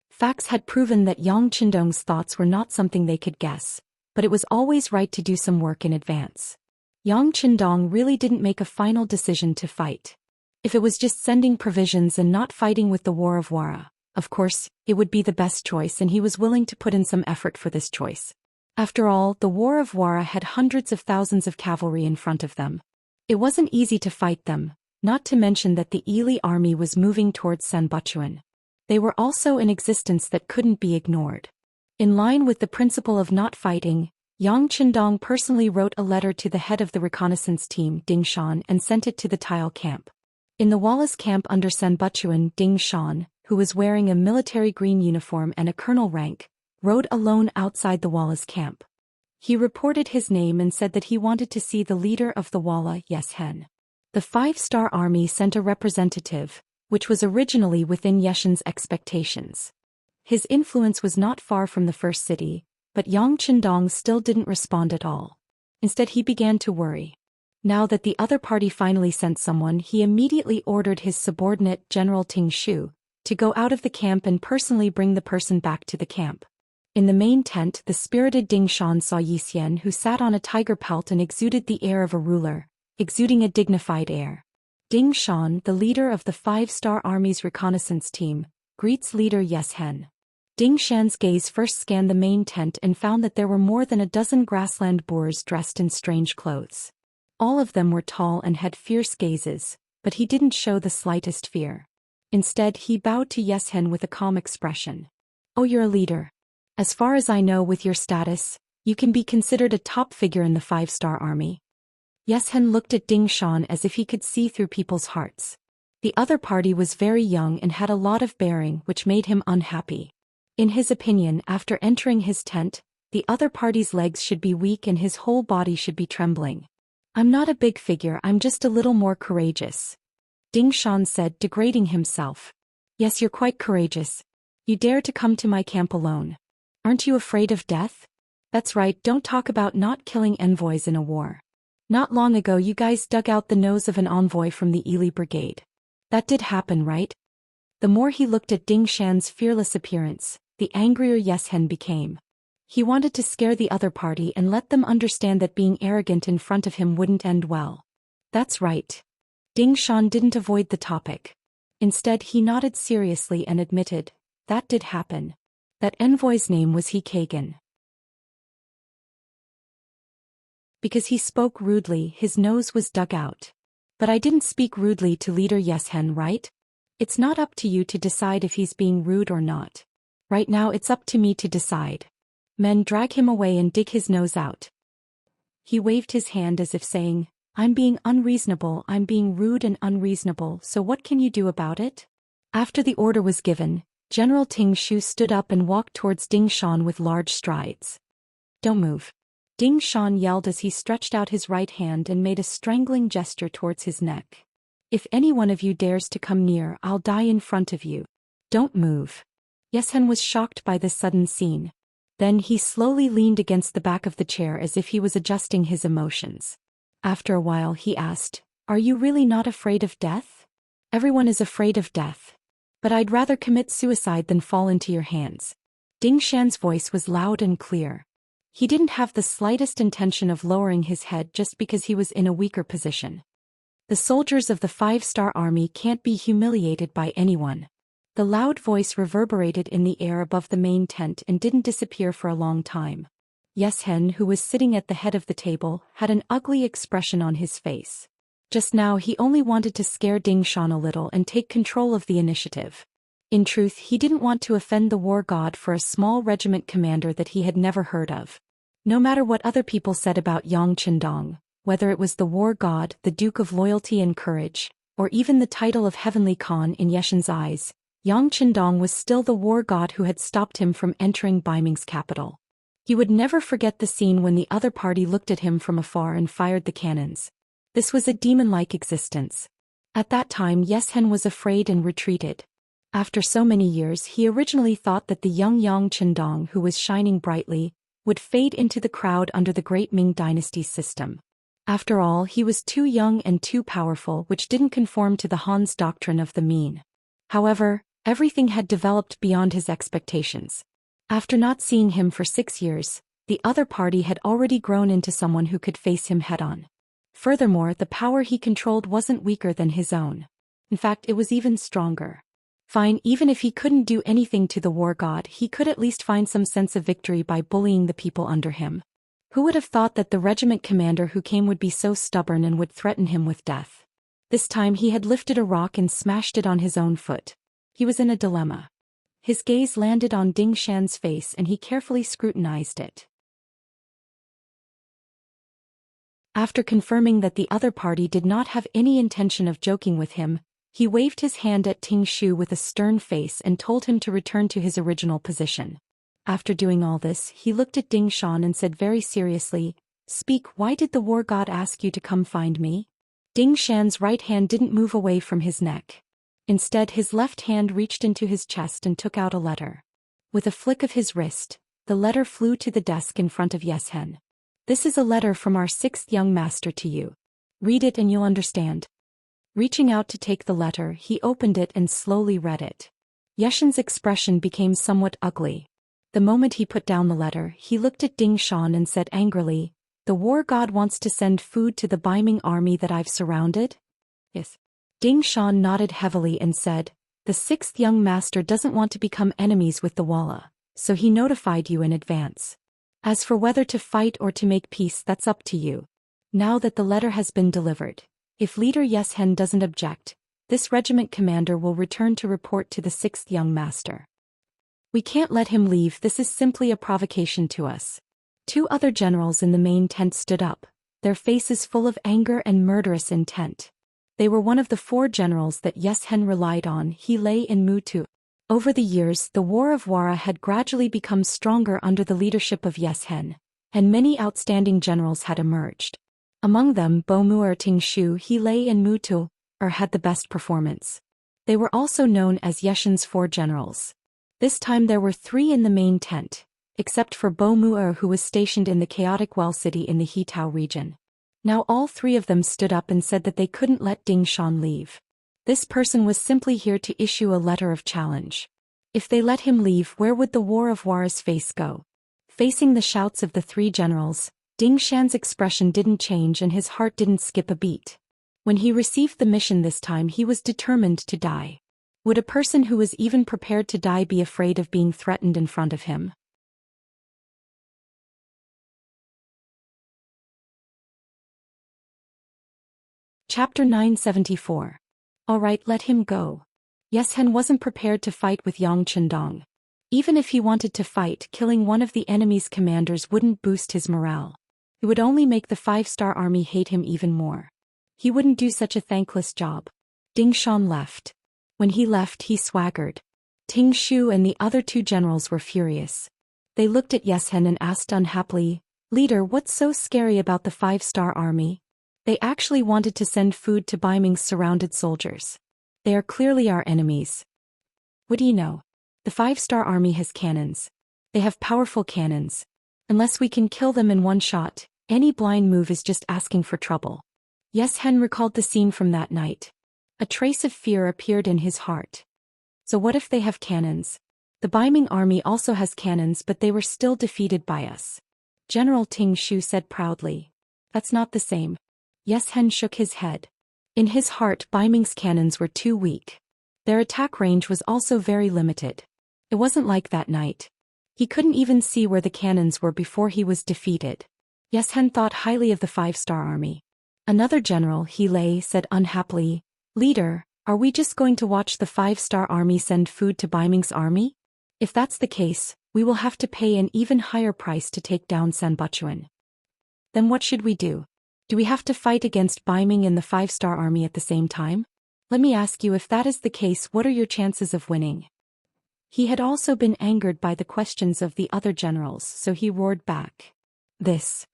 Facts had proven that Yang Chendong's thoughts were not something they could guess, but it was always right to do some work in advance. Yang Chendong really didn't make a final decision to fight. If it was just sending provisions and not fighting with the War of Wara, of course, it would be the best choice, and he was willing to put in some effort for this choice. After all, the War of Wara had hundreds of thousands of cavalry in front of them. It wasn't easy to fight them, not to mention that the Ili army was moving towards Sanbuchuan. They were also in existence that couldn't be ignored. In line with the principle of not fighting, Yang Chendong personally wrote a letter to the head of the reconnaissance team, Ding Shan, and sent it to the Tile camp. In the Wallace camp under Sanbuchuan, Ding Shan, who was wearing a military green uniform and a colonel rank, rode alone outside the Wallace camp. He reported his name and said that he wanted to see the leader of the Walla, Yeshen. The 5-star army sent a representative, which was originally within Yeshen's expectations. His influence was not far from the first city, but Yang Chendong still didn't respond at all. Instead, he began to worry. Now that the other party finally sent someone, he immediately ordered his subordinate, General Ting Shu, to go out of the camp and personally bring the person back to the camp. In the main tent, the spirited Ding Shan saw Zhou Xian, who sat on a tiger pelt and exuded the air of a ruler, exuding a dignified air. Ding Shan, the leader of the 5-star army's reconnaissance team, greets leader Yeshen. Ding Shan's gaze first scanned the main tent and found that there were more than a dozen grassland boors dressed in strange clothes. All of them were tall and had fierce gazes, but he didn't show the slightest fear. Instead, he bowed to Yeshen with a calm expression. Oh, you're a leader. As far as I know, with your status, you can be considered a top figure in the 5-star army. Yeshen looked at Ding Shan as if he could see through people's hearts. The other party was very young and had a lot of bearing, which made him unhappy. In his opinion, after entering his tent, the other party's legs should be weak and his whole body should be trembling. I'm not a big figure, I'm just a little more courageous. Ding Shan said, degrading himself. Yes, you're quite courageous. You dare to come to my camp alone. Aren't you afraid of death? That's right, don't talk about not killing envoys in a war. Not long ago you guys dug out the nose of an envoy from the Ili brigade. That did happen, right? The more he looked at Ding Shan's fearless appearance, the angrier Yeshen became. He wanted to scare the other party and let them understand that being arrogant in front of him wouldn't end well. That's right. Ding Shan didn't avoid the topic. Instead, he nodded seriously and admitted, that did happen. That envoy's name was He Kagan. Because he spoke rudely, his nose was dug out. But I didn't speak rudely to leader Yeshen, right? It's not up to you to decide if he's being rude or not. Right now it's up to me to decide. Men, drag him away and dig his nose out. He waved his hand as if saying, I'm being unreasonable, I'm being rude and unreasonable, so what can you do about it? After the order was given, General Ting Shu stood up and walked towards Ding Shan with large strides. Don't move. Ding Shan yelled as he stretched out his right hand and made a strangling gesture towards his neck. If any one of you dares to come near, I'll die in front of you. Don't move. Xianxia was shocked by this sudden scene. Then he slowly leaned against the back of the chair as if he was adjusting his emotions. After a while he asked, Are you really not afraid of death? Everyone is afraid of death. But I'd rather commit suicide than fall into your hands. Ding Shan's voice was loud and clear. He didn't have the slightest intention of lowering his head just because he was in a weaker position. The soldiers of the 5-star army can't be humiliated by anyone. The loud voice reverberated in the air above the main tent and didn't disappear for a long time. Xianxia, who was sitting at the head of the table, had an ugly expression on his face. Just now he only wanted to scare Ding Shan a little and take control of the initiative. In truth, he didn't want to offend the war god for a small regiment commander that he had never heard of. No matter what other people said about Yang Qindong, whether it was the war god, the Duke of Loyalty and Courage, or even the title of Heavenly Khan in Xianxia's eyes, Yang Qindong was still the war god who had stopped him from entering Baiming's capital. He would never forget the scene when the other party looked at him from afar and fired the cannons. This was a demon-like existence. At that time Xianxia was afraid and retreated. After so many years he originally thought that the young Yang Qindong who was shining brightly would fade into the crowd under the great Ming dynasty's system. After all, he was too young and too powerful, which didn't conform to the Han's doctrine of the mean. However, everything had developed beyond his expectations. After not seeing him for 6 years, the other party had already grown into someone who could face him head-on. Furthermore, the power he controlled wasn't weaker than his own. In fact, it was even stronger. Fine, even if he couldn't do anything to the war god, he could at least find some sense of victory by bullying the people under him. Who would have thought that the regiment commander who came would be so stubborn and would threaten him with death? This time he had lifted a rock and smashed it on his own foot. He was in a dilemma. His gaze landed on Ding Shan's face and he carefully scrutinized it. After confirming that the other party did not have any intention of joking with him, he waved his hand at Ting Shu with a stern face and told him to return to his original position. After doing all this, he looked at Ding Shan and said very seriously, Speak, why did the war god ask you to come find me? Ding Shan's right hand didn't move away from his neck. Instead, his left hand reached into his chest and took out a letter. With a flick of his wrist, the letter flew to the desk in front of Xianxia. This is a letter from our 6th young master to you. Read it and you'll understand. Reaching out to take the letter, he opened it and slowly read it. Xianxia's expression became somewhat ugly. The moment he put down the letter, he looked at Ding Shan and said angrily, The war god wants to send food to the Baiming army that I've surrounded? Yes. Ding Shan nodded heavily and said, The 6th young master doesn't want to become enemies with the Walla, so he notified you in advance. As for whether to fight or to make peace, that's up to you. Now that the letter has been delivered, if leader Xianxia doesn't object, this regiment commander will return to report to the 6th young master. We can't let him leave, this is simply a provocation to us. 2 other generals in the main tent stood up, their faces full of anger and murderous intent. They were one of the 4 generals that Xianxia relied on. He lay in Mutu. Over the years, the War of Wara had gradually become stronger under the leadership of Xianxia, and many outstanding generals had emerged. Among them, Bomu Ting Shu, he lay in Mutu, had the best performance. They were also known as Xianxia's 4 generals. This time there were 3 in the main tent, except for Bomu who was stationed in the chaotic well city in the Hitao region. Now all 3 of them stood up and said that they couldn't let Ding Shan leave. This person was simply here to issue a letter of challenge. If they let him leave, where would the War of Wara's face go? Facing the shouts of the 3 generals, Ding Shan's expression didn't change and his heart didn't skip a beat. When he received the mission this time, he was determined to die. Would a person who was even prepared to die be afraid of being threatened in front of him? Chapter 974. All right, let him go. Xianxia wasn't prepared to fight with Yang Qindong. Even if he wanted to fight, killing one of the enemy's commanders wouldn't boost his morale. It would only make the 5-star army hate him even more. He wouldn't do such a thankless job. Ding Shan left. When he left, he swaggered. Ting Shu and the other 2 generals were furious. They looked at Yeshen and asked unhappily, "Leader, what's so scary about the 5-star army? They actually wanted to send food to Baiming's surrounded soldiers. They are clearly our enemies." "What do you know? The 5-star army has cannons. They have powerful cannons. Unless we can kill them in one shot, any blind move is just asking for trouble." Yeshen recalled the scene from that night. A trace of fear appeared in his heart. So what if they have cannons? The Baiming army also has cannons, but they were still defeated by us. General Ting Shu said proudly. "That's not the same." Yeshen shook his head. In his heart, Baiming's cannons were too weak. Their attack range was also very limited. It wasn't like that night. He couldn't even see where the cannons were before he was defeated. Yeshen thought highly of the 5-star army. Another general, He Lei, said unhappily, "Leader, are we just going to watch the 5-star army send food to Baiming's army? If that's the case, we will have to pay an even higher price to take down Sanbuchuan. Then what should we do? Do we have to fight against Baiming and the 5-star army at the same time? Let me ask you, if that is the case, what are your chances of winning?" He had also been angered by the questions of the other generals, so he roared back. "This."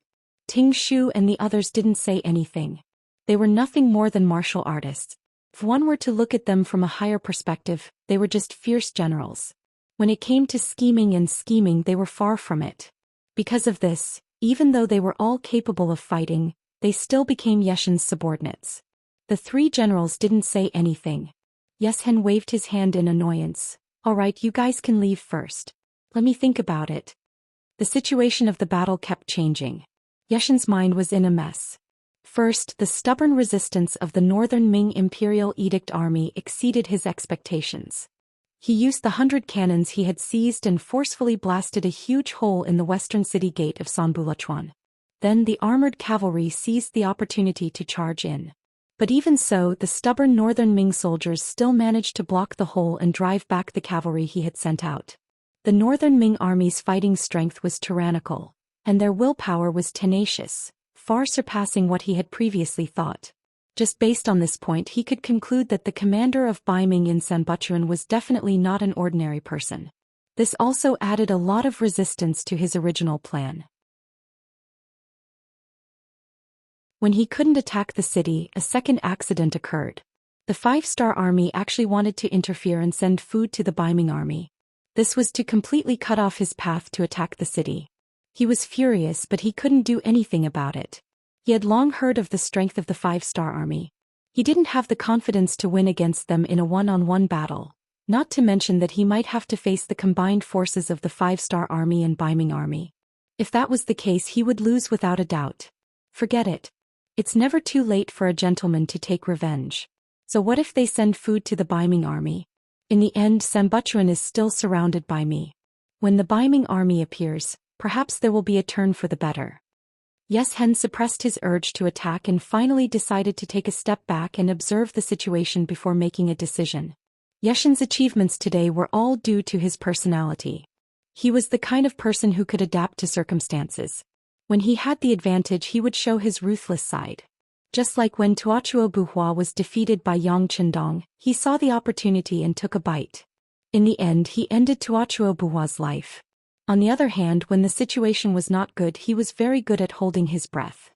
Ting Shu and the others didn't say anything. They were nothing more than martial artists. If one were to look at them from a higher perspective, they were just fierce generals. When it came to scheming, they were far from it. Because of this, even though they were all capable of fighting, they still became Yeshen's subordinates. The 3 generals didn't say anything. Yeshen waved his hand in annoyance. "All right, you guys can leave first. Let me think about it." The situation of the battle kept changing. Yeshen's mind was in a mess. First, the stubborn resistance of the Northern Ming Imperial Edict Army exceeded his expectations. He used the 100 cannons he had seized and forcefully blasted a huge hole in the western city gate of Sanbulachuan. Then the armored cavalry seized the opportunity to charge in. But even so, the stubborn Northern Ming soldiers still managed to block the hole and drive back the cavalry he had sent out. The Northern Ming army's fighting strength was tyrannical, and their willpower was tenacious, far surpassing what he had previously thought. Just based on this point, he could conclude that the commander of Baiming in Sanbuchuan was definitely not an ordinary person. This also added a lot of resistance to his original plan. When he couldn't attack the city, a second accident occurred. The 5-star army actually wanted to interfere and send food to the Baiming army. This was to completely cut off his path to attack the city. He was furious, but he couldn't do anything about it. He had long heard of the strength of the 5-star army. He didn't have the confidence to win against them in a one-on-one battle, not to mention that he might have to face the combined forces of the 5-star army and Baiming army. If that was the case, he would lose without a doubt. Forget it. It's never too late for a gentleman to take revenge. So what if they send food to the Baiming army? In the end, Sanbuchuan is still surrounded by me. When the Baiming army appears, perhaps there will be a turn for the better. Yeshen suppressed his urge to attack and finally decided to take a step back and observe the situation before making a decision. Yeshen's achievements today were all due to his personality. He was the kind of person who could adapt to circumstances. When he had the advantage, he would show his ruthless side. Just like when Tuochuo Buhua was defeated by Yang Chendong, he saw the opportunity and took a bite. In the end, he ended Tuochuo Buhua's life. On the other hand, when the situation was not good, he was very good at holding his breath.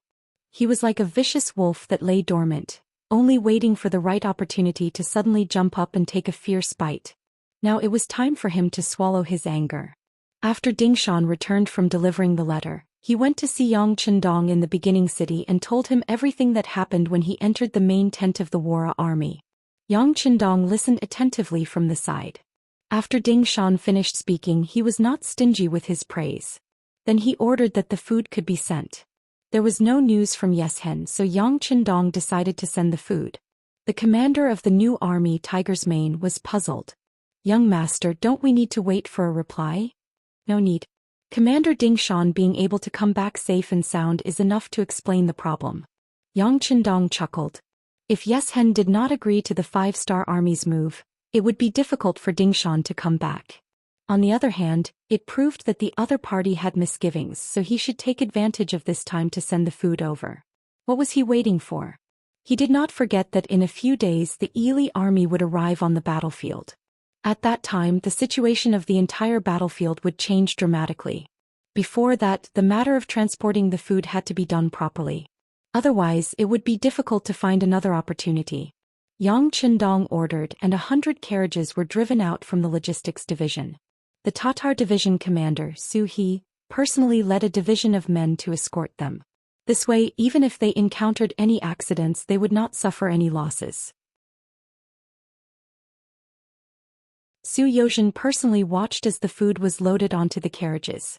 He was like a vicious wolf that lay dormant, only waiting for the right opportunity to suddenly jump up and take a fierce bite. Now it was time for him to swallow his anger. After Dingshan returned from delivering the letter, he went to see Yang Chendong in the beginning city and told him everything that happened when he entered the main tent of the Wara army. Yang Chendong listened attentively from the side. After Dingshan finished speaking, he was not stingy with his praise. Then he ordered that the food could be sent. There was no news from Yeshen, so Yang Chendong decided to send the food. The commander of the new army, Tiger's Mane, was puzzled. "Young master, don't we need to wait for a reply?" "No need. Commander Dingshan being able to come back safe and sound is enough to explain the problem." Yang Chendong chuckled. If Yeshen did not agree to the 5-star army's move, it would be difficult for Dingshan to come back. On the other hand, it proved that the other party had misgivings, so he should take advantage of this time to send the food over. What was he waiting for? He did not forget that in a few days the Ely army would arrive on the battlefield. At that time, the situation of the entire battlefield would change dramatically. Before that, the matter of transporting the food had to be done properly. Otherwise, it would be difficult to find another opportunity. Yang Qindong ordered, and 100 carriages were driven out from the logistics division. The Tatar division commander, Su He, personally led a division of men to escort them. This way, even if they encountered any accidents, they would not suffer any losses. Su Yozhen personally watched as the food was loaded onto the carriages.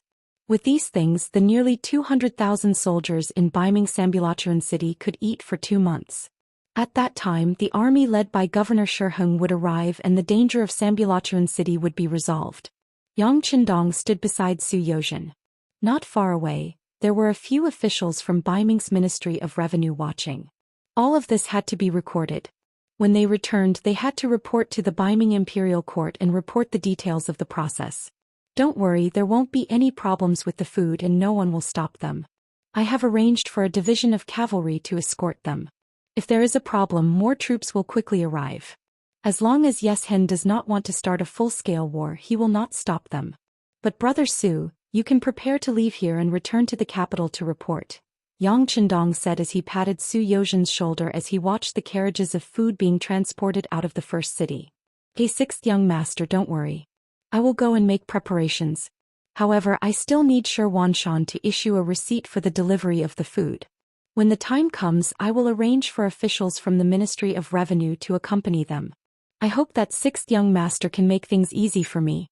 With these things, the nearly 200,000 soldiers in Baiming Sambulachuan city could eat for 2 months. At that time, the army led by Governor Shiheng would arrive and the danger of Sambulachuan city would be resolved. Yang Qindong stood beside Su Yozhen. Not far away, there were a few officials from Baiming's Ministry of Revenue watching. All of this had to be recorded. When they returned, they had to report to the Baiming Imperial Court and report the details of the process. Don't worry, there won't be any problems with the food and no one will stop them. I have arranged for a division of cavalry to escort them. If there is a problem, more troops will quickly arrive. As long as Yeshen does not want to start a full-scale war, he will not stop them. But Brother Su, you can prepare to leave here and return to the capital to report, Yang Qindong said as he patted Su Yozhen's shoulder as he watched the carriages of food being transported out of the first city. Hey, sixth young master, don't worry. I will go and make preparations. However, I still need Wanshan to issue a receipt for the delivery of the food. When the time comes, I will arrange for officials from the Ministry of Revenue to accompany them. I hope that sixth young master can make things easy for me.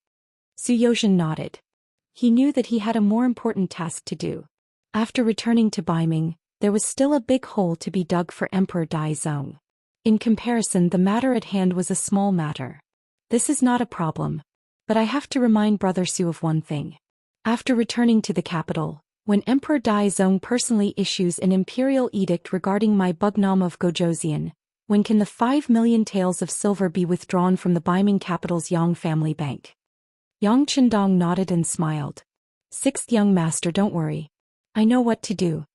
Su Yozhen nodded. He knew that he had a more important task to do. After returning to Baiming, there was still a big hole to be dug for Emperor Daizong. In comparison, the matter at hand was a small matter. This is not a problem. But I have to remind Brother Su of one thing. After returning to the capital, when Emperor Daizong personally issues an imperial edict regarding my Bugnam of Gojoseon, when can the 5 million taels of silver be withdrawn from the Baiming capital's Yang family bank? Yang Qindong nodded and smiled. Sixth young master, don't worry. I know what to do.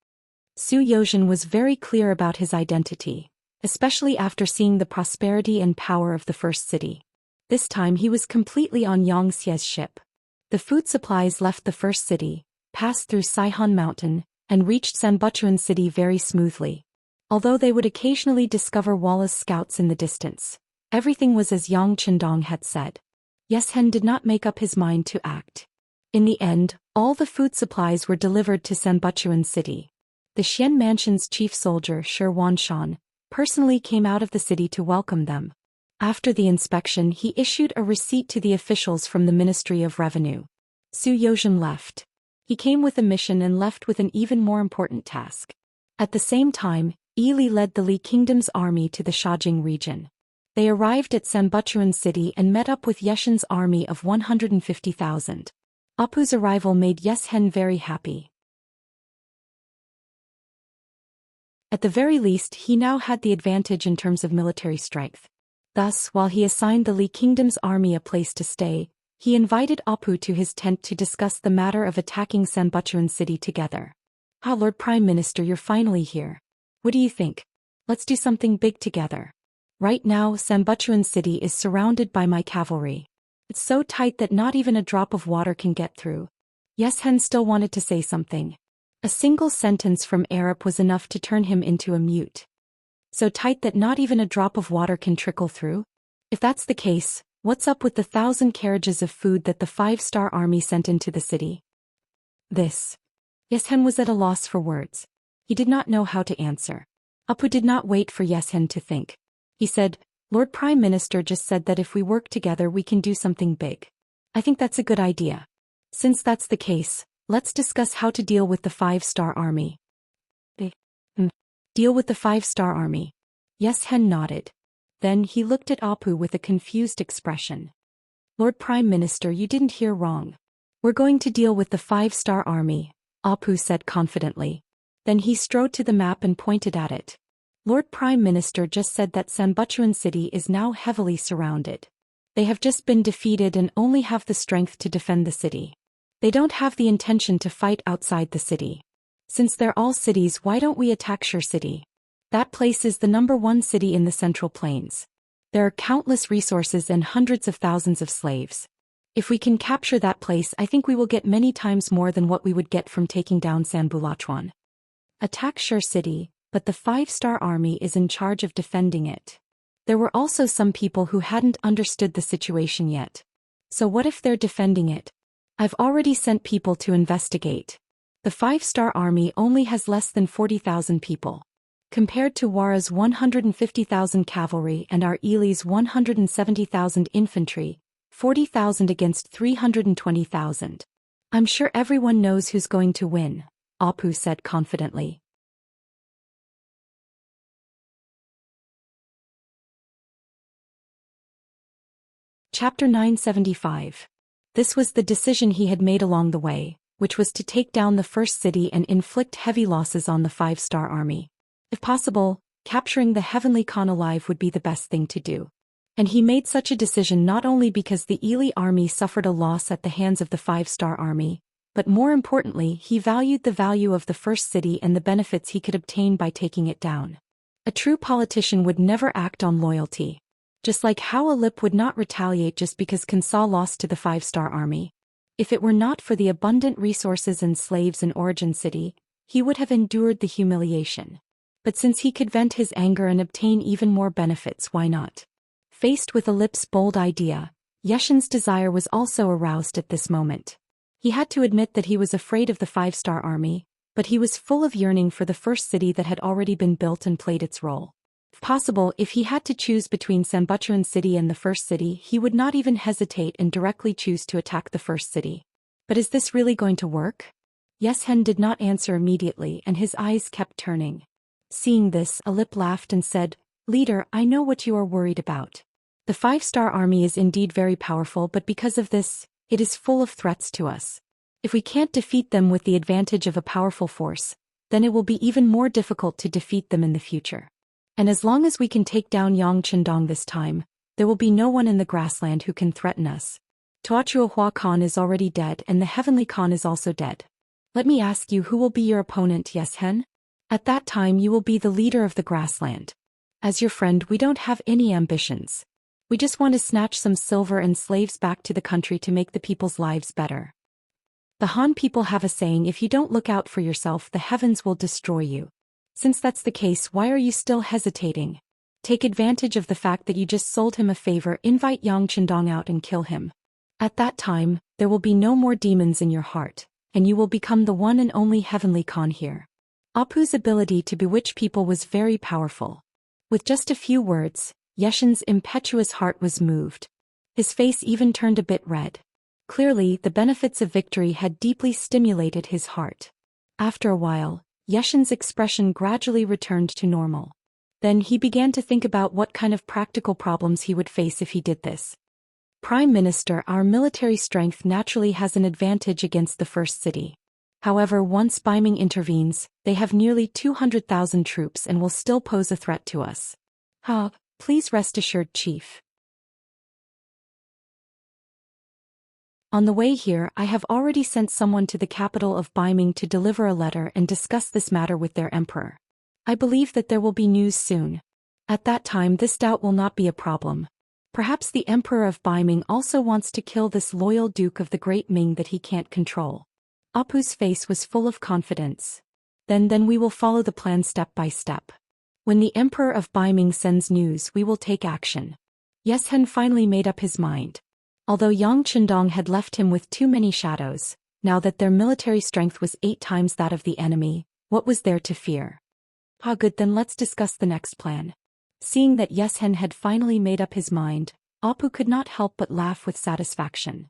Su Yozhen was very clear about his identity, especially after seeing the prosperity and power of the first city. This time he was completely on Xianxia's ship. The food supplies left the first city, passed through Saihan Mountain, and reached Sanbuchuan city very smoothly. Although they would occasionally discover Wallace scouts in the distance, everything was as Yang Qindong had said. Yeshen did not make up his mind to act. In the end, all the food supplies were delivered to Sanbuchuan city. The Xian Mansion's chief soldier, Wanshan, personally came out of the city to welcome them. After the inspection, he issued a receipt to the officials from the Ministry of Revenue. Su Yozhen left. He came with a mission and left with an even more important task. At the same time, Ely led the Li Kingdom's army to the Shajing region. They arrived at Sanbuchuan city and met up with Yeshen's army of 150,000. Apu's arrival made Yeshen very happy. At the very least, he now had the advantage in terms of military strength. Thus, while he assigned the Li Kingdom's army a place to stay, he invited Apu to his tent to discuss the matter of attacking Sanbuchuan city together. Ah, Lord Prime Minister, you're finally here. What do you think? Let's do something big together. Right now, Sanbuchuan city is surrounded by my cavalry. It's so tight that not even a drop of water can get through. Yeshen still wanted to say something. A single sentence from Arab was enough to turn him into a mute. So tight that not even a drop of water can trickle through? If that's the case, what's up with the 1,000 carriages of food that the 5-star army sent into the city? Yeshen was at a loss for words. He did not know how to answer. Apu did not wait for Yeshen to think. He said, Lord Prime Minister just said that if we work together we can do something big. I think that's a good idea. Since that's the case, let's discuss how to deal with the 5-star army. Deal with the 5-star army. Yeshen nodded. Then he looked at Apu with a confused expression. Lord Prime Minister, you didn't hear wrong. We're going to deal with the 5-star army, Apu said confidently. Then he strode to the map and pointed at it. Lord Prime Minister just said that Sanbuchuan city is now heavily surrounded. They have just been defeated and only have the strength to defend the city. They don't have the intention to fight outside the city. Since they're all cities, why don't we attack Xianxia city? That place is the #1 city in the Central Plains. There are countless resources and hundreds of thousands of slaves. If we can capture that place, I think we will get many times more than what we would get from taking down Sanbulachuan. Attack Xianxia city, but the 5-star army is in charge of defending it. There were also some people who hadn't understood the situation yet. So what if they're defending it? I've already sent people to investigate. The 5-star army only has less than 40,000 people. Compared to Wara's 150,000 cavalry and our Ili's 170,000 infantry, 40,000 against 320,000. I'm sure everyone knows who's going to win, Apu said confidently. Chapter 975. This was the decision he had made along the way, which was to take down the first city and inflict heavy losses on the 5-star army. If possible, capturing the Heavenly Khan alive would be the best thing to do. And he made such a decision not only because the Ili army suffered a loss at the hands of the 5-star army, but more importantly, he valued the value of the first city and the benefits he could obtain by taking it down. A true politician would never act on loyalty. Just like how a lip would not retaliate just because Kansa lost to the 5-star army. If it were not for the abundant resources and slaves in Origin City, he would have endured the humiliation. But since he could vent his anger and obtain even more benefits, why not? Faced with a lip's bold idea, Yeshin's desire was also aroused at this moment. He had to admit that he was afraid of the 5-star army, but he was full of yearning for the first city that had already been built and played its role. If possible, if he had to choose between Sanbuchuan City and the first city, he would not even hesitate and directly choose to attack the first city. But is this really going to work? Yeshen did not answer immediately and his eyes kept turning. Seeing this, Alip laughed and said, "Leader, I know what you are worried about. The 5-star army is indeed very powerful, but because of this, it is full of threats to us. If we can't defeat them with the advantage of a powerful force, then it will be even more difficult to defeat them in the future. And as long as we can take down Yang Chendong this time, there will be no one in the grassland who can threaten us. Tuachua Hua Khan is already dead and the Heavenly Khan is also dead. Let me ask you, who will be your opponent, Yeshen? At that time you will be the leader of the grassland. As your friend, we don't have any ambitions. We just want to snatch some silver and slaves back to the country to make the people's lives better. The Han people have a saying, if you don't look out for yourself, the heavens will destroy you. Since that's the case, why are you still hesitating? Take advantage of the fact that you just sold him a favor, invite Yang Chendong out and kill him. At that time, there will be no more demons in your heart, and you will become the one and only Heavenly Khan here." Apu's ability to bewitch people was very powerful. With just a few words, Yeshen's impetuous heart was moved. His face even turned a bit red. Clearly, the benefits of victory had deeply stimulated his heart. After a while, Yeshen's expression gradually returned to normal. Then he began to think about what kind of practical problems he would face if he did this. "Prime Minister, our military strength naturally has an advantage against the first city. However, once Baiming intervenes, they have nearly 200,000 troops and will still pose a threat to us. Please rest assured, Chief. On the way here, I have already sent someone to the capital of Baiming to deliver a letter and discuss this matter with their emperor. I believe that there will be news soon. At that time, this doubt will not be a problem. Perhaps the emperor of Baiming also wants to kill this loyal duke of the Great Ming that he can't control." Apu's face was full of confidence. Then we will follow the plan step by step. When the emperor of Baiming sends news, we will take action." Yeshen finally made up his mind. Although Yang Chendong had left him with too many shadows, now that their military strength was 8 times that of the enemy, what was there to fear? Good, then let's discuss the next plan." Seeing that Yeshen had finally made up his mind, Apu could not help but laugh with satisfaction.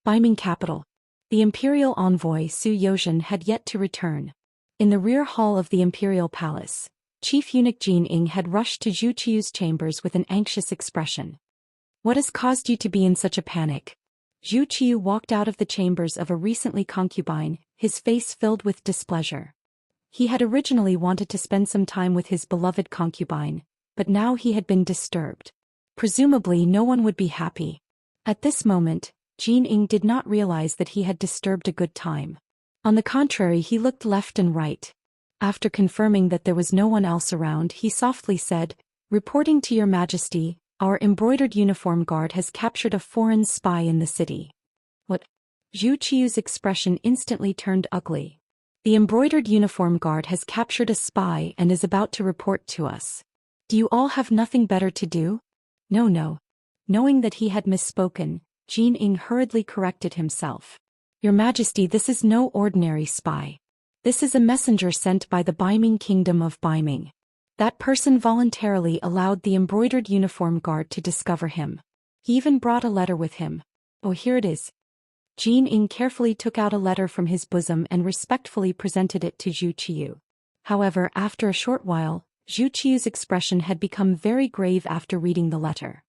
Baiming capital. The imperial envoy Su Yozhen had yet to return. In the rear hall of the imperial palace, Chief Eunuch Jin Ing had rushed to Zhu Qiu's chambers with an anxious expression. "What has caused you to be in such a panic?" Zhu Qiu walked out of the chambers of a recently concubine, his face filled with displeasure. He had originally wanted to spend some time with his beloved concubine, but now he had been disturbed. Presumably no one would be happy. At this moment, Jin Ing did not realize that he had disturbed a good time. On the contrary, he looked left and right. After confirming that there was no one else around, he softly said, "Reporting to your majesty, our embroidered uniform guard has captured a foreign spy in the city." What? Zhu Qiu's expression instantly turned ugly. "The embroidered uniform guard has captured a spy and is about to report to us. Do you all have nothing better to do?" No. Knowing that he had misspoken, Jin Ing hurriedly corrected himself. "Your Majesty, this is no ordinary spy. This is a messenger sent by the Baiming Kingdom of Baiming. That person voluntarily allowed the embroidered uniform guard to discover him. He even brought a letter with him. Oh, here it is." Jin Ing carefully took out a letter from his bosom and respectfully presented it to Zhu Qiu. However, after a short while, Zhu Qiu's expression had become very grave after reading the letter.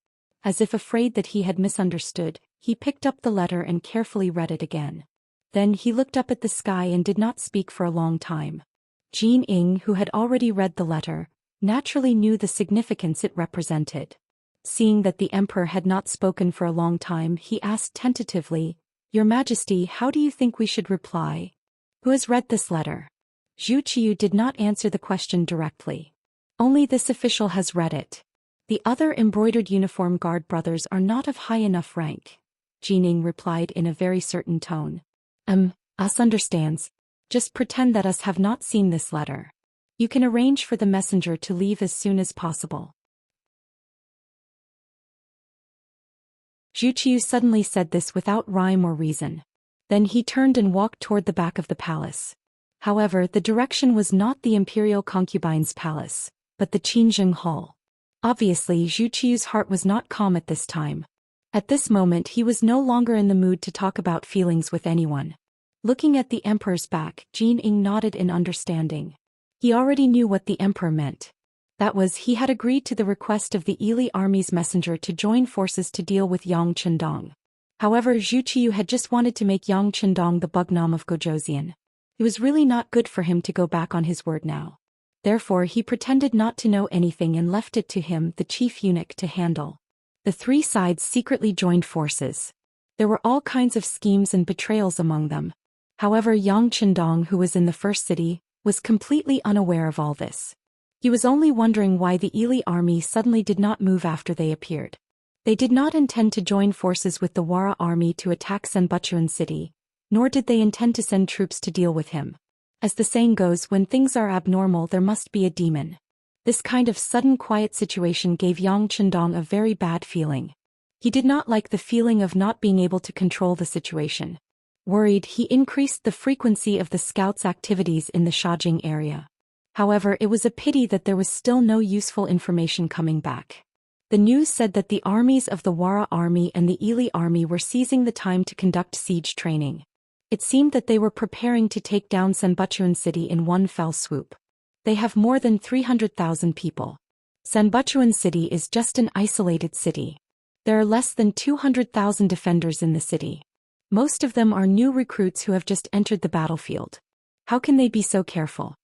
As if afraid that he had misunderstood, he picked up the letter and carefully read it again. Then he looked up at the sky and did not speak for a long time. Jin Ing, who had already read the letter, naturally knew the significance it represented. Seeing that the emperor had not spoken for a long time, he asked tentatively, "Your Majesty, how do you think we should reply? Who has read this letter?" Zhu Qiu did not answer the question directly. "Only this official has read it. The other embroidered uniform guard brothers are not of high enough rank," Jin Ing replied in a very certain tone. Us understands. Just pretend that us have not seen this letter. You can arrange for the messenger to leave as soon as possible." Zhu Qiu suddenly said this without rhyme or reason. Then he turned and walked toward the back of the palace. However, the direction was not the imperial concubine's palace, but the Qinzheng Hall. Obviously, Zhu Qiu's heart was not calm at this time. At this moment he was no longer in the mood to talk about feelings with anyone. Looking at the emperor's back, Jin Ing nodded in understanding. He already knew what the emperor meant. That was, he had agreed to the request of the Ili army's messenger to join forces to deal with Yang Chendong. However, Zhu Qiu had just wanted to make Yang Chendong the Bugnam of Gozhouzian. It was really not good for him to go back on his word now. Therefore he pretended not to know anything and left it to him, the chief eunuch, to handle. The three sides secretly joined forces. There were all kinds of schemes and betrayals among them. However, Yang Chendong, who was in the first city, was completely unaware of all this. He was only wondering why the Ili army suddenly did not move after they appeared. They did not intend to join forces with the Wara army to attack Senbuchuan city, nor did they intend to send troops to deal with him. As the saying goes, when things are abnormal there must be a demon. This kind of sudden quiet situation gave Yang Chendong a very bad feeling. He did not like the feeling of not being able to control the situation. Worried, he increased the frequency of the scouts' activities in the Shajing area. However, it was a pity that there was still no useful information coming back. The news said that the armies of the Wara army and the Ili army were seizing the time to conduct siege training. It seemed that they were preparing to take down Senbuchuan city in one fell swoop. They have more than 300,000 people. Senbuchuan city is just an isolated city. There are less than 200,000 defenders in the city. Most of them are new recruits who have just entered the battlefield. How can they be so careful?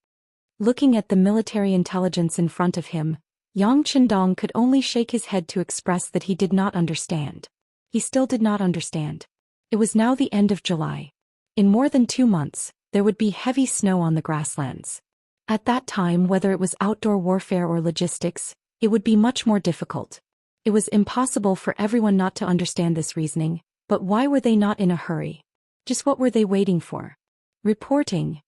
Looking at the military intelligence in front of him, Yang Chendong could only shake his head to express that he did not understand. He still did not understand. It was now the end of July. In more than 2 months, there would be heavy snow on the grasslands. At that time, whether it was outdoor warfare or logistics, it would be much more difficult. It was impossible for everyone not to understand this reasoning, but why were they not in a hurry? Just what were they waiting for? Reporting.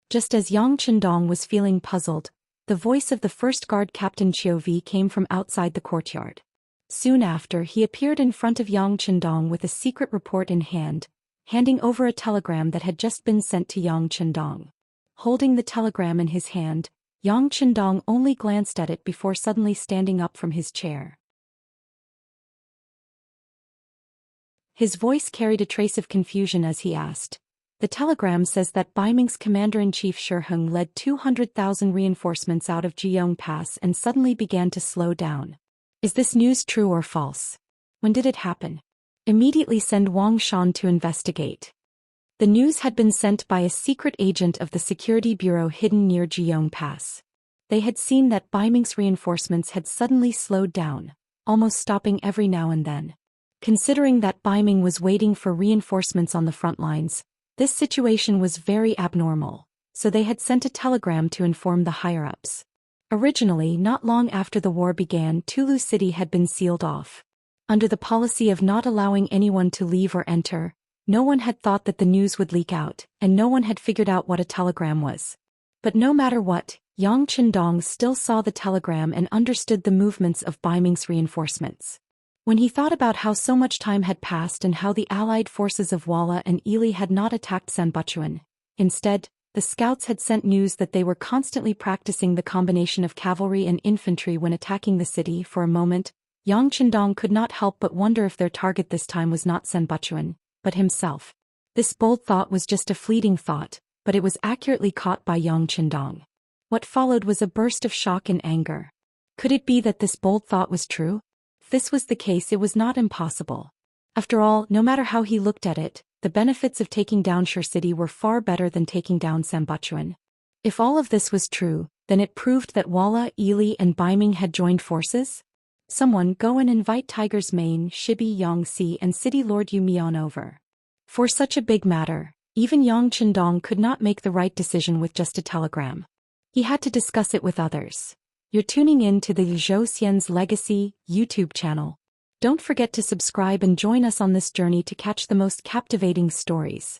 Just as Yang Chendong was feeling puzzled, the voice of the first guard captain Chiovi came from outside the courtyard. Soon after, he appeared in front of Yang Chendong with a secret report in hand, handing over a telegram that had just been sent to Yang Chendong. Holding the telegram in his hand, Yang Chendong only glanced at it before suddenly standing up from his chair. His voice carried a trace of confusion as he asked, "The telegram says that Baiming's commander-in-chief Shiheng led 200,000 reinforcements out of Jiyong Pass and suddenly began to slow down. Is this news true or false? When did it happen? Immediately send Wang Shan to investigate." The news had been sent by a secret agent of the security bureau hidden near Jiyong Pass. They had seen that Baiming's reinforcements had suddenly slowed down, almost stopping every now and then. Considering that Baiming was waiting for reinforcements on the front lines, this situation was very abnormal, so they had sent a telegram to inform the higher-ups. Originally, not long after the war began, Tulu City had been sealed off. Under the policy of not allowing anyone to leave or enter, no one had thought that the news would leak out, and no one had figured out what a telegram was. But no matter what, Yang Qindong still saw the telegram and understood the movements of Baiming's reinforcements. When he thought about how so much time had passed and how the allied forces of Walla and Ili had not attacked Sanbuchuan, instead, the scouts had sent news that they were constantly practicing the combination of cavalry and infantry when attacking the city. For a moment, Yang Qindong could not help but wonder if their target this time was not Sanbuchuan, but himself. This bold thought was just a fleeting thought, but it was accurately caught by Yang Qindong. What followed was a burst of shock and anger. Could it be that this bold thought was true? If this was the case, it was not impossible. After all, no matter how he looked at it, the benefits of taking down Shur City were far better than taking down Sanbuchuan. If all of this was true, then it proved that Walla, Ili and Baiming had joined forces? Someone go and invite Tiger's Mane, Shibi Yangxi and City Lord Yu Mian over. For such a big matter, even Yang Qindong could not make the right decision with just a telegram. He had to discuss it with others. You're tuning in to the Zhou Xian's Legacy YouTube channel. Don't forget to subscribe and join us on this journey to catch the most captivating stories.